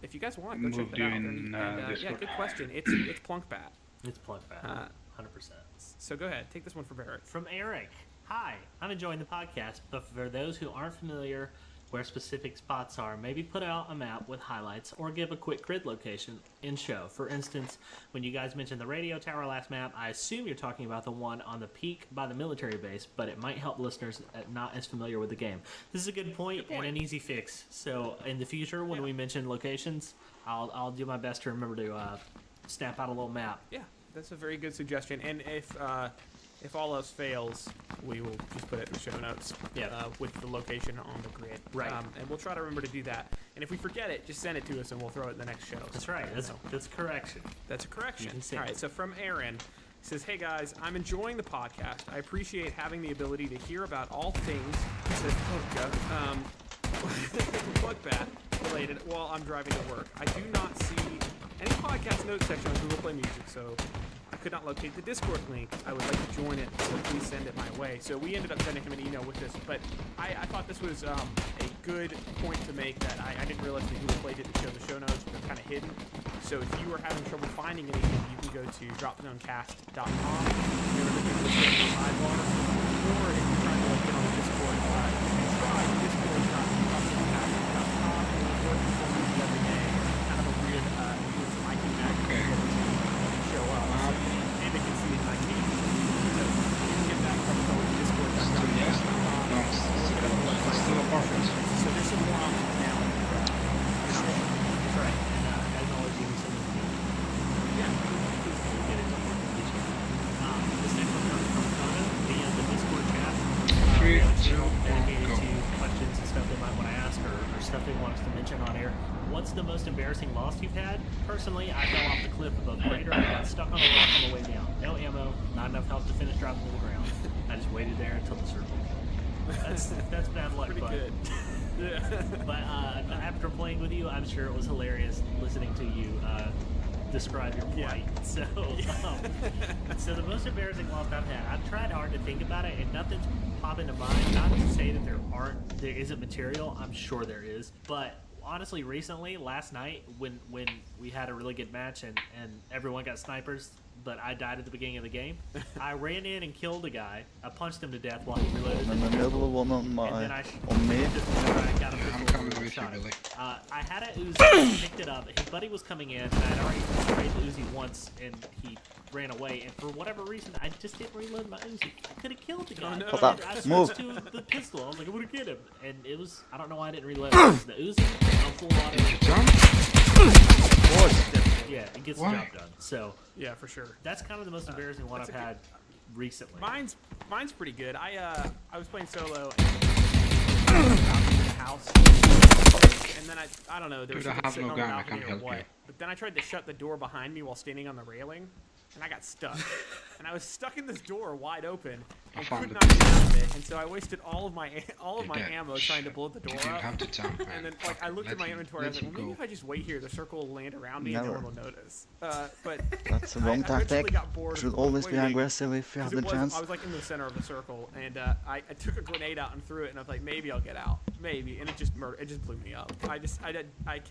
S3: if you guys want, go check
S2: Moved
S3: that
S2: you
S3: out.
S2: in,
S3: yeah,
S2: Discord.
S3: good question. It's Plunkbat.
S4: It's Plunk that. 100%.
S3: So go ahead, take this one for Barrett.
S4: From Eric. Hi, I'm enjoying the podcast, but for those who aren't familiar where specific spots are, maybe put out a map with highlights or give a quick grid location in show. For instance, when you guys mentioned the radio tower last map, I assume you're talking about the one on the peak by the military base, but it might help listeners not as familiar with the game. This is a good point and an easy fix. So in the future, when we mention locations, I'll do my best to remember to snap out a little map.
S3: Yeah, that's a very good suggestion. And if if all else fails, we will just put it in the show notes with the location on the grid.
S4: Right.
S3: And we'll try to remember to do that. And if we forget it, just send it to us and we'll throw it in the next show.
S4: That's right. That's correction.
S3: That's a correction.
S4: You can say
S3: All right,
S4: it.
S3: so from Aaron, he says, hey guys, I'm enjoying the podcast. I appreciate having the ability to hear about all things, he says, Bloodbath related while I'm driving to work. I do not see any podcast notes section on Google Play Music, so I could not locate the Discord link. I would like to join it, so please send it my way. So we ended up sending him an email with this, but I thought this was a good point to make that I didn't realize that Google Play didn't show the show notes, but they're kind of hidden. So if you are having trouble finding anything, you can go to dropzonecast.com. You're looking at the sidebar, or if you're trying to get on the Discord, you can try discord.dropzonecast.com. It's working for me every day. It's kind of a weird IT Mac show up. And they can see it in IT. So you can get that from going to discord.dropzonecast.com. So there's some more options now. That's right. And as always, you can send them to me. Yeah. Please get it on this next one comes from Kona via the Discord chat. We have a channel dedicated to questions and stuff they might want to ask or stuff they want us to mention on air. What's the most embarrassing loss you've had? Personally, I fell off the cliff above Crater and got stuck on a rock on the way down. No ammo, not enough health to finish dropping to the ground. I just waited there until the circle came. That's bad luck, Pretty
S4: but
S3: good. Yeah.
S4: But after playing with you, I'm sure it was hilarious listening to you describe your plight. So, so the most embarrassing loss I've had, I've tried hard to think about it, and nothing's popping to mind. Not to say that there isn't material. I'm sure there is, but honestly, recently, last night, when we had a really good match and everyone got snipers, but I died at the beginning of the game, I ran in and killed a guy. I punched him to death while he reloaded.
S1: And the middle one on me.
S4: I got
S2: I'm coming with you, Billy.
S4: I had a Uzi, picked it up. His buddy was coming in, and I'd already sprayed the Uzi once, and he ran away. And for whatever reason, I just didn't reload my Uzi. I could have killed the guy.
S3: Oh, no.
S1: Hold up.
S4: I
S1: Move.
S4: switched to the pistol. I was like, I'm gonna get him. And it was, I don't know why I didn't reload. It was the Uzi, I'm full auto.
S2: Did you jump?
S4: Yeah, it gets the job done. So
S3: Yeah, for sure.
S4: that's kind of the most embarrassing one I've had recently.
S3: Mine's pretty good. I was playing solo and in the house, and then I don't know, there was
S2: Dude, I
S3: something
S2: have
S3: sitting
S2: no
S3: on the
S2: gun, I
S3: balcony
S2: can't
S3: or
S2: help
S3: what.
S2: you.
S3: But then I tried to shut the door behind me while standing on the railing, and I got stuck. And I was stuck in this door wide open and
S2: found
S3: could
S2: it.
S3: not get out of it. And so I wasted all of my
S2: dead.
S3: ammo trying to blow the door
S2: You
S3: up.
S2: have to jump, man.
S3: And then, like, I looked at my inventory, I was like, well, maybe if I just wait here, the circle will land around me and no
S1: Never.
S3: one will notice. But
S1: That's the wrong
S3: I eventually
S1: tactic.
S3: got bored
S1: Should
S3: of
S1: always be
S3: waiting.
S1: aggressive if you have the chance.
S3: I was like in the center of the circle, and I took a grenade out and threw it, and I was like, maybe I'll get out, maybe, and it just blew me up. I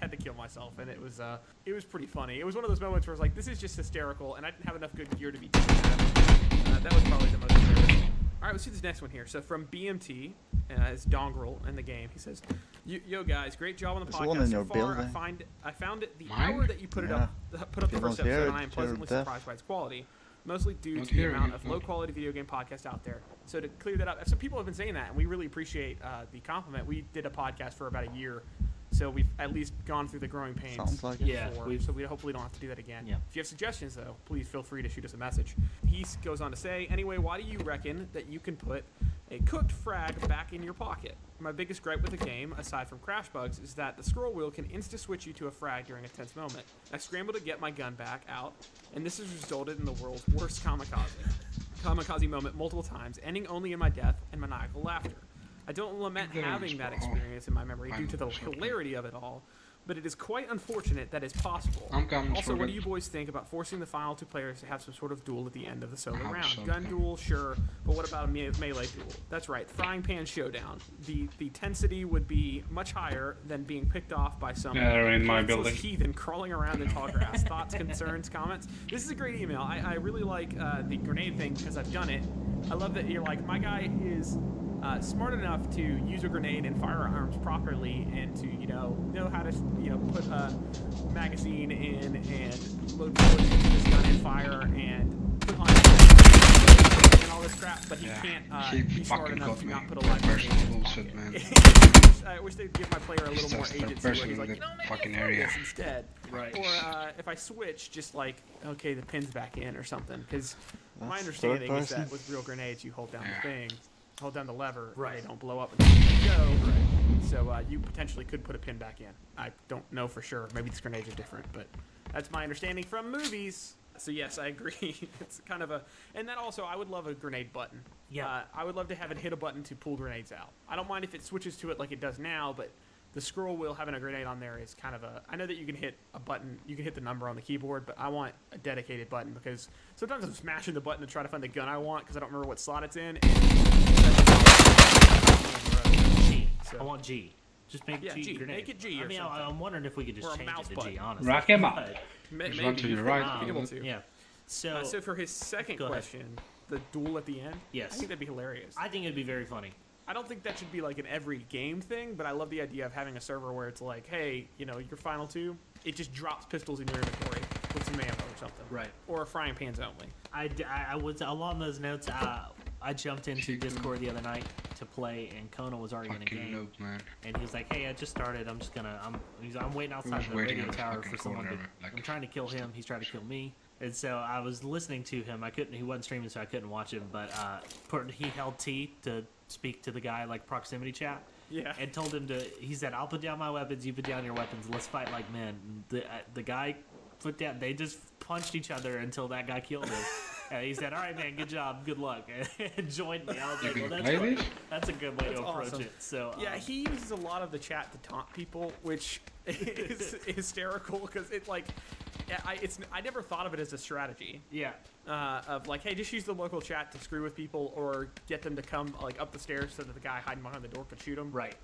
S3: had to kill myself, and it was pretty funny. It was one of those moments where I was like, this is just hysterical, and I didn't have enough good gear to be doing that. That was probably the most embarrassing. All right, let's see this next one here. So from BMT, it's Dongrel in the game. He says, "Yo guys, great job on the
S1: There's
S3: podcast
S1: one in
S3: so
S1: your
S3: far.
S1: building.
S3: I found it the
S2: Mine?
S3: hour that you put up the
S1: If
S3: first
S1: you don't hear
S3: episode,
S1: it,
S3: and I am
S1: you're
S3: pleasantly
S1: deaf.
S3: surprised by its quality, mostly due
S2: Don't
S3: to the
S2: hear
S3: amount
S2: you.
S3: of low-quality video game podcasts out there. So to clear that up, some people have been saying that, and we really appreciate the compliment. We did a podcast for about a year, so we've at least gone through the growing pains.
S1: Sounds like it.
S4: Yeah,
S3: before, so we hopefully don't have to do that again.
S4: Yeah.
S3: If you have suggestions, though, please feel free to shoot us a message. He goes on to say, anyway, why do you reckon that you can put a cooked frag back in your pocket? My biggest gripe with the game, aside from crash bugs, is that the scroll wheel can insta-switch you to a frag during a tense moment. I scrambled to get my gun back out, and this has resulted in the world's worst kamikaze moment multiple times, ending only in my death and maniacal laughter. I don't lament having that experience in my memory due to the hilarity of it all, but it is quite unfortunate that it's possible.
S2: I'm coming
S3: Also,
S2: for
S3: what
S2: it.
S3: do you boys think about forcing the final two players to have some sort of duel at the end of the solo
S2: have
S3: round?
S2: something.
S3: Gun duel, sure, but what about a melee duel? That's right, frying pan showdown. The tensity would be much higher than being picked off by some
S2: Yeah, they're in my
S3: pantsless
S2: building.
S3: heathen crawling around the tall grass. Thoughts, concerns, comments? This is a great email. I really like the grenade thing because I've done it. I love that you're like, my guy is smart enough to use a grenade and firearms properly and to, know how to, put a magazine in and load bullets into this gun and fire and put on and all this crap, but he can't
S2: he
S3: be smart
S2: fucking
S3: enough
S2: got
S3: to
S2: me.
S3: not put a live
S2: Personal
S3: grenade.
S2: bullshit, man.
S3: I wish they'd give my player a little more
S2: Just the
S3: agency where he's
S2: person
S3: like,
S2: in
S3: you
S2: the
S3: know, maybe
S2: fucking
S3: I throw
S2: area.
S3: this instead.
S4: Right.
S3: Or if I switch, just like, okay, the pin's back in or something. Because my
S1: That's
S3: understanding
S1: third
S3: is that
S1: person.
S3: with real grenades, you hold down the thing, hold down the lever,
S4: Right.
S3: and they don't blow up until you go. So you potentially could put a pin back in. I don't know for sure. Maybe these grenades are different, but that's my understanding from movies. So yes, I agree. It's kind of a, and that also, I would love a grenade button.
S4: Yeah.
S3: I would love to have it hit a button to pull grenades out. I don't mind if it switches to it like it does now, but the scroll wheel having a grenade on there is kind of a, I know that you can hit a button, you can hit the number on the keyboard, but I want a dedicated button because sometimes I'm smashing the button to try to find the gun I want because I don't remember what slot it's in.
S4: G.
S3: So-
S4: I want G. Just make
S3: Yeah,
S4: G,
S3: G.
S4: grenade.
S3: Make it G or
S4: I mean,
S3: something.
S4: I'm wondering if we could just
S3: Or a
S4: change
S3: mouse
S4: it to
S3: button.
S4: G, honestly.
S2: Rack him up.
S4: But,
S2: There's one to your right.
S3: Be able to.
S4: yeah. So,
S3: So for his second
S4: Go ahead.
S3: question, the duel at the end,
S4: Yes.
S3: I think that'd be hilarious.
S4: I think it'd be very funny.
S3: I don't think that should be like an every game thing, but I love the idea of having a server where it's like, hey, you know, your final two, it just drops pistols in your inventory with some ammo or something.
S4: Right.
S3: Or frying pans only.
S4: I was along those notes. I jumped into Discord the other night to play, and Kona was already in a
S2: Fucking
S4: game.
S2: noob, man.
S4: And he was like, "Hey, I just started. I'm just gonna. I'm waiting outside the
S2: waiting
S4: radio
S2: in the
S4: tower
S2: fucking
S4: for someone to.
S2: corner, like,
S4: I'm trying to kill him. He's trying to kill me." And so I was listening to him. I couldn't. He wasn't streaming, so I couldn't watch him. But he held T to speak to the guy like proximity chat.
S3: Yeah.
S4: And told him to. He said, "I'll put down my weapons. You put down your weapons. Let's fight like men." The guy put down. They just punched each other until that guy killed him. And he said, "All right, man. Good job. Good luck." And joined me. I was like,
S2: You
S4: "Well,
S2: can
S4: that's
S2: play
S4: fun.
S2: this?
S4: That's a good way
S3: That's
S4: to approach
S3: awesome.
S4: it." So
S3: Yeah, he uses a lot of the chat to taunt people, which is hysterical because it like, I never thought of it as a strategy.
S4: yeah.
S3: Of like, hey, just use the local chat to screw with people or get them to come like up the stairs so that the guy hiding behind the door could shoot them.
S4: Right.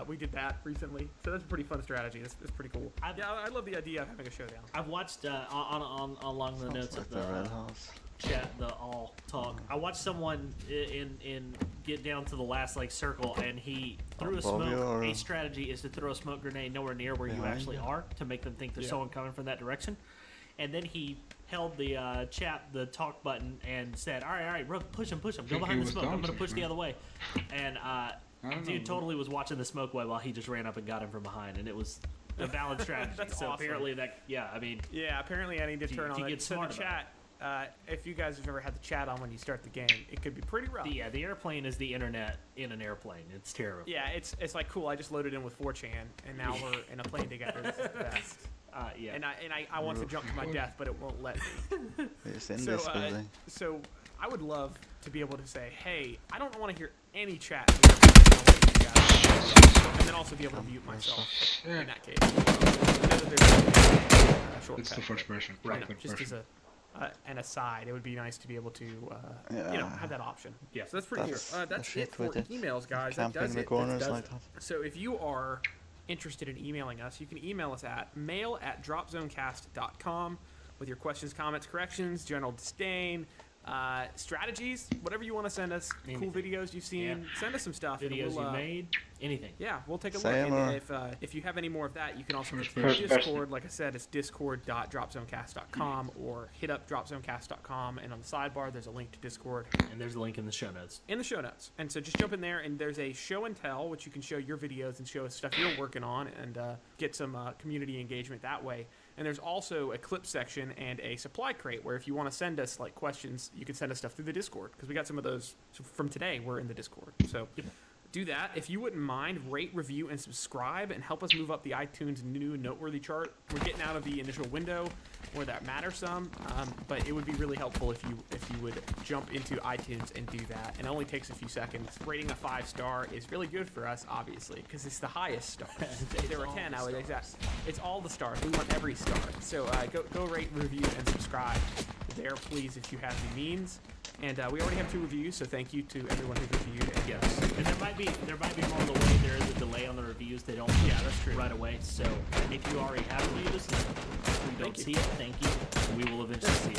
S3: We did that recently, so that's a pretty fun strategy. It's pretty cool. I love the idea of having a showdown.
S4: I've watched along the notes
S1: Like
S4: of
S1: the Red
S4: the
S1: House.
S4: chat, the all talk. I watched someone in get down to the last like circle, and he threw a
S1: Above you
S4: smoke.
S1: or-
S4: A strategy is to throw a smoke grenade nowhere near where you
S1: Behind
S4: actually
S1: you?
S4: are to make them think there's
S3: Yeah.
S4: someone coming from that direction. And then he held the the talk button and said, "All right, bro, push him, go
S2: think
S4: behind
S2: he
S4: the
S2: was
S4: smoke. I'm gonna
S2: dancing,
S4: push the
S2: man.
S4: other way." And
S2: don't
S4: dude
S2: know.
S4: totally was watching the smoke web while he just ran up and got him from behind, and it was a valid strategy.
S3: That's
S4: so
S3: awesome.
S4: apparently I mean,
S3: Yeah, apparently I need to
S4: If you-
S3: turn
S4: if
S3: on
S4: you
S3: that.
S4: get
S3: So the
S4: smart about
S3: chat, if you guys have ever had the chat on when you start the game, it could be pretty rough.
S4: the airplane is the internet in an airplane. It's terrible.
S3: Yeah, it's like cool. I just loaded in with 4chan, and now we're in a plane together. This is the best.
S4: Yeah.
S3: And I want to jump to my death, but it won't let me.
S1: It's in
S3: So,
S1: this building.
S3: so I would love to be able to say, hey, I don't want to hear any chat. And then also be able to mute myself
S2: Yeah.
S3: in that case. I know that there's a shortcut.
S2: It's the first person.
S3: You know,
S2: Third
S3: just
S2: person.
S3: as an aside, it would be nice to be able to,
S1: Yeah.
S3: have that option.
S4: Yeah.
S3: So that's pretty
S1: That's
S3: cool.
S1: the
S3: That's
S1: shit
S3: it for
S1: with it.
S3: emails, guys. That
S1: Camping
S3: does
S1: in the
S3: it.
S1: corners
S3: That does
S1: like
S3: it.
S1: that.
S3: So if you are interested in emailing us, you can email us at mail@dropzonecast.com with your questions, comments, corrections, general disdain, strategies, whatever you want to send us. Cool
S4: Anything.
S3: videos you've seen.
S4: Yeah.
S3: Send us some stuff. and
S4: Videos
S3: we'll,
S4: you made, anything.
S3: Yeah, we'll take a look.
S1: Same
S3: And
S1: or-
S3: if you have any more of that, you can also
S2: First
S3: go to
S2: person.
S3: Discord. Like I said, it's discord.dropzonecast.com or hit up dropzonecast.com. And on the sidebar, there's a link to Discord
S4: And there's a link in the show notes.
S3: in the show notes. And so just jump in there, and there's a show and tell, which you can show your videos and show us stuff you're working on and get some community engagement that way. And there's also a clip section and a supply crate where if you want to send us like questions, you can send us stuff through the Discord because we got some of those from today. We're in the Discord. So do that. If you wouldn't mind, rate, review, and subscribe and help us move up the iTunes new noteworthy chart. We're getting out of the initial window where that matters some, but it would be really helpful if you would jump into iTunes and do that. And it only takes a few seconds. Rating a 5-star is really good for us, obviously, because it's the highest star. If there were 10, I would exact. It's all the stars. We want every star. So go rate, review, and subscribe there, please, if you have the means. And we already have 2 reviews, so thank you to everyone who reviewed. And
S4: Yes. And there might be more on the way. There is a delay on the reviews. They don't push
S3: that's true.
S4: right away. So if you already have reviewed us, we don't
S3: Thank you.
S4: see it. Thank you. We will eventually see it.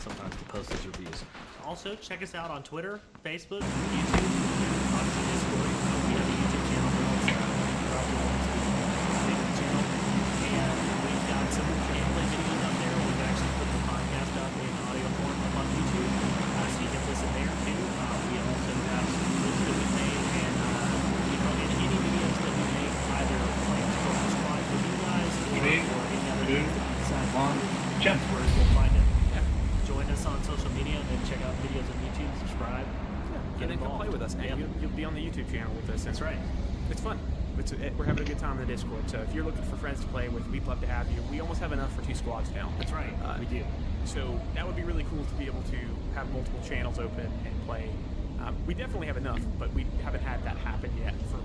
S4: Sometimes to post those reviews. Also, check us out on Twitter, Facebook, YouTube, obviously Discord. We have a YouTube channel. And we've got some gameplay videos up there. We've actually put the podcast up in social media and check out videos on YouTube. Subscribe.
S3: And then come play with us. And you'll be on the YouTube channel with us.
S4: That's right.
S3: It's fun. We're having a good time in the Discord. So if you're looking for friends to play with, we'd love to have you. We almost have enough for 2 squads now.
S4: That's right. We do.
S3: So that would be really cool to be able to have multiple channels open and play. We definitely have enough, but we haven't had that happen yet for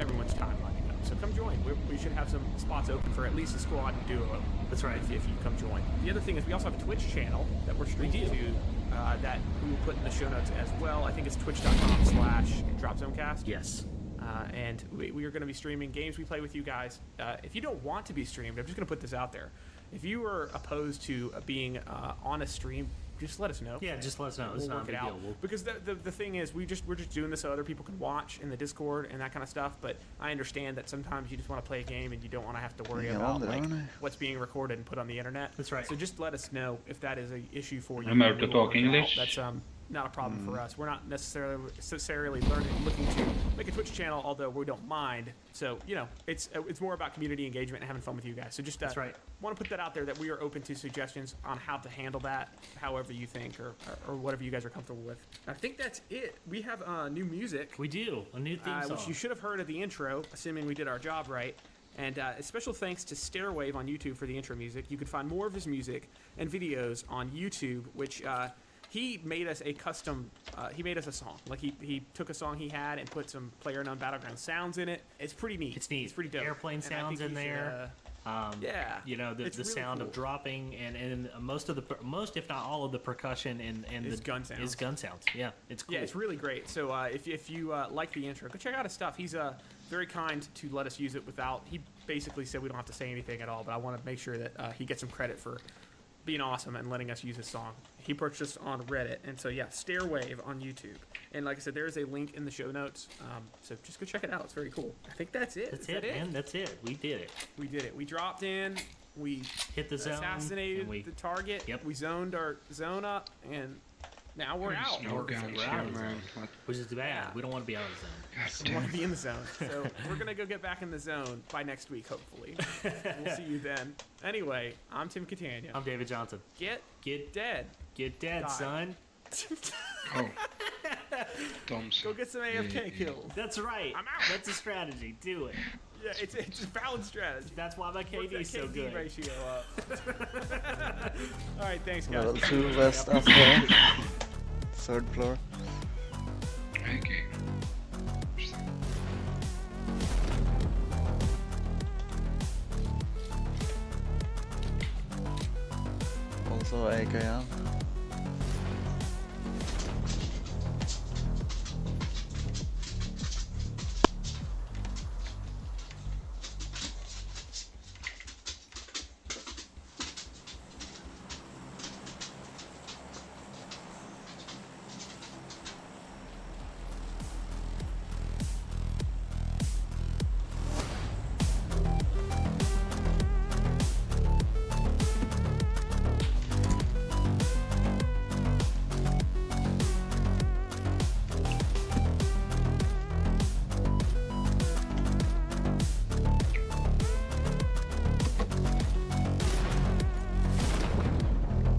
S3: everyone's time lining up. So come join. We should have some spots open for at least a squad and duo.
S4: That's right.
S3: If you come join. The other thing is we also have a Twitch channel that we're streaming to that we will put in the show notes as well. I think it's twitch.com/dropzonecast.
S4: Yes.
S3: And we are going to be streaming games we play with you guys. If you don't want to be streamed, I'm just going to put this out there. If you are opposed to being on a stream, just let us know.
S4: Yeah, just let us know. It's
S3: We'll
S4: not a
S3: work it
S4: big
S3: out.
S4: deal.
S3: Because the thing is, we're just doing this so other people can watch in the Discord and that kind of stuff. But I understand that sometimes you just want to play a game and you don't want to have to worry about what's being recorded and put on the internet.
S4: That's right.
S3: So just let us know if that is an issue for you.
S2: I'm out to talk English.
S3: That's not a problem for us. We're not necessarily looking to make a Twitch channel, although we don't mind. So it's more about community engagement and having fun with you guys. So just
S4: That's right.
S3: Want to put that out there that we are open to suggestions on how to handle that, however you think, or whatever you guys are comfortable with. I think that's it. We have new music.
S4: We do a new theme song,
S3: which you should have heard at the intro, assuming we did our job right. And a special thanks to Stairwave on YouTube for the intro music. You can find more of his music and videos on YouTube, which he made us a custom. He made us a song. Like he took a song he had and put some PlayerUnknown Battleground sounds in it. It's pretty neat.
S4: It's neat.
S3: It's pretty dope.
S4: Airplane sounds in there.
S3: Yeah.
S4: The
S3: really
S4: sound
S3: cool.
S4: of dropping and most if not all of the percussion and
S3: Is
S4: the
S3: gun sounds.
S4: is gun sounds. Yeah, it's cool.
S3: Yeah, it's really great. So if you like the intro, go check out his stuff. He's very kind to let us use it without. He basically said we don't have to say anything at all, but I want to make sure that he gets some credit for being awesome and letting us use his song. He purchased on Reddit, and so yeah, Stairwave on YouTube. And like I said, there's a link in the show notes, so just go check it out. It's very cool. I think that's it.
S4: That's it, man. That's it. We did it.
S3: We did it. We dropped in. We
S4: hit the zone.
S3: Assassinated the target.
S4: Yep.
S3: We zoned our zone up, and now we're out.
S2: No guns
S4: We're
S2: here,
S4: out of the
S2: man.
S4: zone, which is bad.
S3: Yeah.
S4: We don't want to be out of the zone.
S3: We want to be in the zone. So we're going to go get back in the zone by next week, hopefully. We'll see you then. Anyway, I'm Tim Catania.
S4: I'm David Johnson.
S3: Get dead.
S4: Get dead,
S3: Die.
S4: son.
S2: Oh. Dumb
S3: Go get some AFK kills.
S4: That's right.
S3: I'm out.
S4: That's a strategy. Do it.
S3: Yeah, it's a valid strategy.
S4: That's why my
S3: Work
S4: KD
S3: that
S4: is so
S3: KD
S4: good.
S3: ratio up. All right, thanks, guys.
S1: Level 2 west as well. 3rd floor.
S2: Okay.
S1: Also AKM.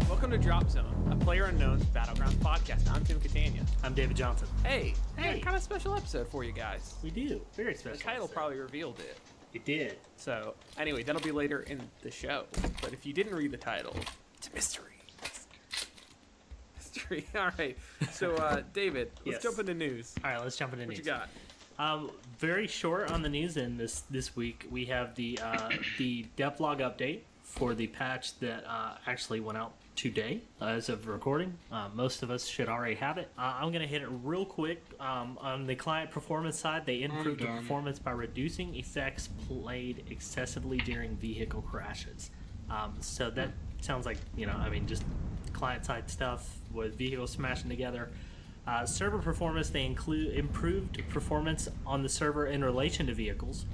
S3: Welcome to Drop Zone, a PlayerUnknown's Battlegrounds podcast. I'm Tim Catania.
S4: I'm David Johnson.
S3: Hey,
S4: Hey.
S3: kind of special episode for you guys.
S4: We do. Very special.
S3: The title
S4: episode.
S3: probably revealed it.
S4: It did.
S3: So, anyway, that'll be later in the show. But if you didn't read the title, it's a mystery. Mystery. All right. So, David, let's
S4: Yes.
S3: jump into news.
S4: All right, let's jump into
S3: What
S4: news.
S3: you got?
S4: Very short on the news. And this week we have the devlog update for the patch that actually went out today as of recording. Most of us should already have it. I'm going to hit it real quick. On the client performance side, they improved the performance by reducing effects played excessively during vehicle crashes. So that sounds like, just client-side stuff with vehicles smashing together. Server performance, they improved performance on the server in relation to vehicles.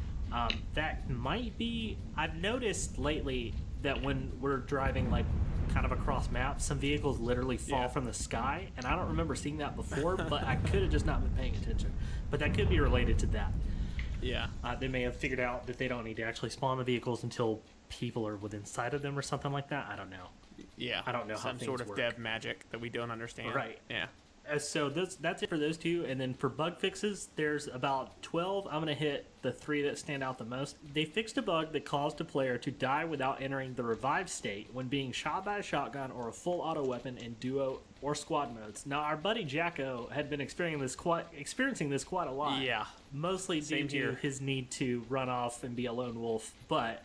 S4: That might be... I've noticed lately that when we're driving, kind of across maps, some vehicles literally fall from the sky, and I don't remember seeing that before, but I could have just not been paying attention. But that could be related to that.
S3: Yeah.
S4: They may have figured out that they don't need to actually spawn the vehicles until people are within sight of them or something like that. I don't know.
S3: Yeah.
S4: I don't know how
S3: some
S4: things
S3: sort of
S4: work.
S3: dev magic that we don't understand.
S4: Right.
S3: Yeah.
S4: So that's it for those two. And then for bug fixes, there's about 12. I'm going to hit the 3 that stand out the most. They fixed a bug that caused a player to die without entering the revive state when being shot by a shotgun or a full auto weapon in duo or squad modes. Now, our buddy Jacko had been experiencing this quite a lot.
S3: Yeah.
S4: Mostly due
S3: Same
S4: to
S3: here.
S4: his need to run off and be a lone wolf. But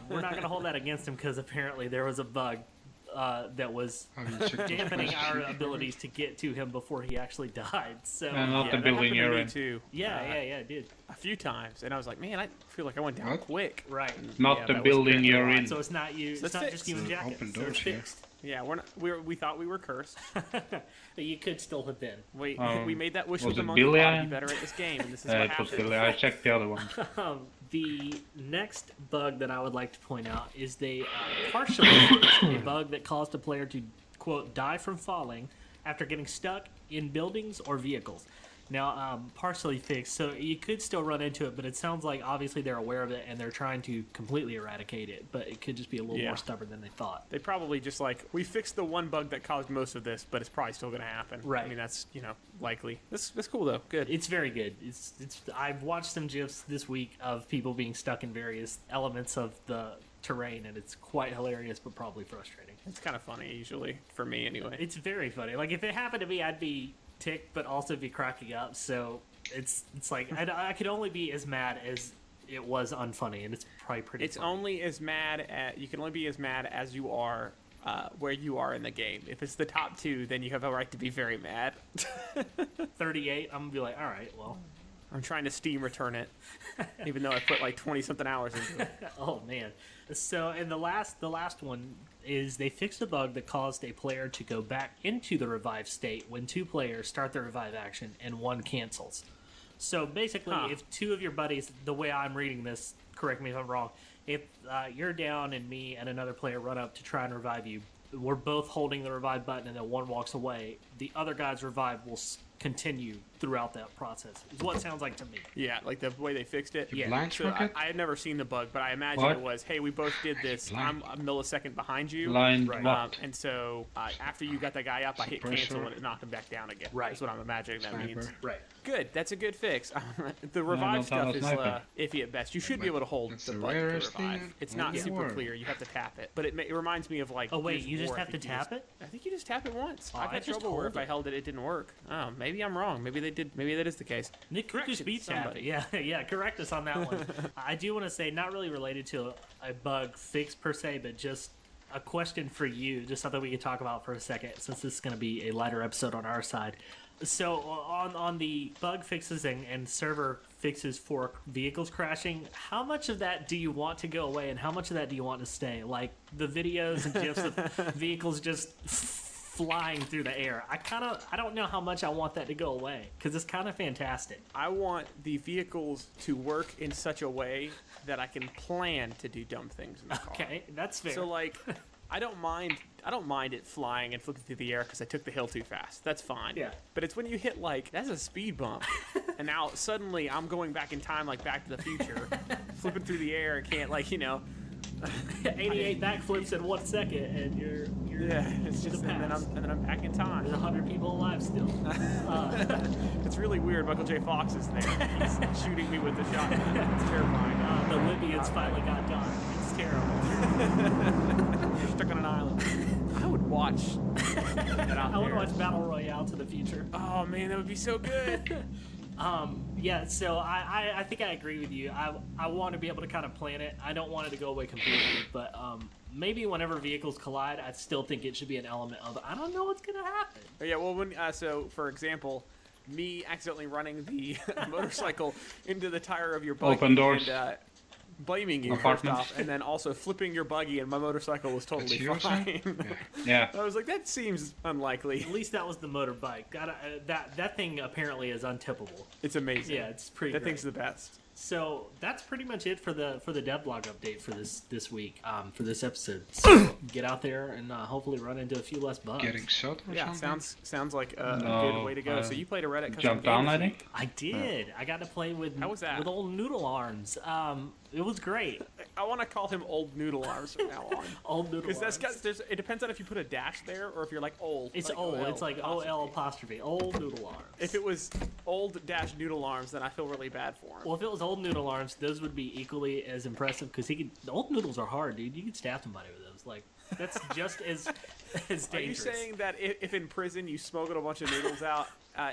S4: we're not going to hold that against him because apparently there was a bug that was dampening our abilities to get to him before he actually died. So
S2: And not the
S3: that
S2: building
S3: happened to
S2: you're
S3: me
S2: in.
S3: too.
S4: yeah, it did.
S3: A few times, and I was like, man, I feel like I went down
S2: What?
S3: quick.
S4: Right.
S2: Not
S3: Yeah,
S2: the
S3: that was
S2: building
S3: apparently
S2: you're
S3: a lot.
S2: in.
S4: So it's not you.
S3: So
S4: It's
S3: it's
S4: not just
S3: fixed.
S4: you and Jacket.
S2: Open
S4: So
S2: doors
S4: it's
S2: here.
S4: fixed.
S3: Yeah, we thought we were cursed.
S4: But you could still have been.
S3: We made that wish
S2: was
S3: with the
S2: it
S3: monkey
S2: Billy
S3: paw to
S2: Eye?
S3: be better at this game, and this is what
S2: It was
S3: happened.
S2: Billy. I checked the other one.
S4: The next bug that I would like to point out is they partially fixed a bug that caused a player to, quote, die from falling after getting stuck in buildings or vehicles. Now, partially fixed, so you could still run into it, but it sounds like obviously they're aware of it and they're trying to completely eradicate it, but it could just be a little
S3: Yeah.
S4: more stubborn than they thought.
S3: They probably just we fixed the one bug that caused most of this, but it's probably still going to happen.
S4: Right.
S3: I mean, that's likely. That's cool though. Good.
S4: It's very good. It's. I've watched some GIFs this week of people being stuck in various elements of the terrain, and it's quite hilarious, but probably frustrating.
S3: It's kind of funny usually for me anyway.
S4: It's very funny. Like if it happened to me, I'd be ticked, but also be cracking up. So it's like I could only be as mad as it was unfunny, and it's probably pretty.
S3: It's
S4: funny.
S3: only as mad at you can only be as mad as you are where you are in the game. If it's the top 2, then you have a right to be very mad.
S4: 38. I'm gonna be like, all right, well.
S3: I'm trying to Steam return it, even though I put 20-something hours into it.
S4: Oh man. So and the last one is they fixed a bug that caused a player to go back into the revive state when 2 players start the revive action and 1 cancels. So basically, if 2 of your buddies, the way I'm reading this, correct me if I'm wrong, if you're down and me and another player run up to try and revive you, we're both holding the revive button and then one walks away, the other guy's revive will continue throughout that process. Is what it sounds like to me.
S3: Yeah, like the way they fixed it.
S4: Yeah.
S2: Blind
S3: So
S2: rocket?
S3: I had never seen the bug, but I imagine
S2: What?
S3: it was, hey, we both did this. I'm
S2: Blind.
S3: a millisecond behind you.
S2: Blind
S4: Right.
S2: what?
S3: And so after you got that guy up, I hit
S2: Suppressor.
S3: cancel and it knocked him back down again.
S4: Right.
S3: That's what I'm imagining that means.
S2: Sniper.
S4: Right.
S3: Good. That's a good fix. The
S2: don't
S3: revive
S2: have
S3: stuff
S2: a
S3: is
S2: sniper.
S3: iffy at best. You should be able to hold
S2: It's
S3: the
S2: the
S3: button to
S2: rarest
S3: revive.
S2: thing
S3: It's not
S2: in the
S3: super
S2: world.
S3: clear. You have to tap it. But it reminds me of
S4: Oh wait,
S3: Gears
S4: you
S3: of
S4: just
S3: War.
S4: have
S3: I
S4: to
S3: think you
S4: tap
S3: just-
S4: it?
S3: I think you just tap it once.
S4: Oh,
S3: I've
S4: I
S3: had
S4: just
S3: trouble where
S4: hold
S3: if I
S4: it.
S3: held it, it didn't work. Oh, maybe I'm wrong. Maybe they did. Maybe that is the case.
S4: It could just be
S3: Correction,
S4: tapped. Yeah, yeah, correct us on that one. I do want to say, not really related to a bug fix per se, but just a question for you, just something we could talk about for a second, since this is going to be a lighter episode on our side. So on the bug fixes and server fixes for vehicles crashing, how much of that do you want to go away and how much of that do you want to stay? Like the videos and gifs of vehicles just flying through the air. I don't know how much I want that to go away because it's kind of fantastic.
S3: I want the vehicles to work in such a way that I can plan to do dumb things in the car.
S4: Okay, that's fair.
S3: So I don't mind it flying and flipping through the air because I took the hill too fast. That's fine.
S4: Yeah.
S3: But it's when you hit that's a speed bump, and now suddenly I'm going back in time like Back to the Future, flipping through the air and can't
S4: 88 backflips in 1 second, and you're
S3: yeah. It's
S4: to
S3: just
S4: the
S3: and
S4: past.
S3: then I'm back in time.
S4: There's 100 people alive still.
S3: It's really weird. Michael J. Fox is there. He's shooting me with the shotgun. It's terrifying.
S4: The Libyans finally got done. It's terrible.
S3: You're stuck on an island. I would watch that out
S4: I want to
S3: there.
S4: watch Battle Royale to the future.
S3: Oh man, that would be so good.
S4: Yeah, so I think I agree with you. I want to be able to kind of plan it. I don't want it to go away completely, but maybe whenever vehicles collide, I still think it should be an element of I don't know what's going to happen.
S3: Yeah, well, so for example, me accidentally running the motorcycle into the tire of your buggy
S2: Open doors.
S3: and blaming you first
S2: Apartments.
S3: off, and then also flipping your buggy and my motorcycle was totally
S2: That's yours,
S3: fine.
S2: Yeah.
S3: I was like, that seems unlikely.
S4: At least that was the motorbike. That thing apparently is untippable.
S3: It's amazing.
S4: Yeah, it's pretty
S3: That
S4: great.
S3: thing's the best.
S4: So that's pretty much it for the devlog update for this week, for this episode. So get out there and hopefully run into a few less bugs.
S2: Getting shot or
S3: Yeah,
S2: something?
S3: sounds like a
S2: No,
S3: good way to go. So you played a Reddit custom
S2: Jump
S3: game
S2: down,
S3: this
S2: I
S3: week.
S2: think.
S4: I did. I got to play with
S3: How was that?
S4: with old Noodle Arms. It was great.
S3: I want to call him Old Noodle Arms from now on.
S4: Old Noodle
S3: Because
S4: Arms.
S3: it depends on if you put a dash there or if you're like old.
S4: It's
S3: like
S4: old.
S3: OL
S4: It's like OL apostrophe. Old Noodle Arms.
S3: If it was Old Dash Noodle Arms, then I feel really bad for him.
S4: Well, if it was Old Noodle Arms, those would be equally as impressive because the old noodles are hard, dude. You could stab somebody with those. Like, that's just as dangerous.
S3: Are you saying that if in prison you smuggled a bunch of noodles out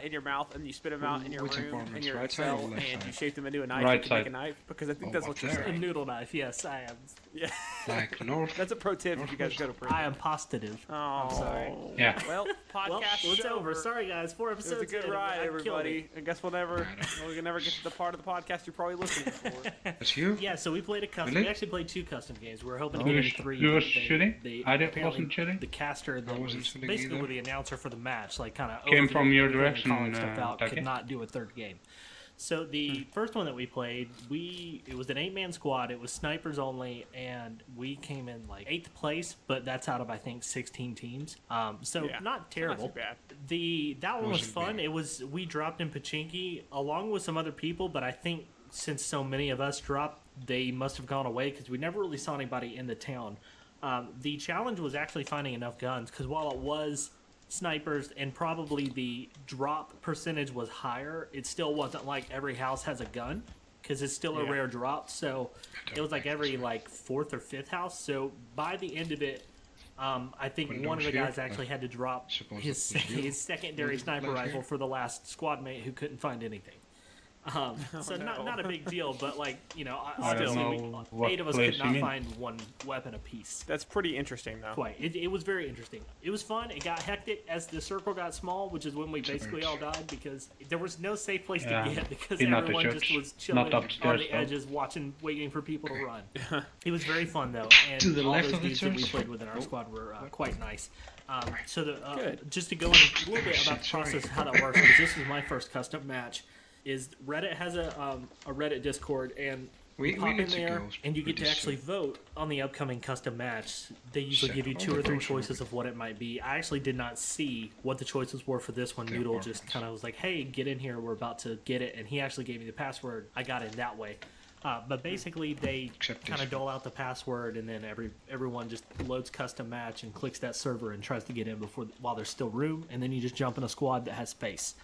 S3: in your mouth and you spit them out in your
S5: Which
S3: room,
S5: apartment?
S3: in your
S5: Right side
S3: cell,
S5: or left
S3: and you
S5: side?
S3: shaped them into a knife,
S2: Right
S3: you can make
S2: side.
S3: a knife? Because I think
S5: Oh,
S3: that's what
S5: up
S3: you're
S5: there.
S4: A
S3: saying.
S4: noodle knife? Yes, I am.
S3: Yeah.
S5: Like north.
S3: That's a pro tip if you guys go to prison.
S4: I am positive.
S3: Oh,
S4: I'm sorry.
S2: Yeah.
S3: Well, podcast
S4: Well, it's
S3: is
S4: over. Sorry, guys. 4
S3: It was
S4: episodes.
S3: a good
S4: in,
S3: ride,
S4: I killed
S3: everybody.
S4: it.
S3: I guess we can never get to the part of the podcast you're probably listening for.
S5: That's you?
S4: Yeah, so we played a custom.
S5: Really?
S4: We actually played 2 custom games. We were hoping to
S2: Who
S4: get
S2: was-
S4: in 3.
S2: who was
S4: but
S2: shooting? I
S4: apparently
S2: wasn't shooting.
S4: The caster that
S5: wasn't
S4: was
S5: shooting
S4: basically
S5: either.
S4: the announcer for the match, like kind of
S2: Came from your direction,
S4: calling stuff out,
S2: Ducky.
S4: could not do a 3rd game. So the first one that we played, it was an 8-man squad. It was snipers only, and we came in like 8th place, but that's out of I think 16 teams. So
S3: Yeah,
S4: not terrible.
S3: Not too bad.
S4: That one was
S5: Wasn't
S4: fun.
S5: bad.
S4: We dropped in Pachinki along with some other people, but I think since so many of us dropped, they must have gone away because we never really saw anybody in the town. The challenge was actually finding enough guns because while it was snipers and probably the drop percentage was higher, it still wasn't like every house has a gun because it's still a
S3: Yeah.
S4: rare drop. So it was like every like 4th or 5th house. So by the end of it, I think
S5: When
S4: one of the
S5: those
S4: guys
S5: here,
S4: actually had to drop
S5: suppose
S4: his
S5: it was you.
S4: secondary
S5: Was it
S4: sniper
S5: last
S4: rifle
S5: year?
S4: for the last squad mate who couldn't find anything. So
S3: no.
S4: not a big deal, but like
S2: I don't
S4: obviously
S2: know what
S4: 8 of us
S2: place
S4: could
S2: you
S4: not
S2: mean.
S4: find one weapon apiece.
S3: That's pretty interesting, though.
S4: Quite. It was very interesting. It was fun. It got hectic as the circle got small, which is when we basically all died because there was no safe place
S2: Yeah.
S4: to get because
S2: Be not the
S4: everyone
S2: church.
S4: just was
S2: Not
S4: chilling on
S2: upstairs,
S4: the
S2: though.
S4: edges, waiting for people to run. It was very fun though, and
S5: To the
S4: all
S5: left
S4: those
S5: of the
S4: dudes that we
S5: church?
S4: played with in our squad were quite nice. So
S3: Good.
S4: just to go in a little bit about the process, how that works, because this was my first custom match. Is Reddit has a Reddit Discord, and
S5: We
S4: you pop
S5: need
S4: in
S5: to
S4: there,
S5: go
S4: and you get
S5: with
S4: to
S5: this,
S4: actually vote on the upcoming custom match. They usually give you
S5: Second
S4: 2 or 3
S5: version.
S4: choices of what it might be. I actually did not see what the choices were for this one.
S5: They're
S4: Noodle just
S5: orphans.
S4: kind of was like, "Hey, get in here. We're about to get it," and he actually gave me the password. I got in that way. But basically, they
S5: Except
S4: kind
S5: this
S4: of dole out the password, and then everyone just loads custom match and clicks that server and tries to get in while there's still room, and then you just jump in a squad that has space.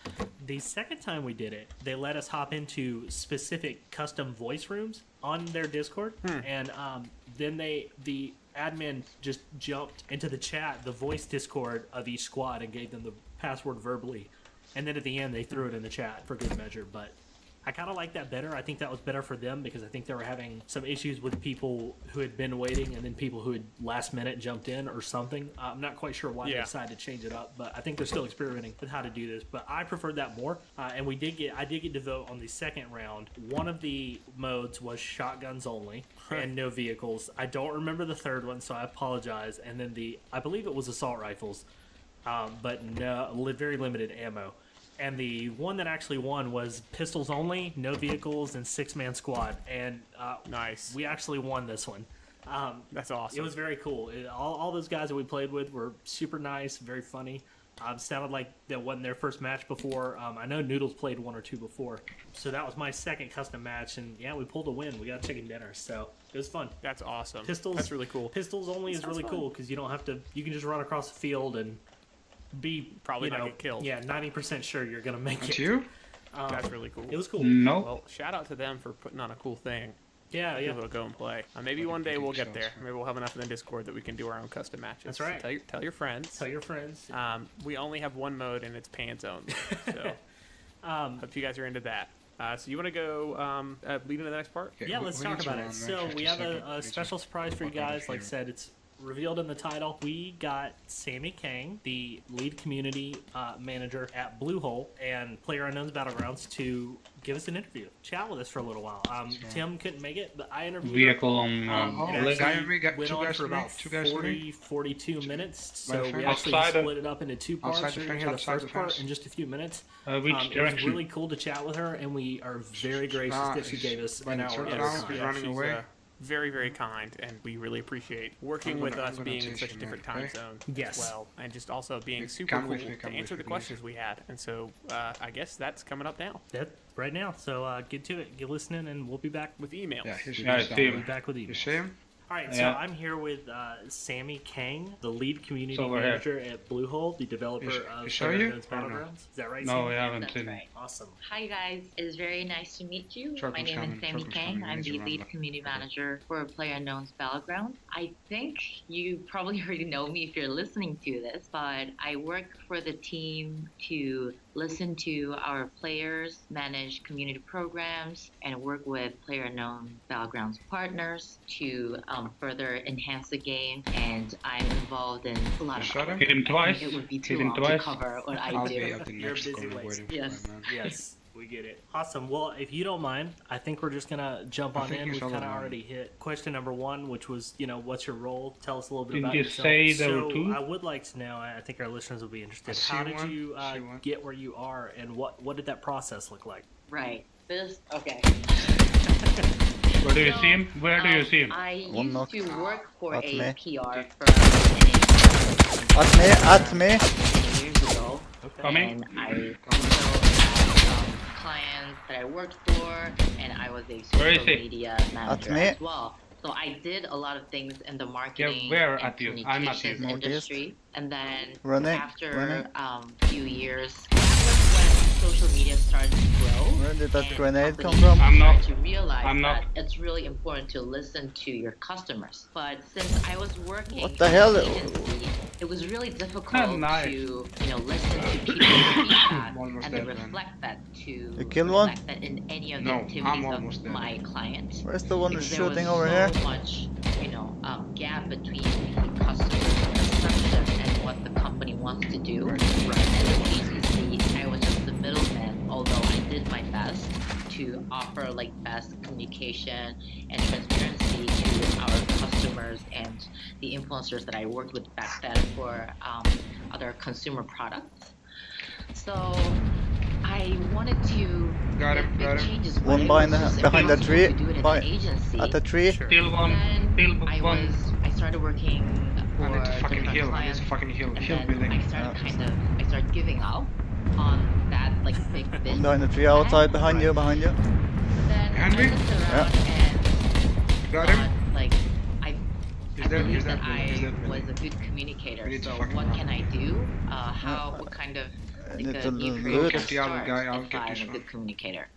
S4: The second time we did it, they let us hop into specific custom voice rooms on their Discord, and then the admin just jumped into the chat, the voice Discord of each squad, and gave them the password verbally, and then at the end they threw it in the chat for good measure, but I kind of like that better. I think that was better for them because I think they were having some issues with people who had been waiting and then people who had last minute jumped in or something. I'm not quite sure why they
S3: Yeah.
S4: decided to change it up, but I think they're still experimenting with how to do this. But I preferred that more, and I did get to vote on the second round. One of the modes was shotguns only and no vehicles. I don't remember the third one, so I apologize. And then I believe it was assault rifles, but no, very limited ammo. And the one that actually won was pistols only, no vehicles, and 6-man squad. And
S3: Nice.
S4: we actually won this one.
S3: That's awesome.
S4: It was very cool. All those guys that we played with were super nice, very funny. Sounded like that wasn't their first match before. I know Noodles played 1 or 2 before. So that was my second custom match. And yeah, we pulled a win. We got chicken dinner. So it was fun.
S3: That's awesome.
S4: Pistols.
S3: That's really cool.
S4: Pistols only is
S3: Sounds
S4: really
S3: fun.
S4: cool because you don't have to. You can just run across the field and be
S3: Probably
S4: you
S3: not
S4: know,
S3: get killed.
S4: Yeah, 90% sure you're gonna make
S5: That's
S4: it.
S5: you?
S3: That's really cool.
S4: It was cool.
S2: No.
S3: Well, shout out to them for putting on a cool thing.
S4: Yeah,
S3: Be
S4: yeah.
S3: able to go and play. Maybe
S5: Like
S3: one day
S5: boutique
S3: we'll get
S5: style
S3: there.
S5: stuff.
S3: Maybe we'll have enough in the Discord that we can do our own custom matches.
S4: That's right.
S3: So tell your friends.
S4: Tell your friends.
S3: We only have one mode and it's pan zone. So hope you guys are into that. So you want to go lead into the next part?
S4: Yeah, let's talk about it. So we have a special surprise for you guys. Like I said, it's revealed in the title. We got Sammy Kang, the lead community manager at Bluehole and PlayerUnknown's Battlegrounds, to give us an interview, chat with us for a little while. Tim couldn't make it, but I interviewed her.
S2: Vehicle on
S4: It
S2: leg.
S4: actually
S5: we got
S4: went
S5: two
S4: on
S5: guys
S4: for
S5: to
S4: about
S5: make, two guys to
S4: 40, 42 minutes.
S5: By
S4: So
S5: the
S4: we
S5: fence?
S4: actually
S2: Outside of-
S4: split it up into 2 parts.
S5: outside the
S4: You're going to
S5: fence,
S4: hear the
S5: outside
S4: first
S5: the
S4: part
S5: fence.
S4: in just a few minutes.
S2: Which
S4: It was
S2: direction?
S4: really cool to chat with her, and we are very gracious that she gave us
S5: by
S4: an
S5: the
S4: hour.
S5: church
S4: of
S5: now,
S4: her time.
S5: he's running away.
S3: very, very kind, and we really appreciate working with us being in such a different time zone
S4: Yes.
S3: as well, and just also being super cool to answer the questions we had. And so I guess that's coming up now
S4: That right now. So get to it. Get listening, and we'll be back.
S3: with emails.
S2: Yeah,
S4: We'll be back with you.
S2: You see him?
S4: All right, so
S2: Yeah.
S4: I'm here with Sammy Kang, the lead community
S2: over here.
S4: manager at Bluehole, the developer of
S2: he show you?
S4: PlayerUnknown's Battlegrounds. Is that right,
S2: No,
S4: Sammy?
S2: we haven't
S5: That's
S2: seen
S5: right.
S4: Awesome.
S5: Hi guys, it's very nice to meet you.
S2: Circle's
S5: My name
S2: coming,
S5: is Sammy
S2: circle's
S5: Kang.
S2: coming,
S5: I'm
S2: we need
S5: the
S2: to
S5: lead
S2: run
S5: community manager for PlayerUnknown's Battlegrounds. I think you probably already know me if you're listening to this, but I work for the team to listen to our players, manage community programs, and work with PlayerUnknown Battlegrounds partners to further enhance the game. And I'm involved in a lot of
S2: Shut him.
S5: other
S2: Hit him twice.
S5: It would be
S2: Hit
S5: too
S2: him
S5: long to
S2: twice.
S5: cover what I
S2: I'll
S5: do.
S2: be at the
S4: You're a
S2: next
S4: busy
S2: corner
S4: waste.
S2: waiting for
S5: Yes.
S2: my man.
S4: Yes, we get it. Awesome. Well, if you don't mind, I think we're just gonna jump
S2: I
S4: on
S2: think
S4: in.
S2: he's
S4: We've kind of
S2: all
S4: already hit question number 1, which was, what's your role? Tell us a little bit
S2: Didn't
S4: about
S2: you
S4: yourself.
S2: say there were
S4: So
S2: two?
S4: I would like to know. I think our listeners will be interested.
S2: I see
S4: How did
S2: one,
S4: you
S2: see one.
S4: get where you are, and what did that process look like?
S5: Right. Okay.
S2: Where do you see him? Where do you see him?
S5: I
S1: One
S5: used
S1: knock.
S5: to work for
S1: At
S5: a
S1: me.
S5: PR
S1: At me.
S5: years ago,
S2: Coming?
S5: and I also had some clients that I worked for, and I was a
S2: Where is
S5: social
S2: he?
S5: media manager
S1: me.
S5: as well. So I did a lot of things in the marketing
S2: where
S5: and
S2: at you? I'm at you.
S5: communications
S1: Noticed.
S5: industry, and then
S1: Running,
S5: after
S1: running.
S5: few years, that was when social media started to grow.
S1: Where did that
S5: and
S1: grenade come
S5: companies
S1: from?
S2: I'm not-
S5: started to realize
S2: I'm not-
S5: that it's really important to listen to your customers. But since I was working
S1: What the hell?
S5: in an agency, it was really difficult
S2: Nice.
S5: to listen to people's feedback
S2: Almost
S5: and then
S2: dead, man.
S5: reflect that to
S1: You killed one?
S5: reflect that in any of the
S2: No, I'm
S5: activities
S2: almost
S5: of
S2: dead.
S5: my clients.
S1: Where's the one
S5: Because there
S1: shooting
S5: was
S1: over
S5: so
S1: here?
S5: much, gap between the customer's perception and what the company wants to do. And as an agency, I was just the middleman, although I did my best to offer best communication and transparency to our customers and the influencers that I worked with back then for other consumer products. So I wanted to
S2: Got him,
S5: make
S2: got him.
S5: changes. but
S1: One
S5: it
S1: behind
S5: was
S1: the-
S5: just
S1: behind the
S5: impossible
S1: tree,
S5: to do it in
S1: by-
S5: an agency.
S1: At the tree.
S4: Sure.
S2: Still one.
S5: Then
S2: Still
S5: I
S2: one.
S5: started working for
S2: I need to fucking
S5: different
S2: heal. I need
S5: clients,
S2: to fucking heal.
S5: and
S2: Heal
S5: then
S2: building.
S5: I started I started giving up on that big business.
S1: Behind the tree, outside, behind you, behind you.
S5: Then
S2: Behind
S5: I
S2: me?
S5: looked around and
S2: Got him?
S5: thought, I
S2: He's dead,
S5: believe
S2: he's
S5: that
S2: dead, he's
S5: I
S2: dead,
S5: was
S2: really.
S5: a good communicator.
S2: We need to
S5: So
S2: fucking
S5: what
S2: run.
S5: can I do? What kind of
S1: I need
S5: a
S1: to
S5: new
S1: loot.
S5: career
S1: Look
S5: can
S2: at the other
S5: start
S2: guy, I'll
S5: if
S2: get
S5: I'm
S2: this
S5: a
S2: one.
S5: good communicator?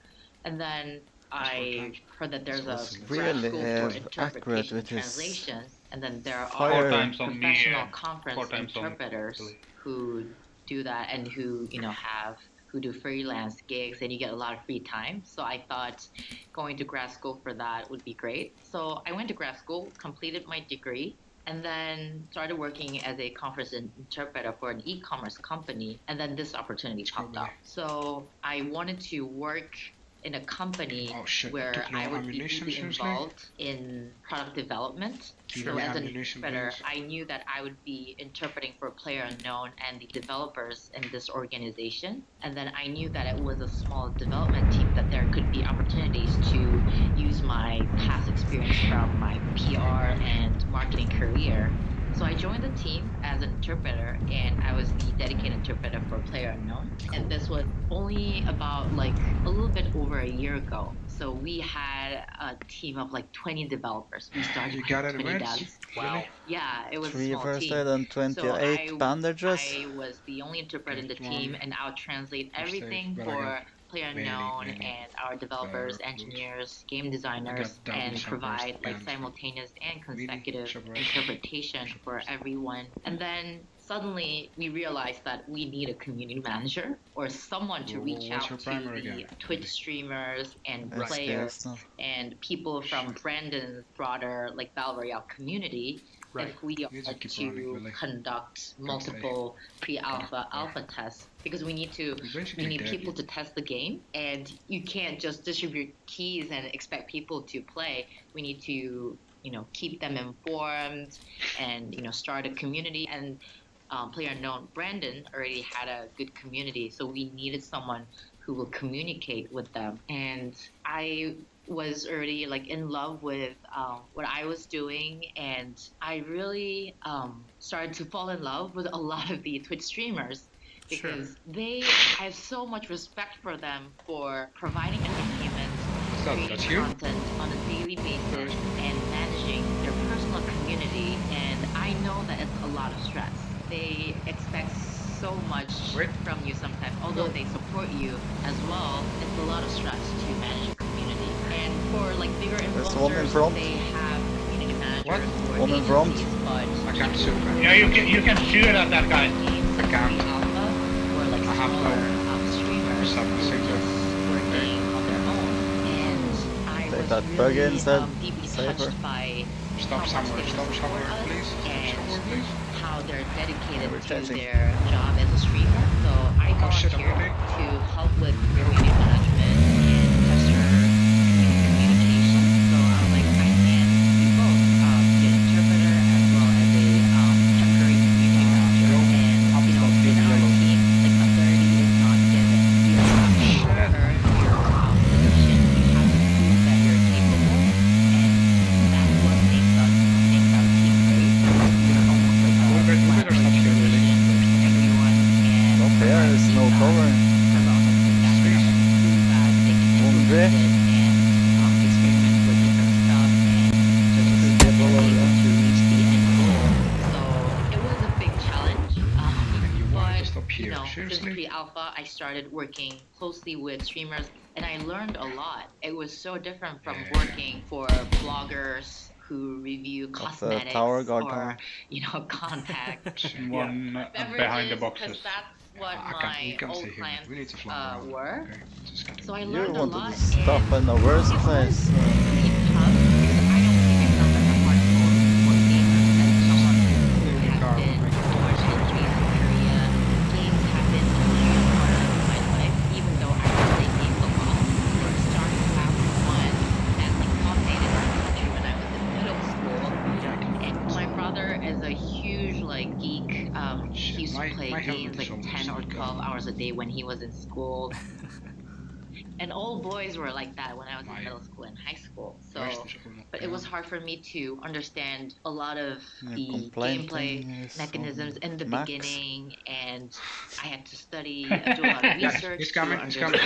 S5: And then I
S2: times.
S5: heard that there's a
S1: was
S5: grad
S1: really
S5: school for
S1: accurate
S5: interpretation
S1: with his
S5: translations, and then there
S1: fire.
S5: are
S2: 4 times on me.
S5: professional
S2: 4
S5: conference
S2: times on
S5: interpreters
S2: Italy.
S5: who do that and who who do freelance gigs, and you get a lot of free time. So I thought going to grad school for that would be great. So I went to grad school, completed my degree, and then started working as a conference interpreter for an e-commerce company, and then this opportunity popped up. So I wanted to work in a company
S2: Oh, shit.
S5: where
S2: Took no
S5: I would be
S2: ammunition,
S5: deeply
S2: seriously?
S5: involved in product development.
S2: Do you
S5: So
S2: have
S5: as an
S2: ammunition,
S5: interpreter,
S2: please?
S5: I knew that I would be interpreting for PlayerUnknown and the developers in this organization. And then I knew that it was a small development team, that there could be opportunities to use my past experience from my PR and marketing career. So I joined the team as an interpreter, and I was the dedicated interpreter for PlayerUnknown. And this was only about a little bit over a year ago. So we had a team of 20 developers. We started
S2: You
S5: with
S2: got it
S5: 20
S2: right?
S5: devs.
S4: Wow.
S5: Yeah, it was a
S1: 3
S5: small
S1: first
S5: team.
S1: aid and 28
S5: So
S1: bandages.
S5: I was the only interpreter in the
S2: Just
S5: team,
S2: one.
S5: and I'll translate
S2: Just
S5: everything
S2: say, but I
S5: for
S2: got
S5: PlayerUnknown
S2: really
S5: and our developers,
S2: boost.
S5: engineers, game designers,
S2: double
S5: and
S2: shot
S5: provide
S2: burst and
S5: simultaneous and
S2: really
S5: consecutive
S2: shot burst.
S5: interpretation
S2: Shot
S5: for
S2: burst.
S5: everyone. And then suddenly we realized that we need a community manager or someone to
S2: Well,
S5: reach
S2: what's
S5: out
S2: your
S5: to
S2: primary
S5: the
S2: again?
S5: Twitch streamers and
S1: Yes,
S5: players
S1: yes.
S5: and people from Brandon's broader Battle Royale community.
S4: Right.
S5: If we are
S2: You just keep
S5: to
S2: running, really.
S5: conduct multiple pre-alpha, alpha tests, because we need
S2: You're basically
S5: we need
S2: dead.
S5: people to test the game, and you can't just distribute keys and expect people to play. We need to keep them informed and start a community. And PlayerUnknown Brandon already had a good community, so we needed someone who will communicate with them. And I was already like in love with what I was doing, and I really started to fall in love with a lot of the Twitch streamers because I have so much respect for them for providing entertainment, creating content on a daily basis, and managing their personal community. And I know that it's a lot of stress. They expect so much from you sometimes, although they support you as well. It's a lot of stress to manage your community. And for like bigger influencers, they have community managers or agencies, but
S2: I can't shoot. Yeah, you can shoot at that guy. I can't.
S5: Or like smaller streamers working on their own. And I was really deeply touched by
S2: Stop somewhere, please.
S5: And how they're dedicated to their job as a streamer. So I volunteered to help with community management and customer communication. So I was like, I can do both, be an interpreter as well as a temporary community manager. And you know, in our team, like authority is not given. You have to earn your position. You have to prove that you're capable, and that's what makes our team great. We're almost like
S1: there is no cover.
S5: Since pre-alpha, I started working closely with streamers, and I learned a lot. It was so different from working for bloggers who review cosmetics or contact
S2: one behind the boxes.
S5: That's what my old clients were. So I
S1: You
S5: learned a lot.
S1: wanted to stop in the worst place.
S5: Play games like 10 or 12 hours a day when he was in school. And all boys were like that when I was in middle school and high school. So, but it was hard for me to understand a lot of the gameplay mechanisms in the beginning, and I had to study, do a lot of research to understand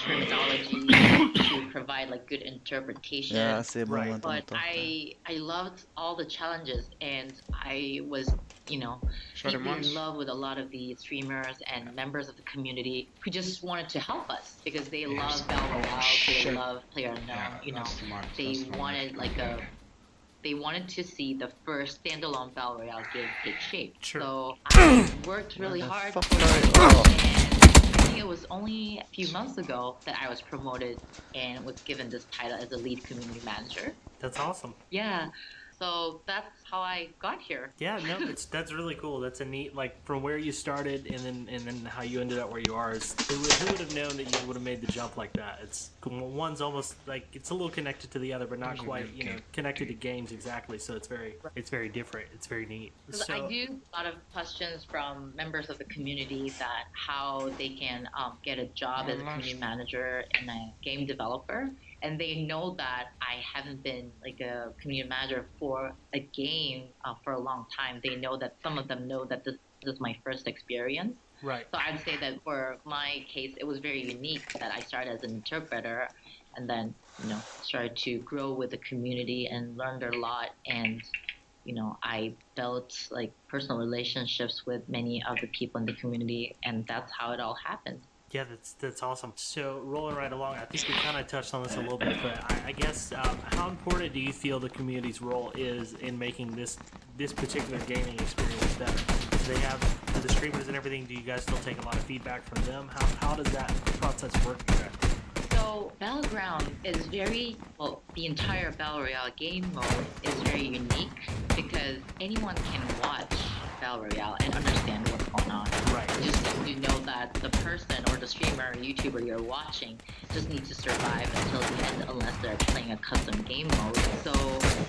S5: terminology to provide like good interpretation.
S1: Yeah, I see.
S5: But I loved all the challenges, and I was, deeply in love with a lot of the streamers and members of the community who just wanted to help us because they love Battle Royale, they love PlayerUnknown, they wanted like they wanted to see the first standalone Battle Royale game take shape. So I worked really hard for it, and I think it was only a few months ago that I was promoted and was given this title as a lead community manager.
S4: That's awesome.
S5: Yeah. So that's how I got here.
S4: Yeah, no, that's really cool. That's a neat, like, from where you started and then how you ended up where you are. Who would have known that you would have made the jump like that? It's one's almost like it's a little connected to the other, but not quite, connected to games exactly. So it's very different. It's very neat. So,
S5: I do a lot of questions from members of the community that how they can get a job as a community manager and a game developer. And they know that I haven't been like a community manager for a game for a long time. They know that some of them know that this is my first experience.
S4: Right.
S5: So I'd say that for my case, it was very unique that I started as an interpreter and then, started to grow with the community and learned a lot. And, I built like personal relationships with many of the people in the community, and that's how it all happened.
S4: Yeah, that's awesome. So rolling right along, I think we kind of touched on this a little bit, but I guess how important do you feel the community's role is in making this particular gaming experience better? Do they have the streamers and everything? Do you guys still take a lot of feedback from them? How does that process work for you guys?
S5: So Battleground is the entire Battle Royale game mode is very unique because anyone can watch Battle Royale and understand what's going on.
S4: Right.
S5: You just need to know that the person or the streamer or YouTuber you're watching just needs to survive until the end unless they're playing a custom game mode. So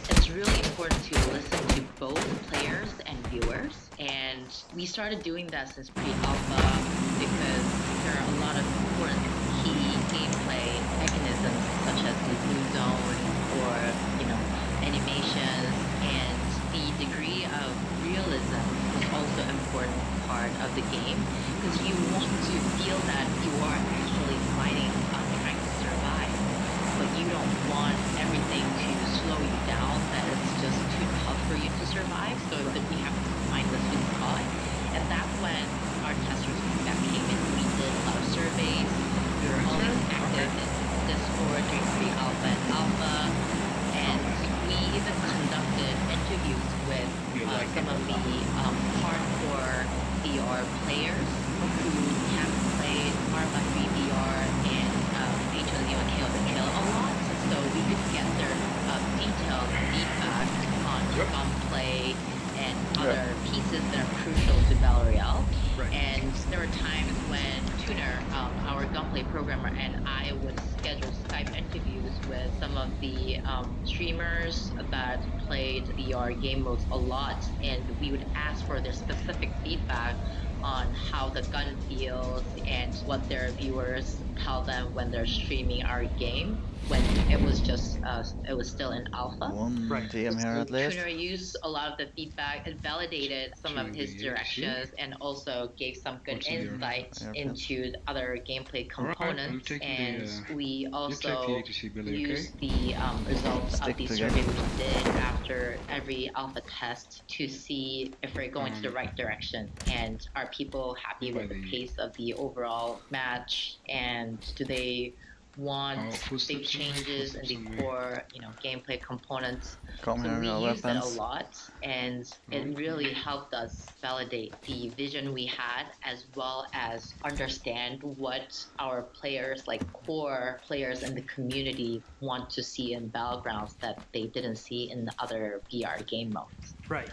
S5: it's really important to listen to both players and viewers. And we started doing that since pre-alpha because there are a lot of important key gameplay mechanisms such as the blue zone or, animations, and the degree of realism is also an important part of the game because you want to feel that you are actually fighting, trying to survive, but you don't want everything to slow you down, that it's just too tough for you to survive, so that we have to find the sweet spot. And that's when our testers feedback came in. We did a lot of surveys. We were always active in Discord during pre-alpha and alpha, and we even conducted interviews with some of the hardcore VR players who have played Arma 3 VR and H1Z1 KO the Kill a lot, so we could get their detailed feedback on gunplay and other pieces that are crucial to Battle Royale.
S4: Right.
S5: And there were times when Tuner, our gunplay programmer, and I would schedule Skype interviews with some of the streamers that played VR game modes a lot, and we would ask for their specific feedback on how the gun feels and what their viewers tell them when they're streaming our game when it was just it was still in alpha.
S1: One DM here at least.
S5: Tuner used a lot of the feedback and validated some of his directions and also gave some good insight into the other gameplay components. And we also used the results of the survey we did after every alpha test to see if we're going to the right direction and are people happy with the pace of the overall match, and do they want big changes in the core, gameplay components. So we used it a lot, and it really helped us validate the vision we had, as well as understand what our players, like core players in the community, want to see in Battlegrounds that they didn't see in the other VR game modes.
S4: Right.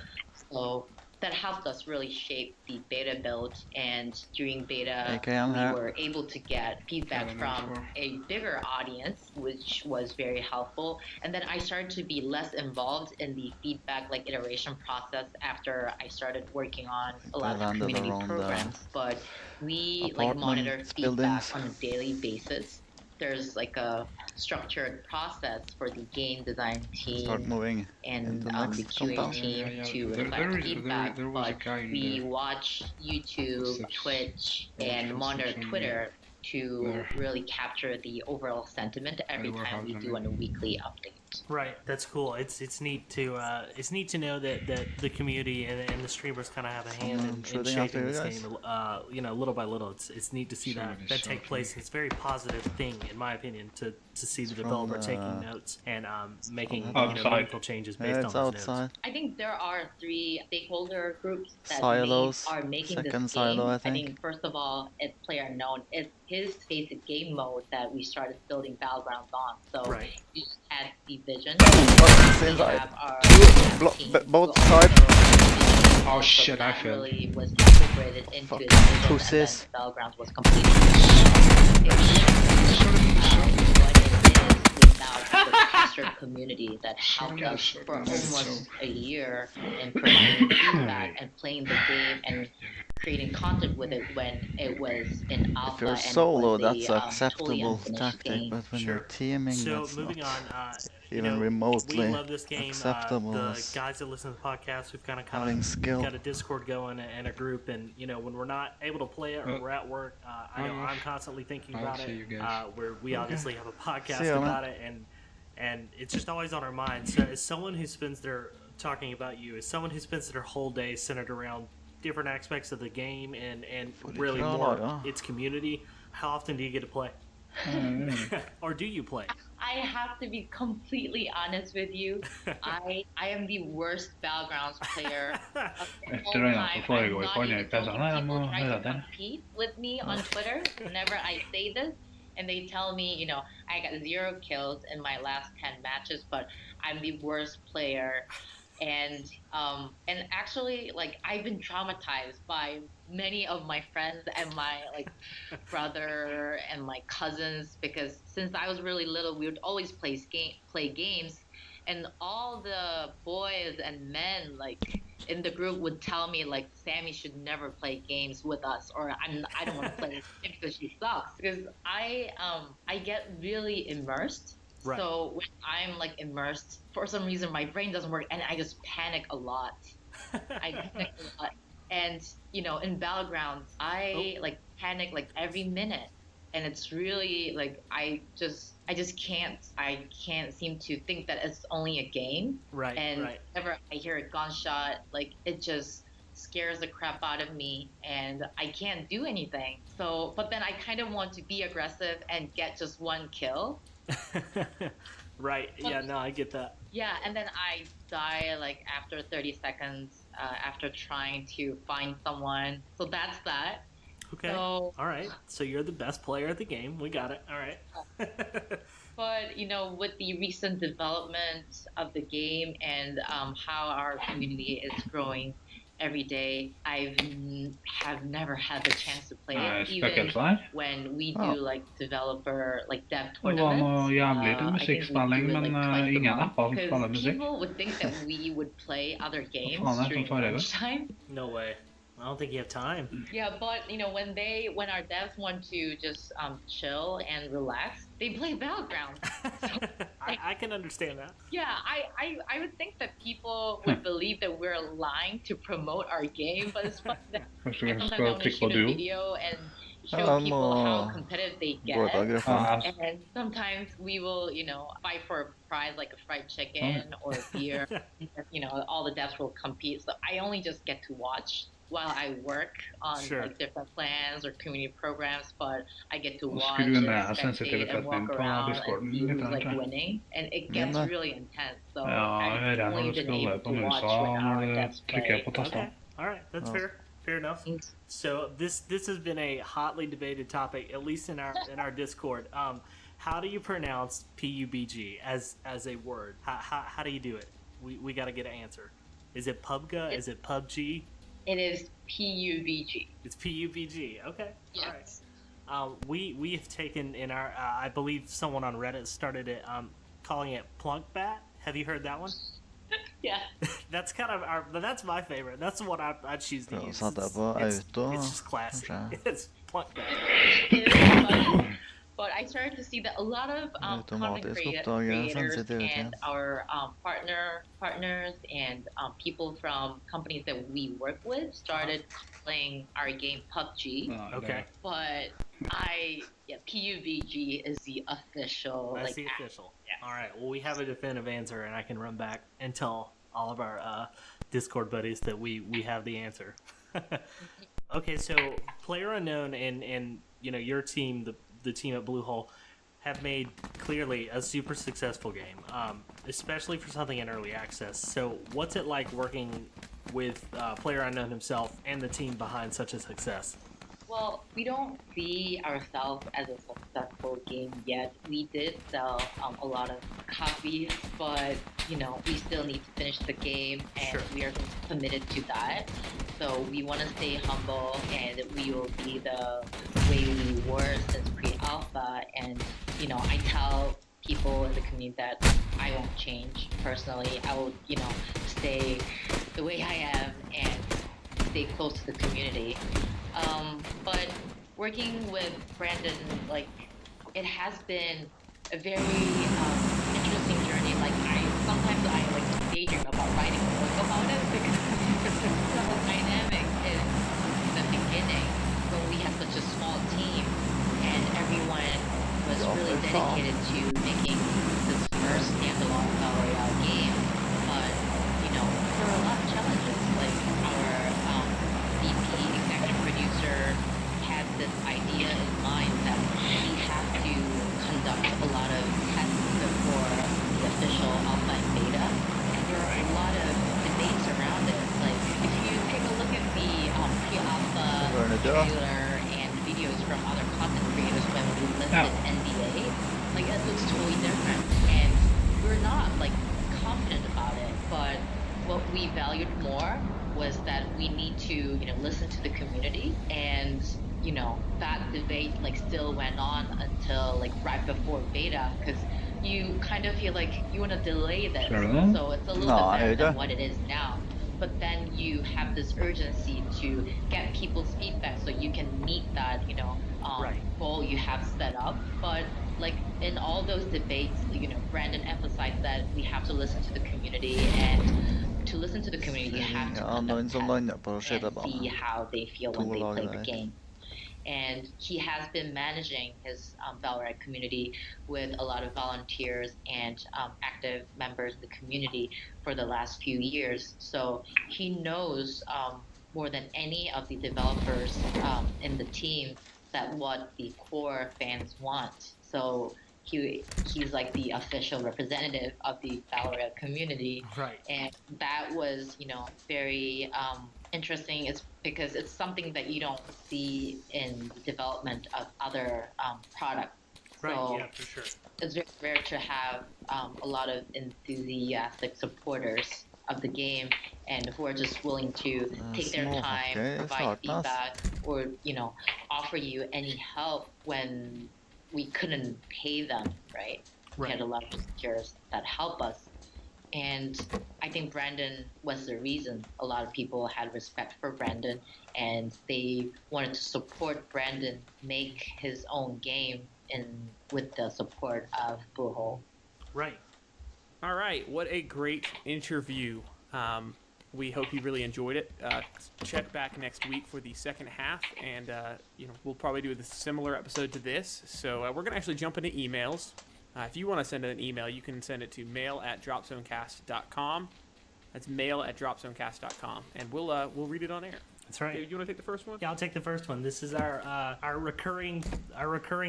S5: So that helped us really shape the beta build, and during beta we were able to get feedback from a bigger audience, which was very helpful. And then I started to be less involved in the feedback iteration process after I started working on a lot of community programs, but we monitor feedback on a daily basis. There's a structured process for the game design team and the QA team to collect feedback, but we watch YouTube, Twitch, and monitor Twitter to really capture the overall sentiment every time we do a weekly update.
S4: Right, that's cool. It's neat to know that the community and the streamers kind of have a hand in shaping this game. Little by little. It's neat to see that take place. It's a very positive thing, in my opinion, to see the developer taking notes and making meaningful changes based on those notes.
S5: I think there are 3 stakeholder groups that are making this game. I think first of all, it's player unknown. It's his basic game mode that we started building Battlegrounds on. So he had the vision.
S1: Both sides.
S2: Oh shit, I failed.
S5: Really was incorporated into the vision, and then Battlegrounds was completed. Without the tester community that helped us for almost a year in providing feedback and playing the game and creating content with it when it was in alpha.
S1: If you're solo, that's an acceptable tactic, but when you're teaming, that's
S4: moving
S1: not
S4: on,
S1: even remotely
S4: we love this game.
S1: acceptable.
S4: The guys that listen to the podcast, we've kind of got a Discord going and a group, and when we're not able to play it or we're at work, I know I'm constantly thinking about it. Where we obviously have a podcast about it, and it's just always on our minds. So as someone who spends their whole day centered around different aspects of the game and really more its community, how often do you get to play? Or do you play?
S5: I have to be completely honest with you. I am the worst Battlegrounds player of all time. I'm not even people try to compete with me on Twitter whenever I say this, and they tell me, I got 0 kills in my last 10 matches, but I'm the worst player. And actually, I've been traumatized by many of my friends and my brother and my cousins, because since I was really little, we would always play games, and all the boys and men in the group would tell me like Sammy should never play games with us, or I don't want to play because she sucks. Because I get really immersed.
S4: Right.
S5: So when I'm like immersed, for some reason my brain doesn't work, and I just panic a lot. I panic a lot, and in Battlegrounds I like panic like every minute, and it's really like I just can't seem to think that it's only a game.
S4: Right.
S5: And
S4: right.
S5: whenever I hear a gunshot, like it just scares the crap out of me, and I can't do anything. So, but then I kind of want to be aggressive and get just one kill.
S4: Right. Yeah, no, I get that.
S5: Yeah, and then I die like after 30 seconds after trying to find someone. So that's that.
S4: Okay.
S5: So,
S4: all right. So you're the best player at the game. We got it. All right.
S5: But with the recent development of the game and how our community is growing every day, I have never had the chance to play it, even when we do like developer like dev tournaments. I think we do it like twice a month, because people would think that we would play other games during lunchtime.
S4: No way. I don't think you have time.
S5: Yeah, but when our devs want to just chill and relax, they play Battlegrounds. So,
S4: I can understand that.
S5: Yeah, I would think that people would believe that we're lying to promote our game, but it's funny that sometimes I want to shoot a video and show people how competitive they get. And sometimes we will, fight for a prize like a fried chicken or a beer. All the devs will compete. So I only just get to watch while I work on like different plans or community programs, but I get to watch and spectate and walk around and see who's like winning, and it gets really intense. So I've only been able to watch when our devs play.
S4: Okay. All right, that's fair. Fair enough. So this has been a hotly debated topic, at least in our Discord. How do you pronounce PUBG as a word? How do you do it? We got to get an answer. Is it PUBG? Is it PUBG?
S5: It is PUBG.
S4: It's PUBG. Okay.
S5: Yes.
S4: All right. We have taken in our I believe someone on Reddit started it calling it Plunkbat. Have you heard that one?
S5: Yeah.
S4: That's kind of that's my favorite. That's the one I choose to use. It's just classic. It's Plunkbat.
S5: But I started to see that a lot of content creators and our partners and people from companies that we work with started playing our game PUBG.
S4: Okay.
S5: But PUBG is the official.
S4: That's the official. Yes. All right. Well, we have a definitive answer, and I can run back and tell all of our Discord buddies that we have the answer. Okay, so PlayerUnknown and your team, the team at Bluehole, have made clearly a super successful game, especially for something in early access. So what's it like working with PlayerUnknown himself and the team behind such a success?
S5: Well, we don't see ourselves as a successful game yet. We did sell a lot of copies, but we still need to finish the game, and we are committed to that. So we want to stay humble, and we will be the way we were since pre-alpha. And I tell people in the community that I won't change personally. I will stay the way I am and stay close to the community. But working with Brandon, it has been a very interesting journey. Sometimes I daydream about writing a book about it, because the whole dynamic in the beginning, when we had such a small team and everyone was really dedicated to making this first standalone Battle Royale game. But there were a lot of challenges. Our VP, executive producer, had this idea in mind that we have to conduct a lot of tests before the official alpha and beta, and there are a lot of debates around it. If you take a look at the pre-alpha trailer and videos from other content creators when we listed NDA, it looks totally different, and we're not confident about it. But what we valued more was that we need to listen to the community, and that debate still went on until right before beta, because you kind of feel like you want to delay this, so it's a little bit better than what it is now. but then you have this urgency to get people's feedback so you can meet that, goal you have set up. But like in all those debates, Brandon emphasized that we have to listen to the community, and to listen to the community, you have to conduct tests and see how they feel when they play the game. And he has been managing his Valorant community with a lot of volunteers and active members of the community for the last few years. So he knows more than any of the developers in the team that what the core fans want. So he's like the official representative of the Valorant community.
S4: Right.
S5: And that was, very interesting, is because it's something that you don't see in the development of other products.
S4: Right,
S5: so
S4: yeah, for sure.
S5: It's very rare to have a lot of enthusiastic supporters of the game and who are just willing to take their time, provide feedback, or offer you any help when we couldn't pay them, right? We had a lot of volunteers that help us. And I think Brandon was the reason a lot of people had respect for Brandon, and they wanted to support Brandon make his own game with the support of Bluehole.
S4: Right.
S3: All right, what a great interview. We hope you really enjoyed it. Check back next week for the second half, and we'll probably do a similar episode to this. So we're going to actually jump into emails. If you want to send an email, you can send it to mail@dropzonecast.com. That's mail@dropzonecast.com, and we'll read it on air.
S4: That's right.
S3: David, you want to take the first one?
S4: Yeah, I'll take the first one. This is our recurring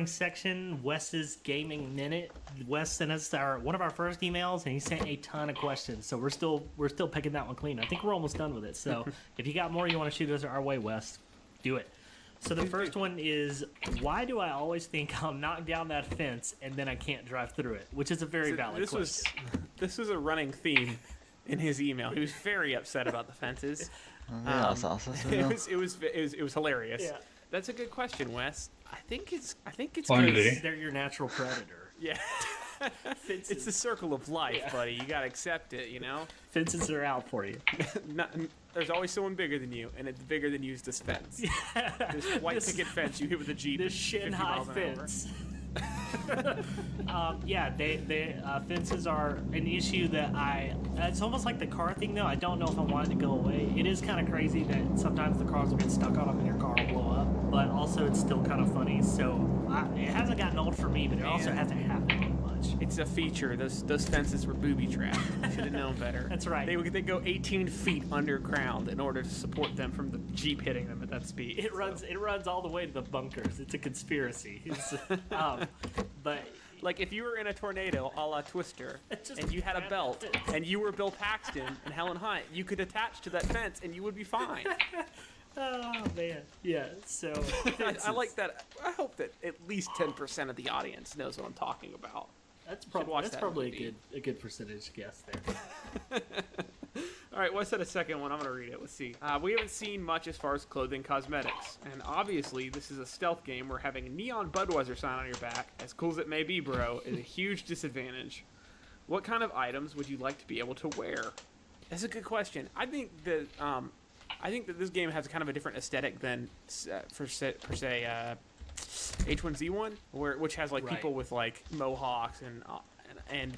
S4: section, Wes's Gaming Minute. Wes sent us one of our first emails, and he sent a ton of questions. So we're still picking that one clean. I think we're almost done with it. So if you got more you want to shoot us our way, Wes, do it. So the first one is, why do I always think I'll knock down that fence and then I can't drive through it? Which is a very valid question.
S3: This was a running theme in his email. He was very upset about the fences. It was hilarious.
S4: Yeah.
S3: That's a good question, Wes. I think it's
S2: Finally.
S3: because
S4: They're your natural predator.
S3: yeah.
S4: Fences.
S3: It's the circle of life, buddy. You gotta accept it,
S4: Fences are out for you.
S3: There's always someone bigger than you, and it's bigger than you is this fence. This white picket fence you hit with a Jeep.
S4: This
S3: at
S4: shin
S3: 50
S4: high
S3: miles an hour.
S4: fence. Fences are an issue that it's almost like the car thing though. I don't know if I want it to go away. It is kind of crazy that sometimes the cars will get stuck on them and your car will blow up, but also it's still kind of funny. So it hasn't gotten old for me, but it also hasn't happened much.
S3: It's a feature. Those fences were booby trapped. Should have known better.
S4: That's right.
S3: They go 18 feet underground in order to support them from the Jeep hitting them at that speed.
S4: It runs all the way to the bunkers. It's a conspiracy. But
S3: like if you were in a tornado a la Twister and you had a belt and you were Bill Paxton and Helen Hunt, you could attach to that fence and you would be fine.
S4: Oh man, yeah. So
S3: I like that. I hope that at least 10% of the audience knows what I'm talking about.
S4: That's probably a good percentage guess there.
S3: All right, what's that? A second one? I'm gonna read it. Let's see. We haven't seen much as far as clothing cosmetics, and obviously this is a stealth game where having a neon Budweiser sign on your back, as cool as it may be, bro, is a huge disadvantage. What kind of items would you like to be able to wear? That's a good question. I think that this game has kind of a different aesthetic than per se H1Z1, which has like people with like mohawks and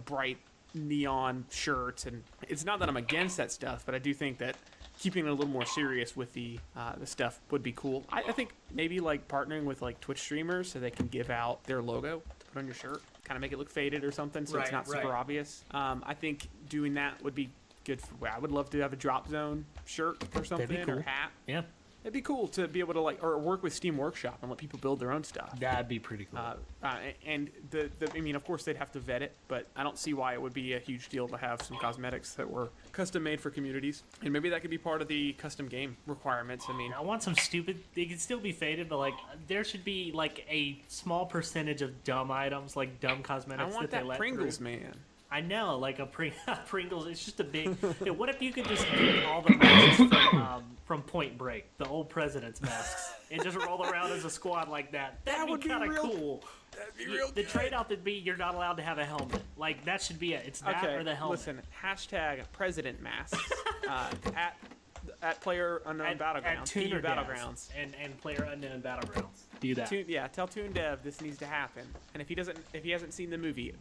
S3: bright neon shirts, and it's not that I'm against that stuff, but I do think that keeping it a little more serious with the stuff would be cool. I think maybe like partnering with like Twitch streamers so they can give out their logo to put on your shirt, kind of make it look faded or something, so it's not super obvious. I think doing that would be good. I would love to have a Drop Zone shirt or something, or hat.
S4: Yeah.
S3: It'd be cool to be able to or work with Steam Workshop and let people build their own stuff.
S4: That'd be pretty cool.
S3: And of course they'd have to vet it, but I don't see why it would be a huge deal to have some cosmetics that were custom made for communities, and maybe that could be part of the custom game requirements. I
S4: want some stupid. They could still be faded, but like there should be like a small percentage of dumb items, like dumb cosmetics.
S3: I want
S4: that
S3: that
S4: they let
S3: Pringles
S4: through.
S3: man.
S4: I know, like a Pringles. It's just a big. Hey, what if you could just get all the masks from Point Break, the old president's masks, and just roll around as a squad like that? That would be kind of cool.
S3: That'd be real.
S4: The trade-off would be you're not allowed to have a helmet. Like that should be it. It's that or the helmet.
S3: Listen, hashtag president masks at player unknown battlegrounds.
S4: At Tuner
S3: Battlegrounds
S4: and player unknown battlegrounds. Do that.
S3: Tell Toon Dev this needs to happen. And if he hasn't seen the movie,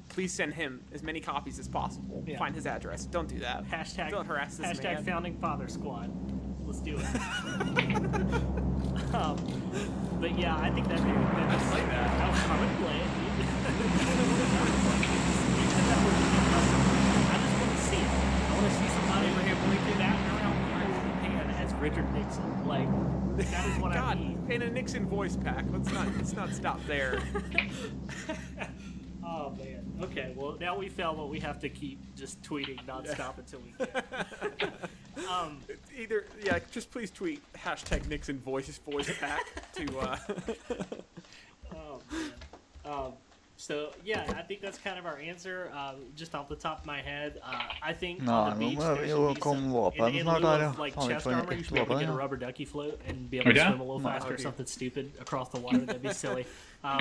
S3: please send him as many copies as possible. Yeah. Find his address. Don't do that.
S4: Don't
S3: harass this man.
S4: Founding Father Squad. Let's do it. But yeah, I think that'd be good. I like that. I would play it. I just want to see it. I want to see somebody Lincoln that around Japan as Richard Nixon. Like that is what I need.
S3: In a Nixon voice pack. Let's not stop there.
S4: Oh man. Okay. Well, now we found what we have to keep just tweeting nonstop until we get.
S3: Just please tweet hashtag Nixon voice pack to.
S4: Oh man. So yeah, I think that's kind of our answer. Just off the top of my head, I think on the beach there should be some, in lieu of like chest armor, you should be able to get a rubber ducky float and be able to swim a little faster or something stupid across the water. That'd be silly. I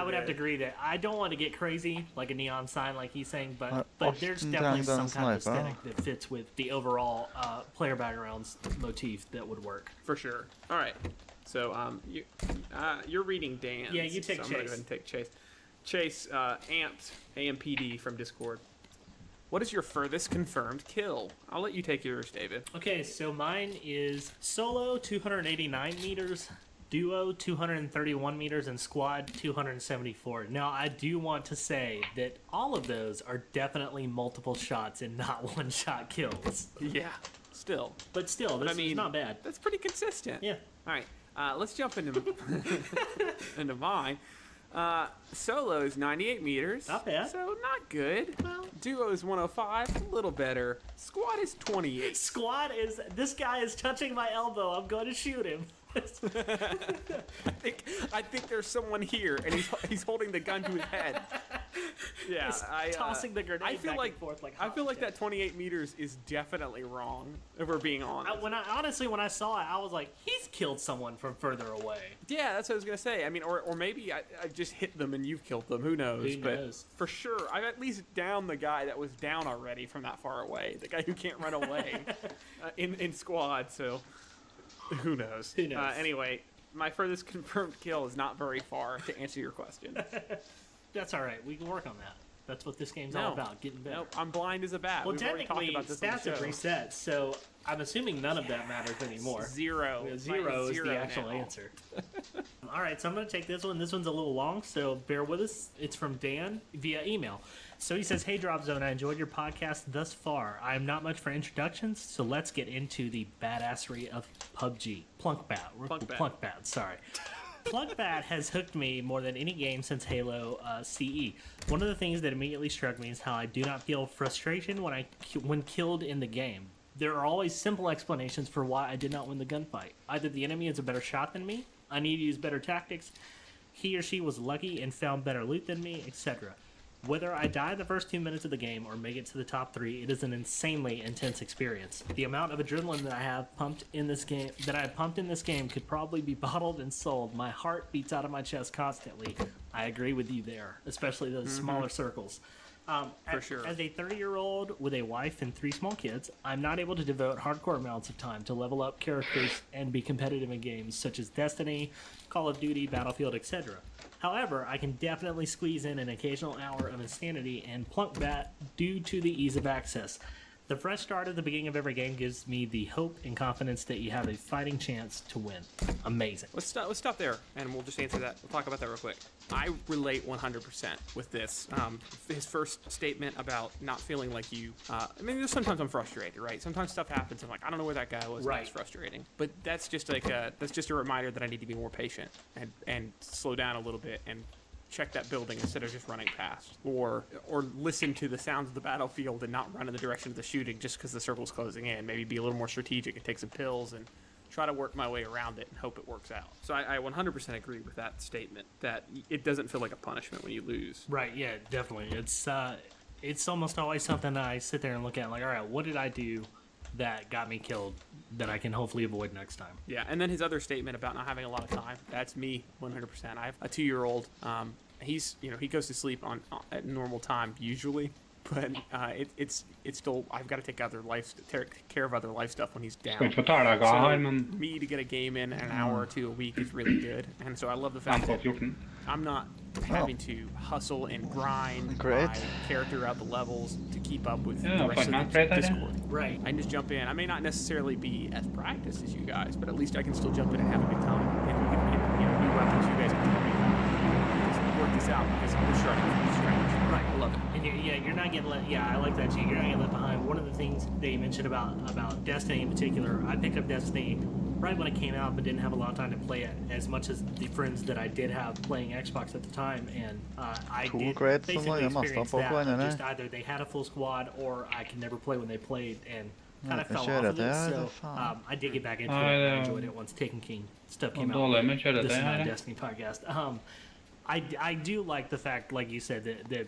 S4: would have to agree that I don't want to get crazy like a neon sign like he's saying, but there's definitely some kind of aesthetic that fits with the overall player backgrounds motif that would work.
S3: For sure. All right. So you're reading Dan.
S4: Yeah, you take
S3: so
S4: Chase.
S3: I'm gonna go ahead and take Chase. Chase, Amped, AMPD from Discord. What is your furthest confirmed kill? I'll let you take yours, David.
S4: Okay, so mine is solo 289 meters, duo 231 meters, and squad 274. Now, I do want to say that all of those are definitely multiple shots and not one-shot kills.
S3: Yeah, still.
S4: But still, this is not bad.
S3: That's pretty consistent.
S4: Yeah.
S3: All right, let's jump into into mine. Solo is 98 meters.
S4: Not bad.
S3: So not good.
S4: Well,
S3: duo is 105, a little better. Squad is 28.
S4: Squad is, this guy is touching my elbow. I'm going to shoot him.
S3: I think there's someone here, and he's holding the gun to his head. Yeah,
S4: tossing the grenade back and forth like
S3: I feel like that 28 meters is definitely wrong, if we're being honest.
S4: When I saw it, I was like, he's killed someone from further away.
S3: Yeah, that's what I was gonna say. I mean, or maybe I just hit them and you've killed them. Who knows? But for sure, I've at least downed the guy that was down already from that far away. The guy who can't run away in squad. So. Who knows?
S4: Who knows?
S3: Anyway, my furthest confirmed kill is not very far, to answer your question.
S4: That's all right. We can work on that. That's what this game's all about, getting better.
S3: Nope, I'm blind as a bat.
S4: Well,
S3: We've
S4: technically, stats have reset, so I'm assuming none of that matters anymore.
S3: Zero.
S4: Zero is the actual answer. All right, so I'm going to take this one. This one's a little long, so bear with us. It's from Dan via email. So he says, "Hey, Drop Zone, I enjoyed your podcast thus far. I am not much for introductions, so let's get into the badassery of PUBG. Plunkbat, sorry. Plunkbat has hooked me more than any game since Halo CE. One of the things that immediately struck me is how I do not feel frustration when killed in the game. There are always simple explanations for why I did not win the gunfight. Either the enemy is a better shot than me, I need to use better tactics, he or she was lucky and found better loot than me, etc. Whether I die the first 2 minutes of the game or make it to the top 3, it is an insanely intense experience. The amount of adrenaline that I have pumped in this game, could probably be bottled and sold. My heart beats out of my chest constantly. I agree with you there, especially those smaller circles.
S3: For sure.
S4: As a 30-year-old with a wife and 3 small kids, I'm not able to devote hardcore amounts of time to level up characters and be competitive in games such as Destiny, Call of Duty, Battlefield, etc. However, I can definitely squeeze in an occasional hour of insanity and Plunkbat due to the ease of access. The fresh start at the beginning of every game gives me the hope and confidence that you have a fighting chance to win. Amazing.
S3: Let's stop there, and we'll just answer that. We'll talk about that real quick. I relate 100% with this. His first statement about not feeling like you... I mean, sometimes I'm frustrated, right? Sometimes stuff happens, I'm like, I don't know where that guy was,
S4: right.
S3: And it's frustrating. But that's just a reminder that I need to be more patient and slow down a little bit and check that building instead of just running past, or listen to the sounds of the battlefield and not run in the direction of the shooting just because the circle's closing in. Maybe be a little more strategic and take some pills and try to work my way around it and hope it works out. So I 100% agree with that statement, that it doesn't feel like a punishment when you lose.
S4: Right, yeah, definitely. It's almost always something that I sit there and look at, like, all right, what did I do that got me killed that I can hopefully avoid next time?
S3: Yeah, and then his other statement about not having a lot of time, that's me 100%. I have a 2-year-old. He's, he goes to sleep at normal time usually, but it's still, I've got to take care of other life stuff when he's down. So me to get a game in an hour or two a week is really good, and so I love the fact that I'm not having to hustle and grind my character out the levels to keep up with the rest of the Discord.
S4: Right.
S3: I can just jump in. I may not necessarily be as practiced as you guys, but at least I can still jump in and have a good time. And we can, new weapons you guys can tell me. Let's work this out because we're starting from scratch. Right. I love it.
S4: And you're not getting let. Yeah, I like that too. You're not getting left behind. One of the things that you mentioned about Destiny in particular, I picked up Destiny right when it came out, but didn't have a lot of time to play it as much as the friends that I did have playing Xbox at the time, and I did basically experience that. Just either they had a full squad, or I could never play when they played, and kind of fell off of it. So I did get back into it. And I enjoyed it once Taken King stuff came out. This is not a Destiny podcast. I do like the fact, like you said, that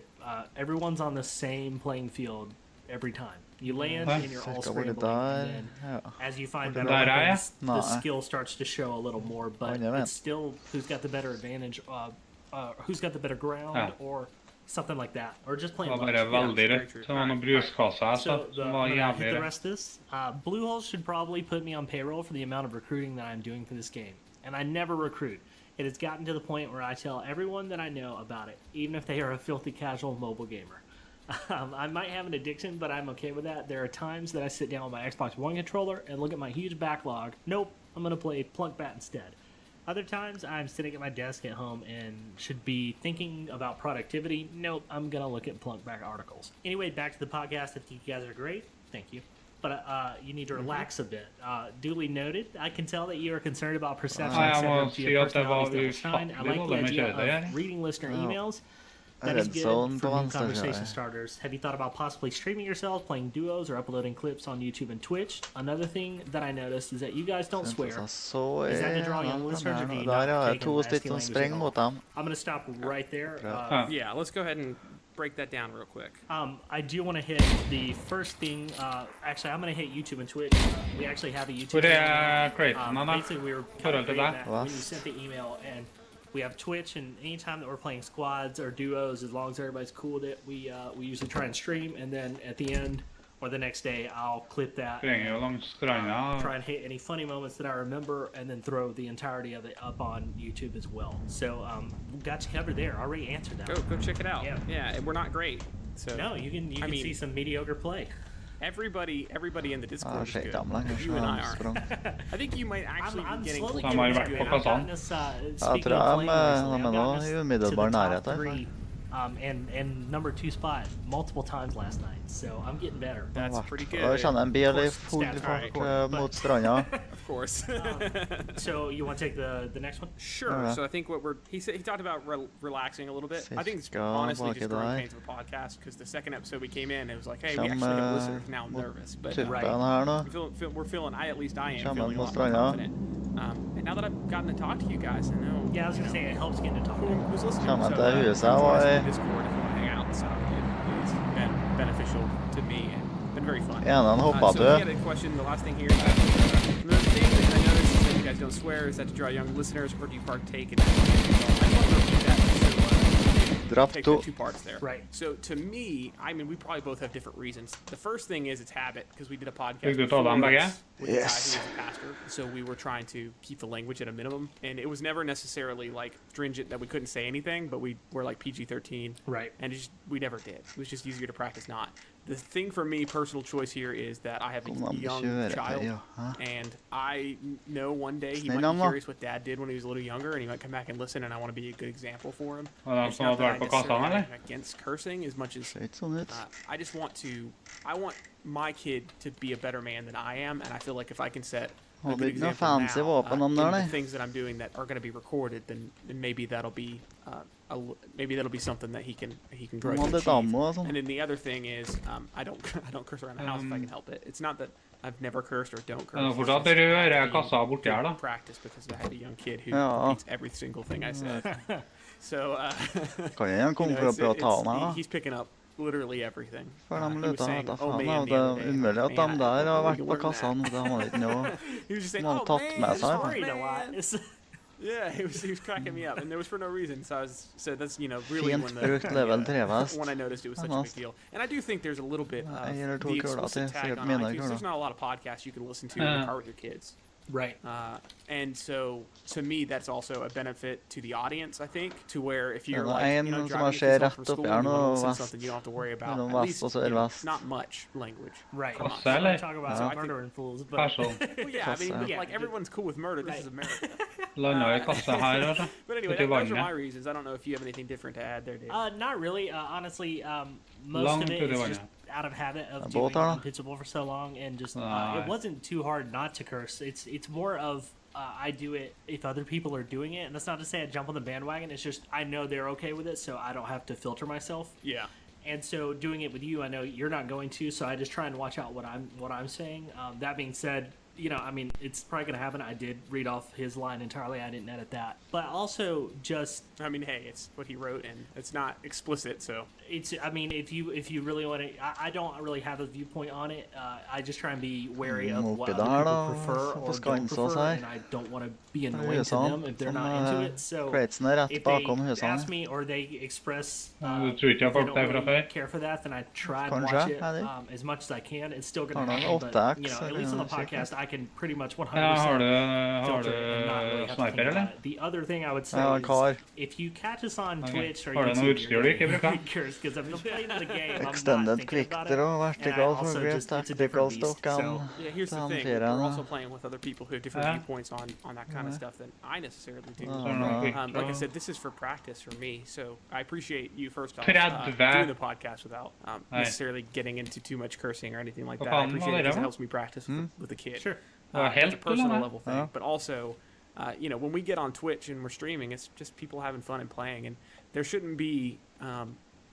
S4: everyone's on the same playing field every time. You land and you're all scrambling, and then as you find better weapons, the skill starts to show a little more, but it's still who's got the better advantage, who's got the better ground, or something like that, or just playing.
S2: So
S4: the rest of this, Bluehole should probably put me on payroll for the amount of recruiting that I'm doing for this game, and I never recruit. It has gotten to the point where I tell everyone that I know about it, even if they are a filthy casual mobile gamer. I might have an addiction, but I'm okay with that. There are times that I sit down with my Xbox One controller and look at my huge backlog. Nope, I'm going to play Plunk Bat instead. Other times, I'm sitting at my desk at home and should be thinking about productivity. Nope, I'm going to look at Plunk Bat articles. Anyway, back to the podcast. I think you guys are great. Thank you. But you need to relax a bit. Duly noted. I can tell that you are concerned about perception, etc. to your personalities that shine. I like the idea of reading listener emails. That is good for new conversation starters. Have you thought about possibly streaming yourselves, playing duos, or uploading clips on YouTube and Twitch? Another thing that I noticed is that you guys don't swear. Is that to draw young listeners, or do you not take nasty language at all? I'm going to stop right there.
S3: Yeah, let's go ahead and break that down real quick.
S4: I do want to hit the first thing. Actually, I'm going to hit YouTube and Twitch. We actually have a YouTube channel. Basically, we were kind of that when you sent the email, and we have Twitch, and anytime that we're playing squads or duos, as long as everybody's cool with it, we usually try and stream, and then at the end or the next day, I'll clip that, try and hit any funny moments that I remember, and then throw the entirety of it up on YouTube as well. So we got you covered there. I already answered that.
S3: Go check it out. Yeah, we're not great. So
S4: no, you can see some mediocre play.
S3: Everybody in the Discord is good. You and I aren't. I think you might actually be getting close.
S4: And number 2 spot multiple times last night, so I'm getting better.
S3: That's pretty good.
S1: Of
S3: course.
S4: So you want to take the next one?
S3: Sure. So I think he talked about relaxing a little bit. I think it's honestly just growing pains of a podcast, because the second episode we came in, it was like, hey, we actually have listeners. Now I'm nervous, but we're feeling. I am feeling a lot more confident. And now that I've gotten to talk to you guys, I know.
S4: Yeah, I was gonna say it helps getting to talk to you.
S3: Who's listening? So Discord if you want to hang out, so it's been beneficial to me and been very fun. So we had a question. The last thing here. Another thing that I noticed is that you guys don't swear. Is that to draw young listeners, or do you partake in that? I just want to repeat that. Take the 2 parts there.
S4: Right.
S3: So to me, I mean, we probably both have different reasons. The first thing is it's habit, because we did a podcast with a guy who was a pastor, so we were trying to keep the language at a minimum, and it was never necessarily like stringent that we couldn't say anything, but we were like PG-13.
S4: Right.
S3: And we never did. It was just easier to practice not. The thing for me, personal choice here, is that I have a young child, and I know one day he might be curious what Dad did when he was a little younger, and he might come back and listen, and I want to be a good example for him. It's not that I necessarily am against cursing as much as I just want my kid to be a better man than I am, and I feel like if I can set a good example now, in the things that I'm doing that are going to be recorded, then maybe that'll be something that he can grow to achieve. And then the other thing is I don't curse around the house if I can help it. It's not that I've never cursed or don't curse.
S2: Ja,
S3: It's
S2: fortsatt
S3: just
S2: dere
S3: being
S2: kassa borti her, da.
S3: practice because I had a young kid who
S1: Ja.
S3: hates every single thing I said. So,
S1: Kan jeg komme for å prøve å ta meg, da?
S3: he's picking up literally everything.
S1: For de
S3: He was
S1: luta
S3: saying,
S1: etter
S3: "Oh,
S1: faen.
S3: man,"
S1: Det
S3: the
S1: er
S3: other day.
S1: umulig at de
S3: Man,
S1: der har
S3: I
S1: vært på
S3: learned that.
S1: kassene. De har ikke noe.
S3: He was just saying,
S1: De har
S3: "Oh,
S1: tatt
S3: man,
S1: med
S3: it's
S1: seg.
S3: fine,
S4: You know what?
S3: man." Yeah, he was cracking me up, and there was for no reason. So that's really
S1: Fint brukt level 3-vest.
S3: when I noticed it was such a
S1: Ja,
S3: big deal. And I do think there's a little bit of
S1: Nei, eller to
S3: the
S1: kuler
S3: explicit
S1: til,
S3: tag
S1: sikkert
S3: on
S1: mine
S3: iTunes.
S1: kuler.
S3: There's not a lot of podcasts you can listen to in the car with your kids.
S4: Right.
S3: And so, to me, that's also a benefit to the audience, I think, to where if you're
S1: Ja,
S3: like,
S1: en
S3: you know,
S1: som
S3: driving your
S1: skjer
S3: kids home from
S1: rett
S3: school,
S1: oppi
S3: you
S1: her
S3: want to
S1: nå,
S3: listen to
S1: vest.
S3: something you don't have to worry about.
S1: Mellom
S3: At
S1: vest
S3: least,
S1: og
S3: you know,
S1: sørvest.
S3: not much language.
S4: Right.
S3: Come on.
S2: Kasse, eller?
S4: Talk about
S1: Ja.
S4: murdering fools, but
S2: Person.
S3: Well, yeah, I mean,
S1: Kasse.
S3: but,
S4: Yeah,
S3: like everyone's cool with murder. This
S4: Right.
S3: is America.
S2: Landa i kassa her, altså.
S3: But anyway,
S2: Ute i
S3: those are my
S2: vannet.
S3: reasons. I don't know if you have anything different to add there, Dave.
S4: not really. Honestly, most
S2: Langt
S4: of it
S2: ute i
S4: is
S2: vannet.
S4: just out of habit of
S1: Ja,
S4: doing
S1: båt her, da.
S4: Unpitchable for so long, and just
S2: Nei.
S4: it wasn't too hard not to curse. It's more of I do it if other people are doing it, and that's not to say I jump on the bandwagon. It's just I know they're okay with it, so I don't have to filter myself.
S3: Yeah.
S4: And so doing it with you, I know you're not going to, so I just try and watch out what I'm saying. That being said, you know, I mean, it's probably going to happen. I did read off his line entirely. I didn't edit that. But also just
S3: I mean, hey, it's what he wrote, and it's not explicit, so.
S4: it's, I mean, if you really want to, I don't really have a viewpoint on it. I just try and be wary of what
S1: Oppi
S4: other
S1: der,
S4: people
S1: da,
S4: prefer
S1: så
S4: or
S1: på
S4: don't
S1: skansa
S4: prefer,
S1: seg.
S4: and I don't want to be
S1: Det er
S4: annoying to
S1: husene.
S4: them if they're
S1: Som,
S4: not into it. So
S1: Kreitsen er rett
S4: if
S1: bakom
S4: they
S1: husene.
S4: ask me or they express
S2: Du tror ikke jeg har
S4: they
S2: folk
S4: don't
S2: der fra
S4: really
S2: før?
S4: care for that, then I try and
S1: Kanskje,
S4: watch it
S1: er det?
S4: as much as I can. It's still going
S1: Har
S4: to
S1: han
S4: happen, but
S1: 8X,
S4: you know, at
S1: eller
S4: least on the
S1: noe slikt?
S4: podcast, I can pretty much 100%
S2: Ja, har du
S4: filter it and not really have to think
S2: sniper, eller?
S4: about it. The other thing I would say
S1: Ja,
S4: is
S1: kar.
S4: if you catch us on
S2: Okay.
S4: Twitch or
S2: Har du noe
S4: YouTube,
S2: utstyr du ikke bruker?
S4: because I'm just playing the game. I'm not
S1: Extended
S4: thinking about
S1: quick
S4: it.
S1: draw,
S4: And I
S1: vertical
S4: also
S1: grip,
S4: just- it's a
S1: tactical
S4: different beast,
S1: stock
S4: so-
S1: and
S3: Yeah, here's the
S1: down
S3: thing.
S1: here,
S3: We're
S1: no.
S3: also playing with other people who have different viewpoints on that kind of stuff than I necessarily do.
S2: Så er det noe quick
S3: Like I
S2: draw.
S3: said, this is for practice for me, so I appreciate you first off
S2: 30.
S3: doing the podcast without
S2: Nei.
S3: necessarily getting into too much cursing or anything like
S2: Hva
S3: that. I
S2: faen
S3: appreciate
S2: var
S3: it
S2: det
S3: because it
S2: da?
S3: helps me practice with the kid.
S4: Sure.
S2: Ja,
S3: It's a
S2: helt
S3: personal
S2: eller?
S3: level thing,
S1: Ja.
S3: but also, you know, when we get on Twitch and we're streaming, it's just people having fun and playing, and there shouldn't be,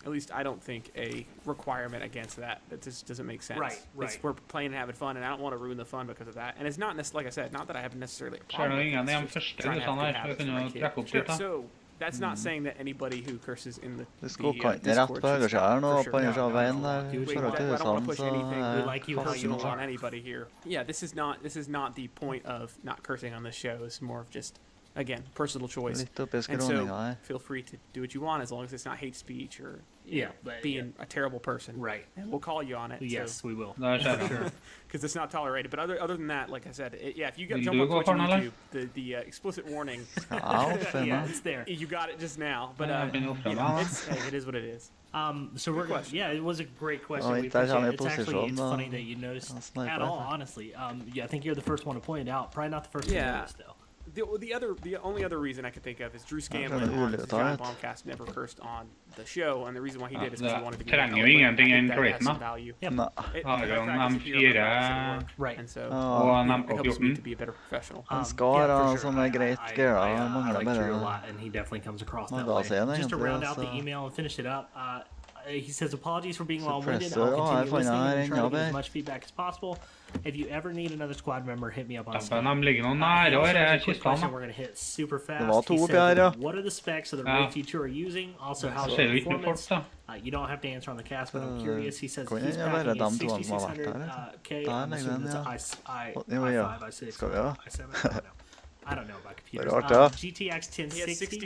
S3: at least I don't think, a requirement against that. That just doesn't make sense.
S4: Right, right.
S3: We're playing and having fun, and I don't want to ruin the fun because of that. And it's not like I said, not that I have necessarily a
S2: Så er det
S3: problem
S2: noe ingen
S3: with it,
S2: igjen
S3: it's just
S2: første
S3: trying to have
S2: sånn
S3: good
S2: her, så jeg
S3: habits for
S2: kunne
S3: my
S2: jo
S3: kid.
S2: trekke opp litt da.
S3: So that's not saying that anybody who curses in the
S1: Det skal kointe rett
S3: Discord
S1: på
S3: should stop,
S1: høyreskjæren og
S3: for
S1: på
S3: sure.
S1: andre siden av veien
S3: No,
S1: der.
S4: Dude,
S1: I forhold til
S3: I don't want
S1: husene,
S3: to push
S1: så
S3: anything
S4: We like you how you
S3: personal
S4: are.
S3: on anybody here. Yeah, this is not the point of not cursing on this show. It's more of just, again, personal choice.
S1: litt oppi
S3: And
S1: skråninga
S3: so
S1: her.
S3: feel free to do what you want as long as it's not hate speech or
S4: Yeah, but
S3: being a terrible person.
S4: right.
S3: And we'll call you on it.
S4: Yes, we will.
S2: Der ser du.
S3: Because it's not tolerated. But other than that, like I said, yeah, if you
S2: Vil
S3: jump
S2: du
S3: on
S2: gå
S3: Twitch
S2: for
S3: and
S2: den, eller?
S3: YouTube, the explicit warning,
S1: Ja, fem
S4: Yeah,
S1: da.
S4: it's there.
S3: you got it just now. But
S2: Ja, jeg begynner å
S3: you
S2: fremme
S3: know,
S2: her,
S3: it's, hey, it is what it is.
S4: So we're
S3: question.
S4: yeah, it was a great question.
S1: Oh,
S4: We
S1: it's actually
S4: appreciate it. It's actually
S1: position,
S4: it's funny that you
S1: I'll
S4: noticed
S1: snipe
S4: at
S1: right
S4: all.
S1: there.
S4: Honestly, yeah, I think you're the first one to point it out. Probably not the first to
S3: Yeah.
S4: notice though.
S3: The only other reason I could think of is Drew
S1: trying
S3: Scanlon
S1: to
S3: on
S1: do
S3: the
S1: it,
S3: Giant
S1: alright.
S3: Bombcast never cursed on the show, and the reason why he did is
S2: Ja,
S3: because he wanted to be
S2: det trenger jo
S3: relevant.
S2: ingenting
S3: I
S2: enn
S3: think that has
S2: Clayton,
S3: some
S2: da.
S3: value.
S4: Yep.
S1: Nei.
S2: Har jo en M4,
S4: Right.
S3: And so
S1: Ja.
S2: og en
S3: you know, it helps me
S2: MP14.
S3: to be a better professional.
S1: Han skal
S4: for
S1: ha sånne greit greier,
S4: I
S1: mangler
S4: like
S1: bare-
S4: Drew a lot, and he definitely comes across that
S1: Magasin,
S4: way. Just to
S1: egentlig,
S4: round out the
S1: altså.
S4: email and finish it up, he says apologies for being long-winded.
S1: Suppressor,
S4: I'll
S1: ja, jeg
S4: continue
S1: fant
S4: listening
S1: her
S4: and try to
S1: inne,
S4: get as
S1: vel.
S4: much feedback as possible. If you ever need another squad member, hit me up on
S2: Dæven,
S4: Skype.
S2: de ligger noe
S4: He
S2: nære
S4: also
S2: her,
S4: has a quick
S2: kistene.
S4: question we're going to hit super fast.
S1: var to
S4: He
S1: oppi
S4: said,
S1: her, ja.
S4: what are the specs of the
S2: Ja.
S4: rig you two are using? Also, how's
S2: Så
S4: the
S2: ser det ut med folk,
S4: performance?
S2: da.
S4: You don't have to answer on the cast, but I'm curious. He says
S1: kan
S4: he's
S1: jeg
S4: packing
S1: være
S4: a
S1: dem to som har vært
S4: 6600
S1: der,
S4: K.
S1: Der
S4: I'm
S1: ligger
S4: assuming
S1: den,
S4: it's
S1: ja.
S4: a
S1: Jo, ja.
S4: i5, i6,
S1: Skal vi ha?
S4: i7. I don't know. I don't know about computers.
S1: rart, ja.
S4: GTX
S3: He has
S4: 1060.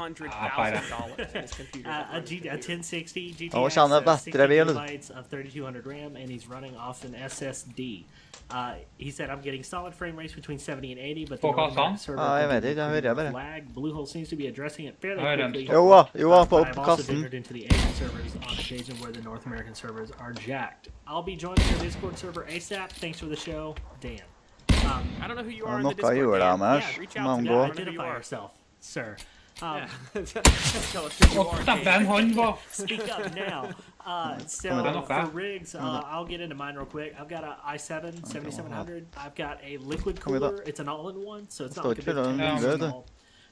S3: $66,000 in his computer.
S4: A 1060 GTX,
S1: Ja, känner bättre
S4: 60
S1: bil.
S4: gigabytes of 3200 RAM, and he's running off an SSD. He said, I'm getting solid frame rates between 70 and 80, but the
S2: På
S4: North
S2: kassan?
S4: American server
S1: Ja, jeg vet
S4: continues
S1: ikke, jeg
S4: to
S1: hører bare.
S4: lag. Bluehole seems to be addressing it fairly
S2: Ja, den
S4: quickly.
S1: Jo da, på
S4: I've also
S1: kassen.
S4: entered into the Asian servers on occasion where the North American servers are jacked. I'll be joining the Discord server ASAP. Thanks for the show, Dan.
S3: I don't know who you
S1: Ja,
S3: are in the
S1: noe
S3: Discord.
S1: gjorde
S3: Dan.
S1: de her.
S3: Yeah, reach
S1: Man
S3: out to me.
S1: går.
S3: I don't know who you
S4: Identify
S3: are.
S4: yourself, sir.
S3: Yeah. Tell us who you
S2: Og
S3: are,
S2: dæven,
S3: Dan.
S2: han var...
S4: Speak up now. So
S1: Come
S2: on.
S4: for rigs, I'll get into mine real quick. I've got a i7 7700. I've got a liquid
S1: Come on.
S4: cooler. It's an all-in-one, so it's not
S1: Står
S4: like a big
S1: ikke det,
S4: tank.
S1: det er
S4: It's
S1: det.
S4: all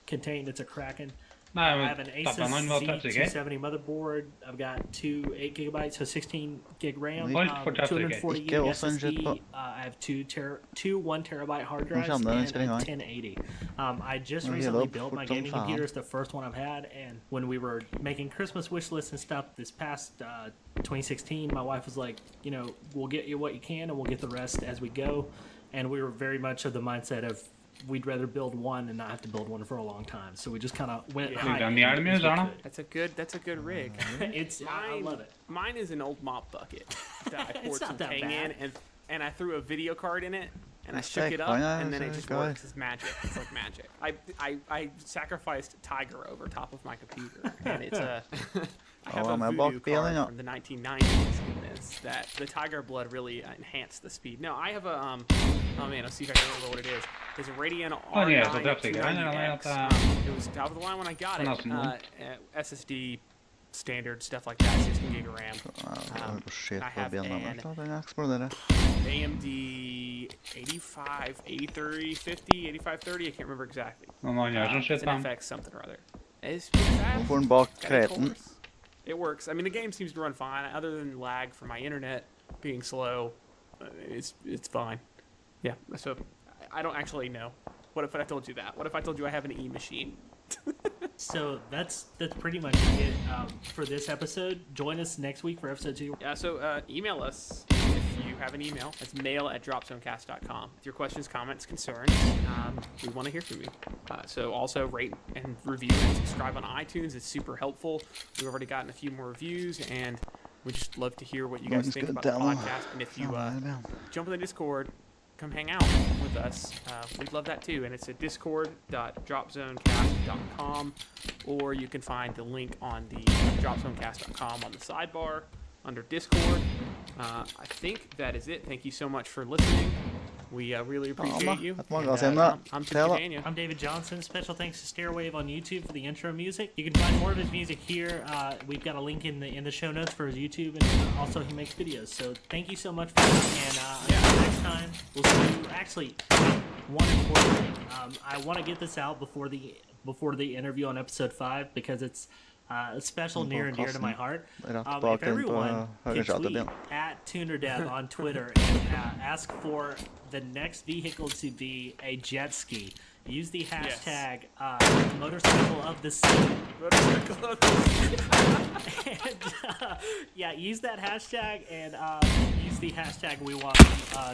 S4: contained. It's a Kraken.
S2: Nej,
S4: I
S2: men
S4: have an
S2: tapper han var
S4: Asus
S2: treffsikker.
S4: Z270 motherboard. I've got two 8 gigabytes, so 16 gig RAM,
S2: Oi, for treffsikker.
S4: 240
S1: Ikke
S4: gig
S1: også en shit
S4: SSD.
S1: på.
S4: I have two 1 terabyte hard drives
S1: kommer den
S4: and
S1: spillinga
S4: a
S1: her.
S4: 1080. I just
S1: Den
S4: recently
S1: heller
S4: built my
S1: fort som
S4: gaming
S1: faen.
S4: computer. It's the first one I've had, and when we were making Christmas wish lists and stuff this past 2016, my wife was like, you know, we'll get you what you can, and we'll get the rest as we go. And we were very much of the mindset of we'd rather build one and not have to build one for a long time. So we just kind of went high.
S2: Den
S4: end
S2: hjelmen
S4: as we
S2: Arne.
S4: could.
S3: That's a good rig.
S4: I love it.
S3: Mine is an old mop bucket that I poured
S4: It's not
S3: some
S4: that
S3: tang in,
S4: bad.
S3: and I threw a video card in it, and I
S1: It's
S3: shook
S1: like,
S3: it up,
S1: oh yeah,
S3: and then it
S1: it's
S3: just
S1: like,
S3: works. It's magic. It's like magic. I sacrificed Tiger over top of my computer, and it's a. I have a
S1: my
S3: voodoo
S1: bak benen, ja.
S3: card from the 1990s in this that the Tiger blood really enhanced the speed. No, I have a oh man, let's see if I can remember what it is. It's a Radeon
S2: Oh, yeah, så
S3: R9
S2: treffsikker. Nei, nei, nei,
S3: 290X.
S2: at,
S3: It was top of the line when I got it.
S2: Nesten.
S3: SSD, standard stuff like that, 16 gig of RAM.
S1: Ja, det går shit
S3: I
S1: på
S3: have
S1: benen
S3: an
S1: mitt, da. Den eksploderer.
S3: AMD 85, 8030, 50, 8530, I can't remember exactly.
S2: Noen andre som
S3: It's
S2: sitter
S3: an
S2: på.
S3: FX something or other. It's pretty fast.
S1: Hvorfor den bak
S3: Got a
S1: kreten?
S3: course. It works. I mean, the game seems to run fine, other than lag from my internet being slow. It's fine. Yeah. So I don't actually know. What if I told you that? What if I told you I have an E machine?
S4: So that's pretty much it for this episode. Join us next week for episode 2.
S3: Yeah. So email us if you have an email. It's mail@dropzonecast.com. With your questions, comments, concerns, we want to hear from you. So also rate and review and subscribe on iTunes. It's super helpful. We've already gotten a few more reviews, and we just love to hear what you guys
S1: Mine's
S3: think
S1: good
S3: about the
S1: demo.
S3: podcast. And if you
S1: Ja, det er bra.
S3: jump in the Discord, come hang out with us. We'd love that too. And it's at discord.dropzonecast.com, or you can find the link on the dropzonecast.com on the sidebar under Discord. I think that is it. Thank you so much for listening. We really appreciate you.
S1: Ett mange
S3: And,
S1: siden da.
S3: I'm
S1: Se da.
S3: Tim Daniel.
S4: I'm David Johnson. Special thanks to Stairwave on YouTube for the intro music. You can find more of his music here. We've got a link in the show notes for his YouTube, and also he makes videos. So thank you so much for this, and until next time, we'll see you. Actually, one important thing. I want to get this out before the interview on episode 5 because it's special, near and dear to my heart.
S1: Rett
S4: If
S1: bak den på
S4: everyone can
S1: høyre
S4: tweet
S1: din.
S4: @TunerDev on Twitter and ask for the next vehicle to be a jet ski, use the hashtag motorcycle of the sea. And, yeah, use that hashtag and use the hashtag we want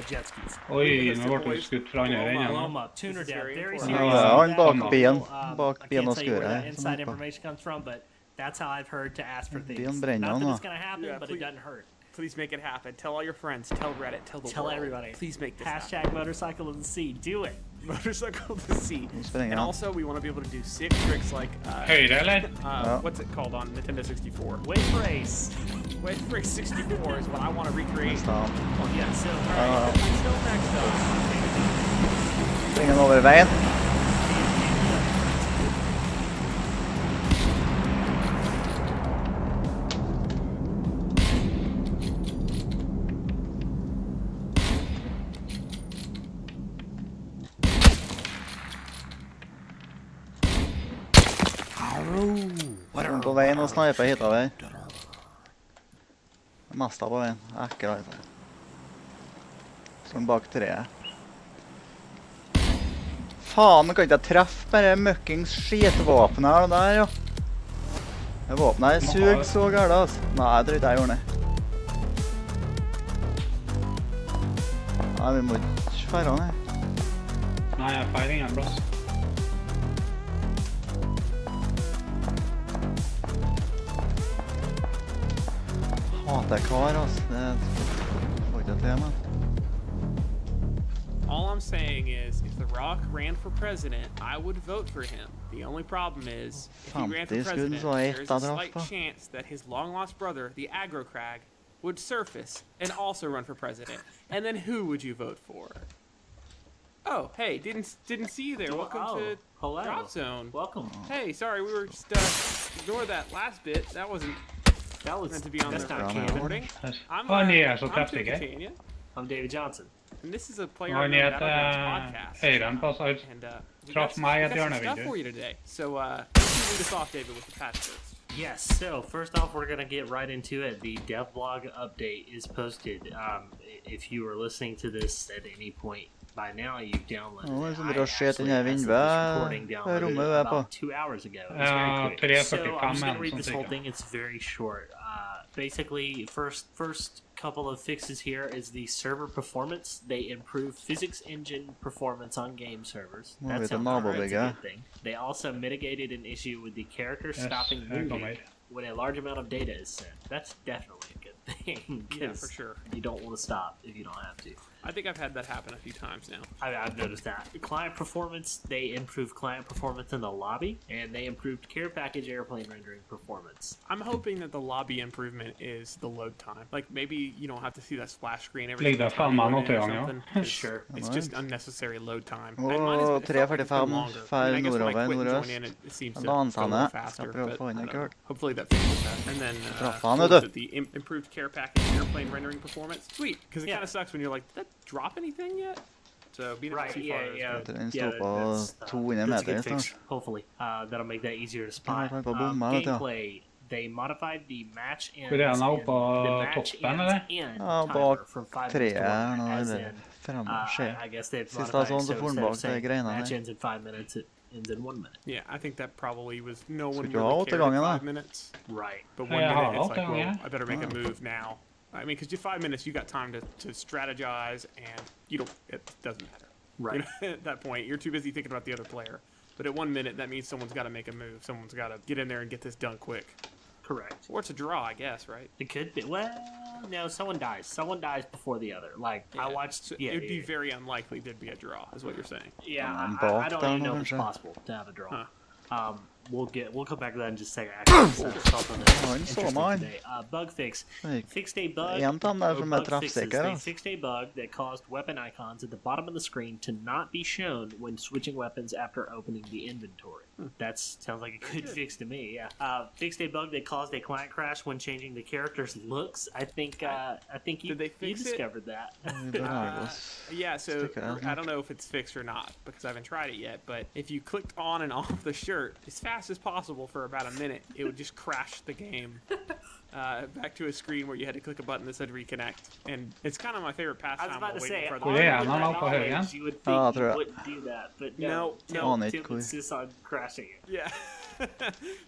S4: jet skis.
S2: Oi, nå ble du skutt fra andre
S4: Blow
S2: enden.
S4: them up. Tuner
S3: This is
S4: Dev.
S3: very
S4: Very
S3: important.
S4: serious.
S1: Ja,
S4: about
S1: en
S4: that.
S1: bak ben.
S4: I
S1: Bak
S4: can't
S1: ben og
S4: tell you where that
S1: skuret.
S4: inside information comes from, but that's how I've heard to ask for things.
S1: Ben brenner
S4: Not
S1: han,
S4: that it's
S1: da.
S4: gonna happen,
S3: Yeah,
S4: but
S3: please.
S4: it doesn't hurt.
S3: Please make it happen. Tell all your friends. Tell Reddit. Tell the
S4: Tell
S3: world.
S4: everybody.
S3: Please make this happen.
S4: Hashtag motorcycle of the sea. Do it.
S3: Motorcycle to see.
S1: spinning
S3: And
S1: out.
S3: also, we want to be able to do sick tricks like
S2: Høyre, eller?
S3: what's it called on Nintendo 64?
S4: Wave race.
S3: Wave Race 64 is what I want to recreate.
S1: Neste han.
S4: Yeah, so
S3: Until next time.
S1: Springer han over veien. Han på veien og sniper hitover. Masta på veien. Akkurat. Sånn bak treet. Faen, kan ikke jeg treffe bare møkkings skitvåpenet her og der, jo. Det våpenet her suger så gærlig, altså. Nei, jeg tror ikke jeg gjorde det. Nei, vi må ikke fære han her.
S2: Nei, jeg feirer ingen plass.
S1: Hater kar, altså. Det får ikke til, men.
S3: All I'm saying is, if The Rock ran for president, I would vote for him. The only problem is, if he ran for
S1: 50
S3: president,
S1: skudd, så er
S3: there's
S1: ett
S3: a
S1: av
S3: slight
S1: drap, da.
S3: chance that his long-lost brother, the Aggro Crag, would surface and also run for president. And then who would you vote for? Oh, hey, didn't see you there. Welcome to
S4: hello.
S3: Drop Zone.
S4: Welcome.
S3: Hey, sorry, we were just ignore that last bit. That wasn't
S4: That was
S3: meant to be on
S4: that's
S3: the
S4: not
S1: canon.
S3: recording. I'm
S2: Å, ni er så
S3: I'm Tim
S2: treffsikre.
S3: Catania,
S4: I'm David Johnson.
S3: and this is a player
S2: Og
S3: on
S2: ni
S3: the
S2: heter
S3: Podcast.
S2: høyre en plass, altså.
S3: And
S2: traff meg i et
S3: got some stuff
S2: hjørnevindu.
S3: for you today. So, lead us off, David, with the patch notes.
S4: Yes, so first off, we're going to get right into it. The devlog update is posted. If you are listening to this at any point by now, you've downloaded
S1: Å,
S4: it.
S1: som
S4: I
S1: bra skjøt
S4: actually,
S1: inn her
S4: as of this
S1: vinduet.
S4: recording, downloaded
S1: Rommet
S4: it
S1: vi er på.
S4: about 2 hours ago. It's
S2: Ja,
S4: very quick.
S2: 3:45
S4: So I'm just going to read
S2: sånn
S4: this whole
S2: cirka.
S4: thing. It's very short. Basically, first couple of fixes here is the server performance. They improve physics engine performance on game servers.
S1: Nå
S4: That
S1: vet
S4: sounds
S1: jeg
S4: like a
S1: nabobygget.
S4: good thing. They also mitigated an issue with the character
S2: Yes,
S4: stopping
S2: jeg
S4: moving
S2: kommer.
S4: when a large amount of data is sent. That's definitely a good thing.
S3: Yeah,
S4: 'cause
S3: for sure.
S4: You don't want to stop if you don't have to.
S3: I think I've had that happen a few times now.
S4: I've noticed that. Client performance, they improved client performance in the lobby, and they improved care package airplane rendering performance.
S3: I'm hoping that the lobby improvement is the load time. Like, maybe you don't have to see that splash screen every
S2: Ligger
S3: single
S2: det
S3: time
S2: faen
S3: you
S2: meg
S3: load
S2: noe
S3: in
S2: til
S3: or
S2: gang, ja.
S3: something. It's-
S4: Sure.
S3: It's just unnecessary load time.
S1: Å,
S3: And mine has been- it felt like it's been
S1: 3:45,
S3: longer.
S1: feil
S3: I mean, I guess when I
S1: nordover,
S3: quit and
S1: nordøst.
S3: join in, it seems to
S1: Da
S3: go a
S1: danser han
S3: little
S1: det.
S3: faster,
S1: Skal prøve å
S3: but
S1: få inn
S3: I
S1: en
S3: don't know.
S1: gul.
S3: Hopefully that fixes that. And then
S1: Traff han,
S3: what
S1: vet
S3: was
S1: du.
S3: it? The improved care package airplane rendering performance. Sweet, because it
S4: Yeah.
S3: kind of sucks when you're like, did that drop anything yet? So being able to
S4: Right,
S3: see
S4: yeah,
S3: photos,
S4: yeah.
S3: but-
S1: Den
S4: Yeah,
S1: står på
S4: that's,
S1: 200
S4: that's a good
S1: meter
S4: fix,
S1: snart.
S4: hopefully. That'll make that easier to spot.
S1: Ja, på bomma, vet du.
S4: Gameplay, they modified the match ends.
S2: Hvor er han
S4: and
S2: oppe på
S4: the match
S2: toppen,
S4: ends
S2: eller?
S4: end
S1: Ja,
S4: timer
S1: bak
S4: from 5
S1: treet
S4: to 1,
S1: her nå,
S4: as
S1: eller
S4: in,
S1: fremme, skje.
S4: I guess they've
S1: Sist
S4: modified
S1: jeg så
S4: it,
S1: han, så
S4: so
S1: for han
S4: instead of
S1: bak de
S4: saying
S1: greiene
S4: match
S1: der.
S4: ends in 5 minutes, it ends in 1 minute.
S3: Yeah, I think that probably was no one
S1: Skal ikke ha
S3: really
S1: åtte
S3: cared at
S1: ganger, da.
S3: 5 minutes.
S4: Right.
S3: But
S2: Ja,
S3: 1
S2: jeg har
S3: minute, it's
S2: åtte
S3: like, well,
S2: ganger.
S3: I better make a
S1: Ah.
S3: move now. I mean, because 5 minutes, you got time to strategize, and you don't. It doesn't matter.
S4: Right.
S3: You know, at that point, you're too busy thinking about the other player. But at 1 minute, that means someone's got to make a move. Someone's got to get in there and get this done quick.
S4: Correct.
S3: Or it's a draw, I guess, right?
S4: It could be. Well, no, someone dies. Someone dies before the other. Like, I
S3: Yeah.
S4: watched...
S3: So
S4: yeah,
S3: it'd be
S4: yeah,
S3: very unlikely there'd be a draw, is what you're saying.
S4: yeah,
S1: I'm
S4: I don't
S1: balked
S4: even know
S1: down
S4: if it's
S1: over,
S4: possible to have a draw.
S3: Huh.
S4: We'll come back to that in just a second. Actually, something that's
S1: Oh, it's so
S4: interesting
S1: mine.
S4: today. Bug fix.
S1: Like,
S4: Fixed a bug.
S1: en av dem der
S4: or
S1: som er
S4: bug fixes.
S1: treffsikker,
S4: They
S1: altså.
S4: fixed a bug that caused weapon icons at the bottom of the screen to not be shown when switching weapons after opening the inventory. That sounds like a good fix to me. Yeah. Fixed a bug that caused a client crash when changing the character's looks. I think you
S3: Did they fix
S4: you
S3: it?
S4: discovered that.
S1: Vi beveger oss.
S3: Yeah, so
S1: Stick it out.
S3: I don't know if it's fixed or not because I haven't tried it yet. But if you clicked on and off the shirt as fast as possible for about a minute, it would just crash the game back to a screen where you had to click a button that said reconnect. And it's kind of my favorite
S4: I was
S3: pastime.
S4: about to
S3: while waiting
S4: say,
S3: for
S4: on
S3: other
S2: Yeah,
S4: with
S2: no,
S4: that
S2: no, på høyre.
S4: knowledge, you would think
S1: Ja,
S4: you
S1: tror jeg.
S4: wouldn't do that, but
S3: No,
S4: no.
S3: no.
S1: Aner
S4: Tim
S1: ikke hvor.
S4: insists on crashing it.
S3: Yeah.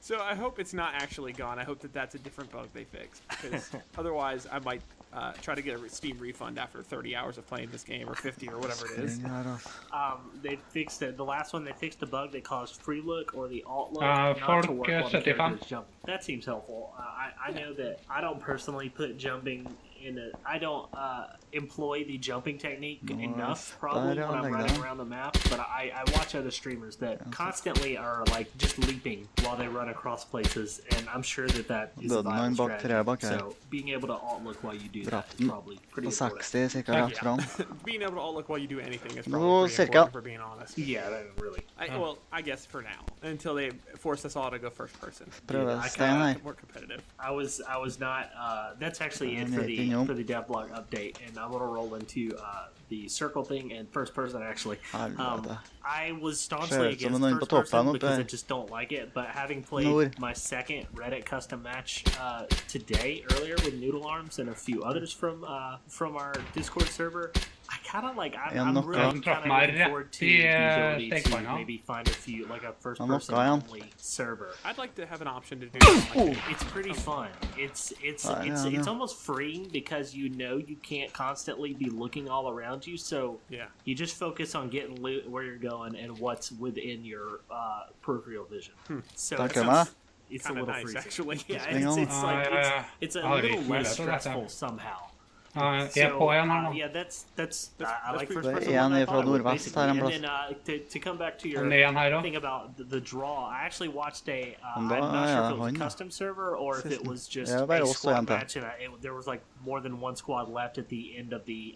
S3: So I hope it's not actually gone. I hope that that's a different bug they fixed because otherwise I might try to get a Steam refund after 30 hours of playing this game or 50 or whatever it is.
S1: Den her, da.
S4: They fixed it. The last one, they fixed the bug that caused free look or the alt look
S2: Folk,
S4: not to work while the
S2: 75.
S4: character is jumping. That seems helpful. I know that I don't personally put jumping in a. I don't employ the jumping technique enough probably
S1: I
S4: when I'm
S1: don't like
S4: running
S1: that.
S4: around the map, but I watch other streamers that constantly are like just leaping while they run across places, and I'm sure that is a
S1: Døden
S4: viable
S1: en bak tre bak
S4: strategy.
S1: her.
S4: So being able to alt look while you do that is
S1: Bratten
S4: probably pretty
S1: på
S4: important.
S1: 60, cirka rett fram.
S3: Being able to all look while you do anything is
S1: Nå,
S3: probably pretty
S1: cirka.
S3: important for being honest.
S4: Yeah, that really.
S3: Well, I guess for now, until they force us all to go first person.
S1: Prøve
S4: I
S1: stein her.
S3: More competitive.
S4: I was not. That's actually it
S1: I'm
S4: for
S1: making
S4: the
S1: up.
S4: for the devlog update, and I'm gonna roll into the circle thing and first person actually.
S1: Helvete.
S4: I was staunchly
S1: Ser ut som
S4: against
S1: noen på
S4: first
S1: toppen
S4: person
S1: oppe
S4: because I
S1: her.
S4: just don't like it. But having played
S1: Nord.
S4: my second Reddit custom match today earlier with Noodle Arms and a few others from our Discord server. I kind of like. I'm
S1: knock
S4: really
S1: out.
S4: kind of
S2: Meg
S4: looking forward to
S2: rett i,
S4: the ability to
S2: stekepanna.
S4: maybe find a few like a first
S1: Han
S4: person
S1: knocka igjen.
S4: only server.
S3: I'd like to have an option to do something like that.
S4: It's pretty fun. It's
S1: yeah.
S4: almost freeing because you know you can't constantly be looking all around you, so
S3: Yeah.
S4: you just focus on getting loot where you're going and what's within your peripheral vision. So
S1: Takk
S4: it's,
S1: for meg.
S4: it's a
S3: Kinda
S4: little
S3: nice,
S4: freezing.
S3: actually.
S4: Yeah,
S1: Hang
S4: it's,
S1: on.
S4: it's like
S2: ja.
S4: it's a
S2: Jeg har
S4: little
S2: ikke
S4: less
S2: mulighet til dette.
S4: stressful somehow.
S2: Jeg er på igjen her nå.
S4: Yeah, that's I like
S3: pretty
S4: first
S1: cool.
S4: person.
S1: Det er en
S4: one, I
S1: fra
S4: thought it would,
S1: nordvest her
S4: basically.
S1: en
S4: And then to come back to your
S2: Den er igjen her
S4: thing
S2: også.
S4: about the draw, I actually watched a. I'm
S1: Da
S4: not sure
S1: er
S4: if it was
S1: han,
S4: a
S1: ja.
S4: custom server or if it
S1: Sisten.
S4: was just
S1: Ja, det er
S4: a
S1: også
S4: squad
S1: en til.
S4: match, and there was like more than one squad left at the end of the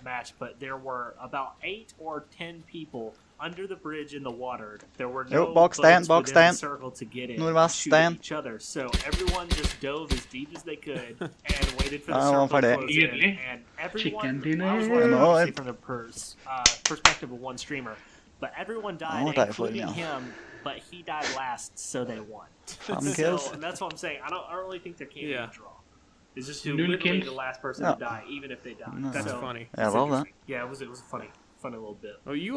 S4: match. But there were about 8 or 10 people under the bridge in the water. There were no
S1: Jo, bak stein,
S4: boats
S1: bak
S4: within the
S1: stein.
S4: circle to get in
S1: Nordvest
S4: to shoot
S1: stein.
S4: each other. So everyone just dove as deep as they could and waited for the
S1: Ja,
S4: circle
S1: for
S4: to
S1: det.
S4: close in.
S2: Nydelig.
S4: And everyone,
S2: Chicken dinner.
S4: I was watching
S1: Ja, nå,
S4: obviously from the perspective of one streamer. but everyone
S1: Ja,
S4: died,
S1: det er
S4: including
S1: for, ja.
S4: him. But he died last, so they won.
S1: 5
S4: So,
S1: kills.
S4: and that's what I'm saying. I don't really think there can be
S3: Yeah.
S4: a draw. It's just who
S2: Null
S4: literally
S2: kills.
S4: the last person
S1: Ja.
S4: to die, even if they die.
S1: No.
S3: That's
S4: So,
S3: funny.
S1: Jeg love det.
S4: Yeah, it was a funny little bit.
S3: Well, you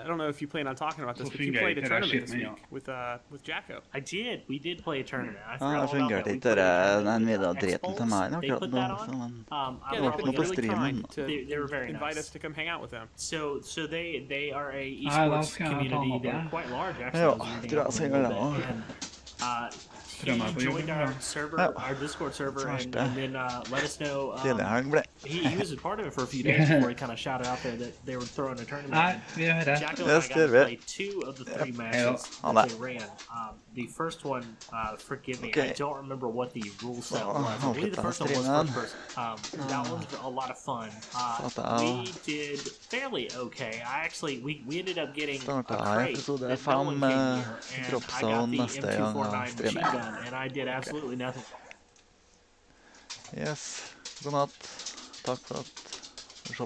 S3: I don't know if you plan on talking about this,
S2: Så
S3: but you
S2: fungerer
S3: played a
S2: ikke det
S3: tournament
S2: shit,
S3: this
S2: men
S3: week with Jacko.
S4: I did. We did play a tournament. I
S1: Ja,
S4: forgot
S1: det
S4: all about
S1: fungerte
S4: that. We
S1: ikke
S4: played a tournament
S1: den
S4: with,
S1: videodreten til meg
S4: They
S1: akkurat
S4: put
S1: nå.
S4: that on.
S1: Så, men
S4: I'm
S3: Yeah,
S1: det
S3: they've
S1: var
S3: been
S1: noe på
S3: really
S1: streamen.
S3: kind to
S4: They were very
S3: invite
S4: nice.
S3: us to come hang out with them.
S4: So they are a
S2: Ah,
S4: esports
S2: skal jeg ta
S4: community.
S2: med
S4: They're
S2: det.
S4: quite large actually.
S1: Ja,
S4: I was reading
S1: tror jeg
S4: up a
S1: skal
S4: little
S1: gjøre
S4: bit.
S1: det.
S4: And,
S2: Tror meg på
S4: he joined
S2: YouTube,
S4: our
S2: ja.
S4: server,
S1: Ja.
S4: our Discord server, and
S1: Første.
S4: then let us know.
S1: Tidlig helg ble.
S4: He was a part of it for a few days before he kind of shouted out there that they were throwing a tournament.
S2: Nei, vi gjør det.
S4: Jacko and I
S1: Yes,
S4: got to
S1: det vet.
S4: play 2 of the 3
S1: Yep.
S4: matches
S1: Ja.
S4: that they ran. The first one, forgive me, I
S1: Okay.
S4: don't remember what the rule set
S1: Ja,
S4: was. I believe the first one was
S1: streamen.
S4: first person. That one's a lot of fun.
S1: Starta av.
S4: We did fairly okay. We ended up getting
S1: Starta
S4: a
S1: av
S4: crate
S1: episode
S4: that no
S1: 5
S4: one came near, and I got
S1: Dropzone
S4: the
S1: neste gang
S4: M249
S1: jeg
S4: machine
S1: streamer.
S4: gun, and I did absolutely nothing.
S1: Yes. God natt. Takk for at du så på.